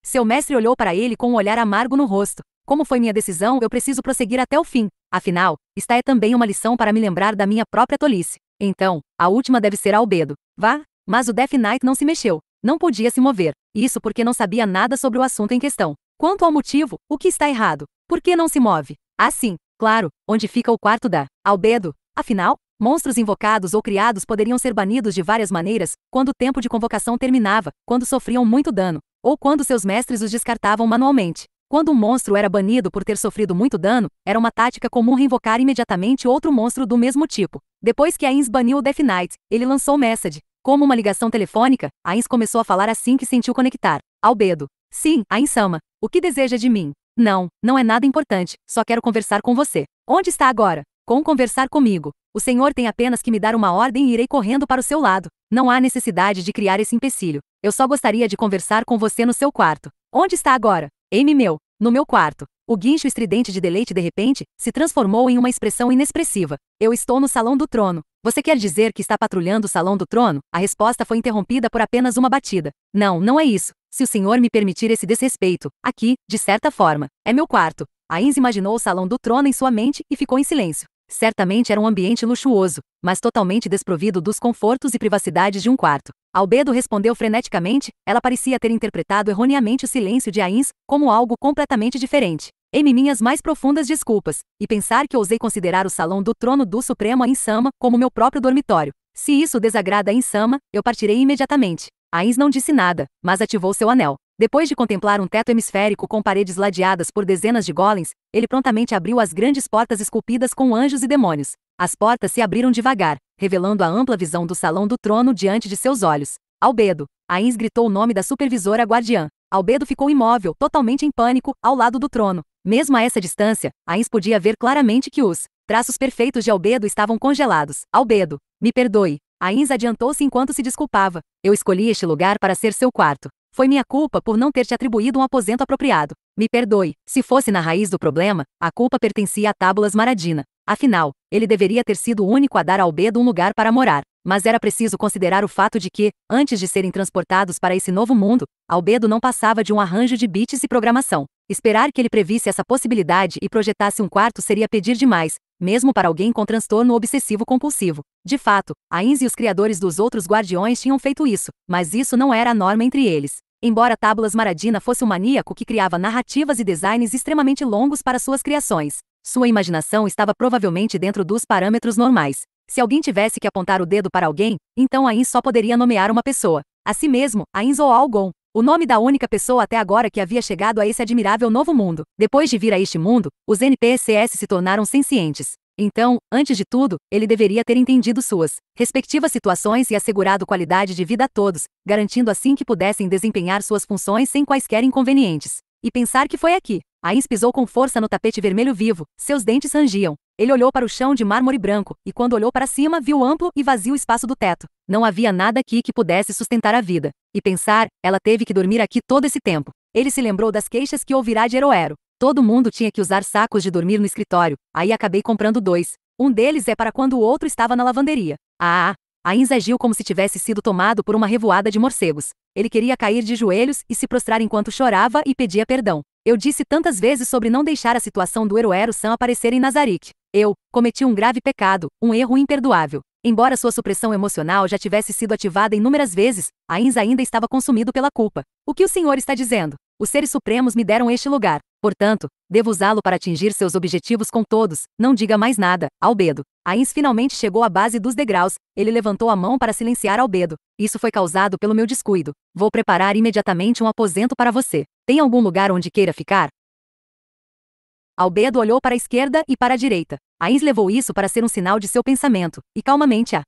Seu mestre olhou para ele com um olhar amargo no rosto. Como foi minha decisão, eu preciso prosseguir até o fim. Afinal, esta é também uma lição para me lembrar da minha própria tolice. Então, a última deve ser Albedo. Vá? Mas o Death Knight não se mexeu. Não podia se mover. Isso porque não sabia nada sobre o assunto em questão. Quanto ao motivo, o que está errado? Por que não se move? Ah, sim, claro, onde fica o quarto da Albedo? Afinal, monstros invocados ou criados poderiam ser banidos de várias maneiras, quando o tempo de convocação terminava, quando sofriam muito dano, ou quando seus mestres os descartavam manualmente. Quando um monstro era banido por ter sofrido muito dano, era uma tática comum reinvocar imediatamente outro monstro do mesmo tipo. Depois que Ainz baniu o Death Knight, ele lançou o Message. Como uma ligação telefônica, Ainz começou a falar assim que sentiu conectar. Albedo. Sim, Ainz-sama. O que deseja de mim? Não é nada importante, só quero conversar com você. Onde está agora? Com conversar comigo. O senhor tem apenas que me dar uma ordem e irei correndo para o seu lado. Não há necessidade de criar esse empecilho. Eu só gostaria de conversar com você no seu quarto. Onde está agora? No meu quarto. O guincho estridente de deleite de repente se transformou em uma expressão inexpressiva. Eu estou no Salão do Trono. Você quer dizer que está patrulhando o Salão do Trono? A resposta foi interrompida por apenas uma batida. Não, não é isso. Se o senhor me permitir esse desrespeito, aqui, de certa forma, é meu quarto. Ainz imaginou o Salão do Trono em sua mente e ficou em silêncio. Certamente era um ambiente luxuoso, mas totalmente desprovido dos confortos e privacidades de um quarto. Albedo respondeu freneticamente, ela parecia ter interpretado erroneamente o silêncio de Ainz como algo completamente diferente. Em minhas mais profundas desculpas, e pensar que ousei considerar o Salão do Trono do Supremo Ainsama como meu próprio dormitório. Se isso desagrada a Ainsama, eu partirei imediatamente. Ainz não disse nada, mas ativou seu anel. Depois de contemplar um teto hemisférico com paredes ladeadas por dezenas de golems, ele prontamente abriu as grandes portas esculpidas com anjos e demônios. As portas se abriram devagar, revelando a ampla visão do Salão do Trono diante de seus olhos. Albedo! Ainz gritou o nome da supervisora guardiã. Albedo ficou imóvel, totalmente em pânico, ao lado do trono. Mesmo a essa distância, Ainz podia ver claramente que os traços perfeitos de Albedo estavam congelados. Albedo, me perdoe. Ainz adiantou-se enquanto se desculpava. Eu escolhi este lugar para ser seu quarto. Foi minha culpa por não ter te atribuído um aposento apropriado. Me perdoe. Se fosse na raiz do problema, a culpa pertencia a Tábulas Maradina. Afinal, ele deveria ter sido o único a dar a Albedo um lugar para morar. Mas era preciso considerar o fato de que, antes de serem transportados para esse novo mundo, Albedo não passava de um arranjo de bits e programação. Esperar que ele previsse essa possibilidade e projetasse um quarto seria pedir demais, mesmo para alguém com transtorno obsessivo-compulsivo. De fato, Ainz e os criadores dos outros guardiões tinham feito isso, mas isso não era a norma entre eles. Embora Tábulas Maradina fosse um maníaco que criava narrativas e designs extremamente longos para suas criações, sua imaginação estava provavelmente dentro dos parâmetros normais. Se alguém tivesse que apontar o dedo para alguém, então Ainz só poderia nomear uma pessoa. A si mesmo, Ainz ou Algon. O nome da única pessoa até agora que havia chegado a esse admirável novo mundo. Depois de vir a este mundo, os NPCs se tornaram sencientes. Então, antes de tudo, ele deveria ter entendido suas respectivas situações e assegurado qualidade de vida a todos, garantindo assim que pudessem desempenhar suas funções sem quaisquer inconvenientes. E pensar que foi aqui. Ainz pisou com força no tapete vermelho vivo, seus dentes rangiam. Ele olhou para o chão de mármore branco, e quando olhou para cima viu o amplo e vazio espaço do teto. Não havia nada aqui que pudesse sustentar a vida. E pensar, ela teve que dormir aqui todo esse tempo. Ele se lembrou das queixas que ouvirá de Eroero. Todo mundo tinha que usar sacos de dormir no escritório, aí acabei comprando 2. Um deles é para quando o outro estava na lavanderia. Ainz agiu como se tivesse sido tomado por uma revoada de morcegos. Ele queria cair de joelhos e se prostrar enquanto chorava e pedia perdão. Eu disse tantas vezes sobre não deixar a situação do Eroero-san aparecer em Nazarick. Eu cometi um grave pecado, um erro imperdoável. Embora sua supressão emocional já tivesse sido ativada inúmeras vezes, Ainz ainda estava consumido pela culpa. O que o senhor está dizendo? Os seres supremos me deram este lugar. Portanto, devo usá-lo para atingir seus objetivos com todos. Não diga mais nada, Albedo. Ainz finalmente chegou à base dos degraus. Ele levantou a mão para silenciar Albedo. Isso foi causado pelo meu descuido. Vou preparar imediatamente um aposento para você. Tem algum lugar onde queira ficar? Albedo olhou para a esquerda e para a direita. Ainz levou isso para ser um sinal de seu pensamento, e calmamente a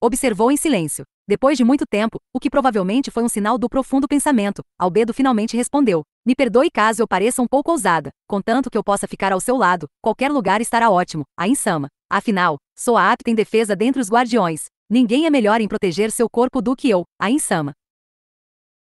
observou em silêncio. Depois de muito tempo, o que provavelmente foi um sinal do profundo pensamento, Albedo finalmente respondeu. Me perdoe caso eu pareça um pouco ousada, contanto que eu possa ficar ao seu lado, qualquer lugar estará ótimo, Ainsama. Afinal, sou a apta em defesa dentre os guardiões. Ninguém é melhor em proteger seu corpo do que eu, Ainsama.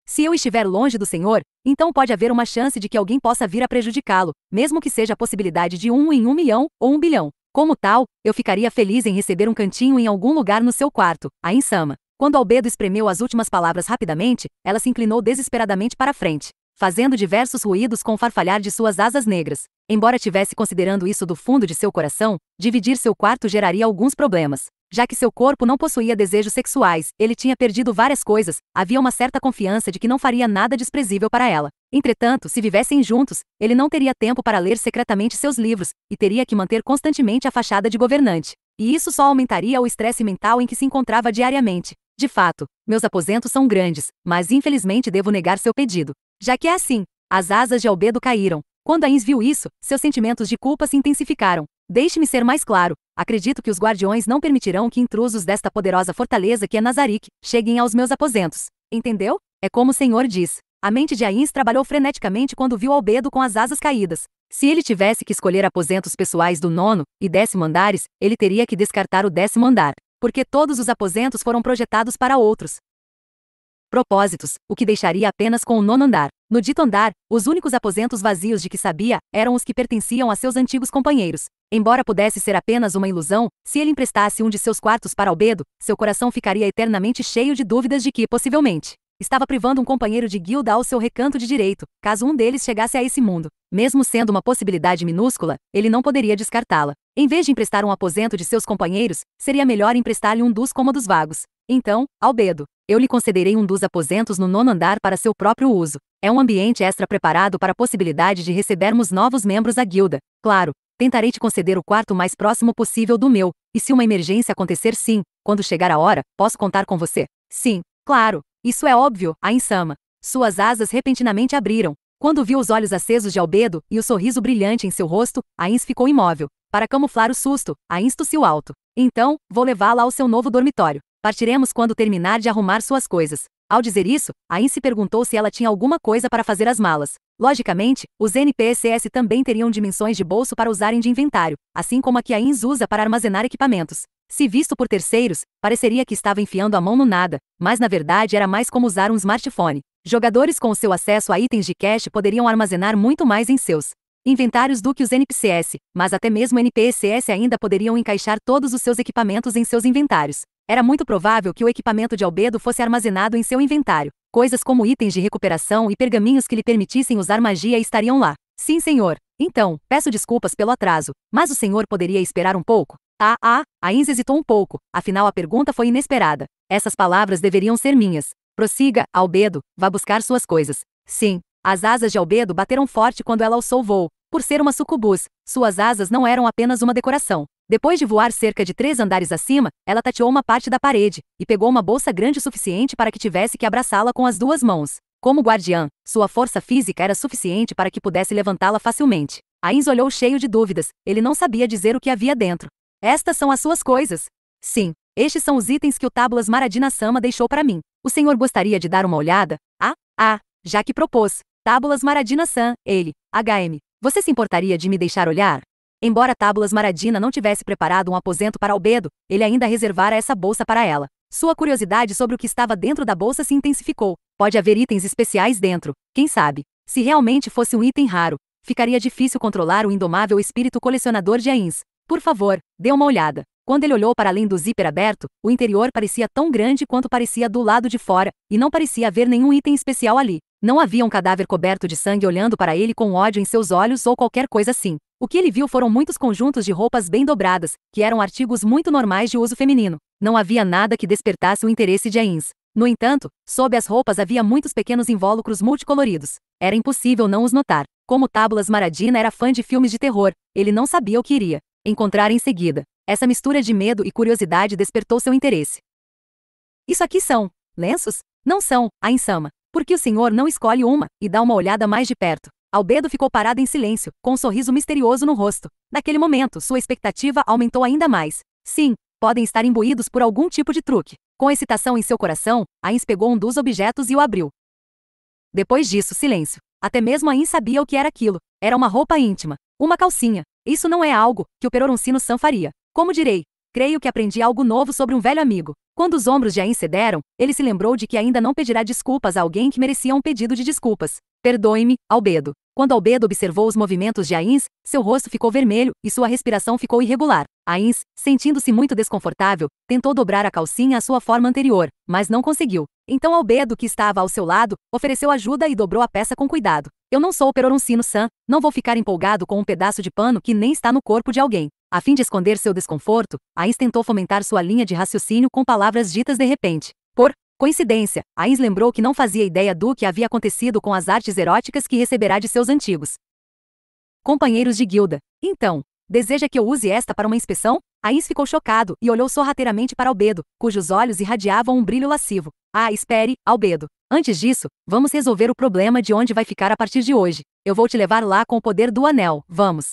Se eu estiver longe do Senhor, então pode haver uma chance de que alguém possa vir a prejudicá-lo, mesmo que seja a possibilidade de 1 em 1 milhão ou 1 bilhão. Como tal, eu ficaria feliz em receber um cantinho em algum lugar no seu quarto, Ainsama. Quando Albedo espremeu as últimas palavras rapidamente, ela se inclinou desesperadamente para a frente, fazendo diversos ruídos com o farfalhar de suas asas negras. Embora tivesse considerando isso do fundo de seu coração, dividir seu quarto geraria alguns problemas. Já que seu corpo não possuía desejos sexuais, ele tinha perdido várias coisas, havia uma certa confiança de que não faria nada desprezível para ela. Entretanto, se vivessem juntos, ele não teria tempo para ler secretamente seus livros, e teria que manter constantemente a fachada de governante. E isso só aumentaria o estresse mental em que se encontrava diariamente. De fato, meus aposentos são grandes, mas infelizmente devo negar seu pedido. Já que é assim, as asas de Albedo caíram. Quando Ainz viu isso, seus sentimentos de culpa se intensificaram. Deixe-me ser mais claro. Acredito que os guardiões não permitirão que intrusos desta poderosa fortaleza que é Nazarick cheguem aos meus aposentos. Entendeu? É como o senhor diz. A mente de Ainz trabalhou freneticamente quando viu Albedo com as asas caídas. Se ele tivesse que escolher aposentos pessoais do 9º e 10º andares, ele teria que descartar o 10º andar, porque todos os aposentos foram projetados para outros. propósitos, o que deixaria apenas com o 9º andar. No dito andar, os únicos aposentos vazios de que sabia eram os que pertenciam a seus antigos companheiros. Embora pudesse ser apenas uma ilusão, se ele emprestasse um de seus quartos para Albedo, seu coração ficaria eternamente cheio de dúvidas de que, possivelmente, estava privando um companheiro de guilda ao seu recanto de direito, caso um deles chegasse a esse mundo. Mesmo sendo uma possibilidade minúscula, ele não poderia descartá-la. Em vez de emprestar um aposento de seus companheiros, seria melhor emprestar-lhe um dos cômodos vagos. Então, Albedo, eu lhe concederei um dos aposentos no 9º andar para seu próprio uso. É um ambiente extra preparado para a possibilidade de recebermos novos membros à guilda. Claro, tentarei te conceder o quarto mais próximo possível do meu, e se uma emergência acontecer, sim, quando chegar a hora, posso contar com você. Sim, claro. Isso é óbvio, Ainsama. Suas asas repentinamente abriram. Quando viu os olhos acesos de Albedo e o sorriso brilhante em seu rosto, Ains ficou imóvel. Para camuflar o susto, Ains tossiu alto. Então, vou levá-la ao seu novo dormitório. Partiremos quando terminar de arrumar suas coisas. Ao dizer isso, Ains se perguntou se ela tinha alguma coisa para fazer as malas. Logicamente, os NPCs também teriam dimensões de bolso para usarem de inventário, assim como a que Ains usa para armazenar equipamentos. Se visto por terceiros, pareceria que estava enfiando a mão no nada, mas na verdade era mais como usar um smartphone. Jogadores com o seu acesso a itens de cache poderiam armazenar muito mais em seus inventários do que os NPCs, mas até mesmo NPCs ainda poderiam encaixar todos os seus equipamentos em seus inventários. Era muito provável que o equipamento de Albedo fosse armazenado em seu inventário. Coisas como itens de recuperação e pergaminhos que lhe permitissem usar magia estariam lá. Sim, senhor. Então, peço desculpas pelo atraso, mas o senhor poderia esperar um pouco? Ains hesitou um pouco, afinal a pergunta foi inesperada. Essas palavras deveriam ser minhas. Prossiga, Albedo, vá buscar suas coisas. Sim, as asas de Albedo bateram forte quando ela alçou o voo. Por ser uma sucubus, suas asas não eram apenas uma decoração. Depois de voar cerca de 3 andares acima, ela tateou uma parte da parede, e pegou uma bolsa grande o suficiente para que tivesse que abraçá-la com as 2 mãos. Como guardiã, sua força física era suficiente para que pudesse levantá-la facilmente. Ains olhou cheio de dúvidas, ele não sabia dizer o que havia dentro. Estas são as suas coisas. Sim, estes são os itens que o Tábulas Maradina-sama deixou para mim. O senhor gostaria de dar uma olhada? Já que propôs. Tábulas Maradina-san, ele, HM. Você se importaria de me deixar olhar? Embora Tábulas Maradina não tivesse preparado um aposento para Albedo, ele ainda reservara essa bolsa para ela. Sua curiosidade sobre o que estava dentro da bolsa se intensificou. Pode haver itens especiais dentro, quem sabe? Se realmente fosse um item raro, ficaria difícil controlar o indomável espírito colecionador de Ains. Por favor, dê uma olhada. Quando ele olhou para além do zíper aberto, o interior parecia tão grande quanto parecia do lado de fora, e não parecia haver nenhum item especial ali. Não havia um cadáver coberto de sangue olhando para ele com ódio em seus olhos ou qualquer coisa assim. O que ele viu foram muitos conjuntos de roupas bem dobradas, que eram artigos muito normais de uso feminino. Não havia nada que despertasse o interesse de Ains. No entanto, sob as roupas havia muitos pequenos invólucros multicoloridos. Era impossível não os notar. Como Tábulas Maradina era fã de filmes de terror, ele não sabia o que iria encontrar em seguida. Essa mistura de medo e curiosidade despertou seu interesse. Isso aqui são lenços? Não são, Ainsama. Por que o senhor não escolhe uma e dá uma olhada mais de perto? Albedo ficou parado em silêncio, com um sorriso misterioso no rosto. Naquele momento, sua expectativa aumentou ainda mais. Sim, podem estar imbuídos por algum tipo de truque. Com excitação em seu coração, Ains pegou um dos objetos e o abriu. Depois disso, silêncio. Até mesmo Ains sabia o que era aquilo. Era uma roupa íntima. Uma calcinha. Isso não é algo que o Peroroncino-san faria. Como direi? Creio que aprendi algo novo sobre um velho amigo. Quando os ombros de Ains cederam, ele se lembrou de que ainda não pedirá desculpas a alguém que merecia um pedido de desculpas. Perdoe-me, Albedo. Quando Albedo observou os movimentos de Ains, seu rosto ficou vermelho e sua respiração ficou irregular. Ains, sentindo-se muito desconfortável, tentou dobrar a calcinha à sua forma anterior, mas não conseguiu. Então Albedo, que estava ao seu lado, ofereceu ajuda e dobrou a peça com cuidado. Eu não sou o Peroroncino-san, não vou ficar empolgado com um pedaço de pano que nem está no corpo de alguém. A fim de esconder seu desconforto, Ains tentou fomentar sua linha de raciocínio com palavras ditas de repente. Por coincidência, Ains lembrou que não fazia ideia do que havia acontecido com as artes eróticas que receberá de seus antigos companheiros de guilda. Então, deseja que eu use esta para uma inspeção? Ains ficou chocado e olhou sorrateiramente para Albedo, cujos olhos irradiavam um brilho lascivo. Espere, Albedo. Antes disso, vamos resolver o problema de onde vai ficar a partir de hoje. Eu vou te levar lá com o poder do anel, vamos.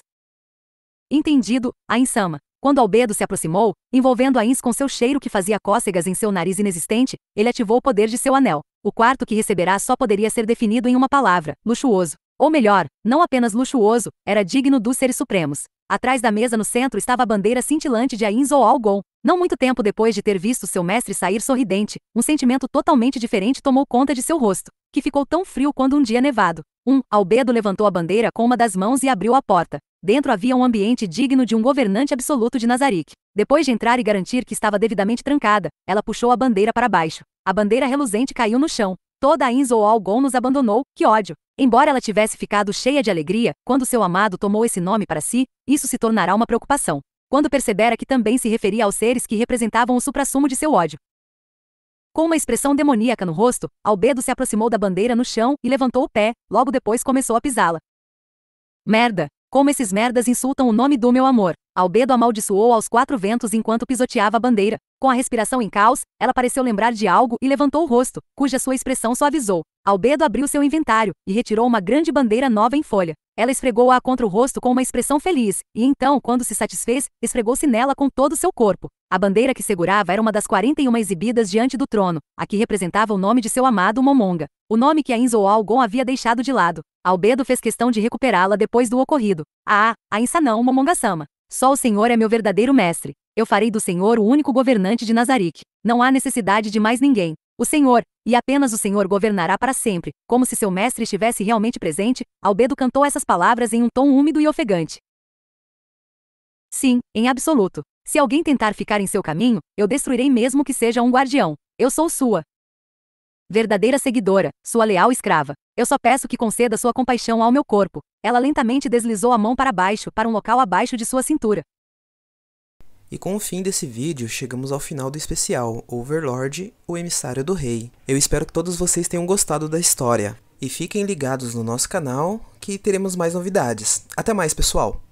Entendido, Ainsama. Quando Albedo se aproximou, envolvendo Ains com seu cheiro que fazia cócegas em seu nariz inexistente, ele ativou o poder de seu anel. O quarto que receberá só poderia ser definido em uma palavra: luxuoso. Ou melhor, não apenas luxuoso, era digno dos seres supremos. Atrás da mesa no centro estava a bandeira cintilante de Ains ou Algon, Não muito tempo depois de ter visto seu mestre sair sorridente, um sentimento totalmente diferente tomou conta de seu rosto, que ficou tão frio quanto um dia nevado. Albedo levantou a bandeira com uma das mãos e abriu a porta. Dentro havia um ambiente digno de um governante absoluto de Nazarick. Depois de entrar e garantir que estava devidamente trancada, ela puxou a bandeira para baixo. A bandeira reluzente caiu no chão. Toda a Inzoal-Gon nos abandonou, que ódio! Embora ela tivesse ficado cheia de alegria, quando seu amado tomou esse nome para si, isso se tornará uma preocupação. Quando percebera que também se referia aos seres que representavam o suprassumo de seu ódio. Com uma expressão demoníaca no rosto, Albedo se aproximou da bandeira no chão e levantou o pé, logo depois começou a pisá-la. Merda! Como esses merdas insultam o nome do meu amor! Albedo amaldiçoou aos 4 ventos enquanto pisoteava a bandeira. Com a respiração em caos, ela pareceu lembrar de algo e levantou o rosto, cuja sua expressão suavizou. Albedo abriu seu inventário e retirou uma grande bandeira nova em folha. Ela esfregou-a contra o rosto com uma expressão feliz, e então, quando se satisfez, esfregou-se nela com todo o seu corpo. A bandeira que segurava era uma das 41 exibidas diante do trono, a que representava o nome de seu amado Momonga, o nome que a Inzoal-Gon havia deixado de lado. Albedo fez questão de recuperá-la depois do ocorrido. Ainsa não, Momonga-sama. Só o Senhor é meu verdadeiro mestre. Eu farei do Senhor o único governante de Nazarick. Não há necessidade de mais ninguém. O Senhor, e apenas o Senhor governará para sempre. Como se seu mestre estivesse realmente presente, Albedo cantou essas palavras em um tom úmido e ofegante. Sim, em absoluto. Se alguém tentar ficar em seu caminho, eu destruirei mesmo que seja um guardião. Eu sou sua verdadeira seguidora, sua leal escrava. Eu só peço que conceda sua compaixão ao meu corpo. Ela lentamente deslizou a mão para baixo, para um local abaixo de sua cintura. E com o fim desse vídeo, chegamos ao final do especial Overlord, o emissário do rei. Eu espero que todos vocês tenham gostado da história. E fiquem ligados no nosso canal, que teremos mais novidades. Até mais, pessoal!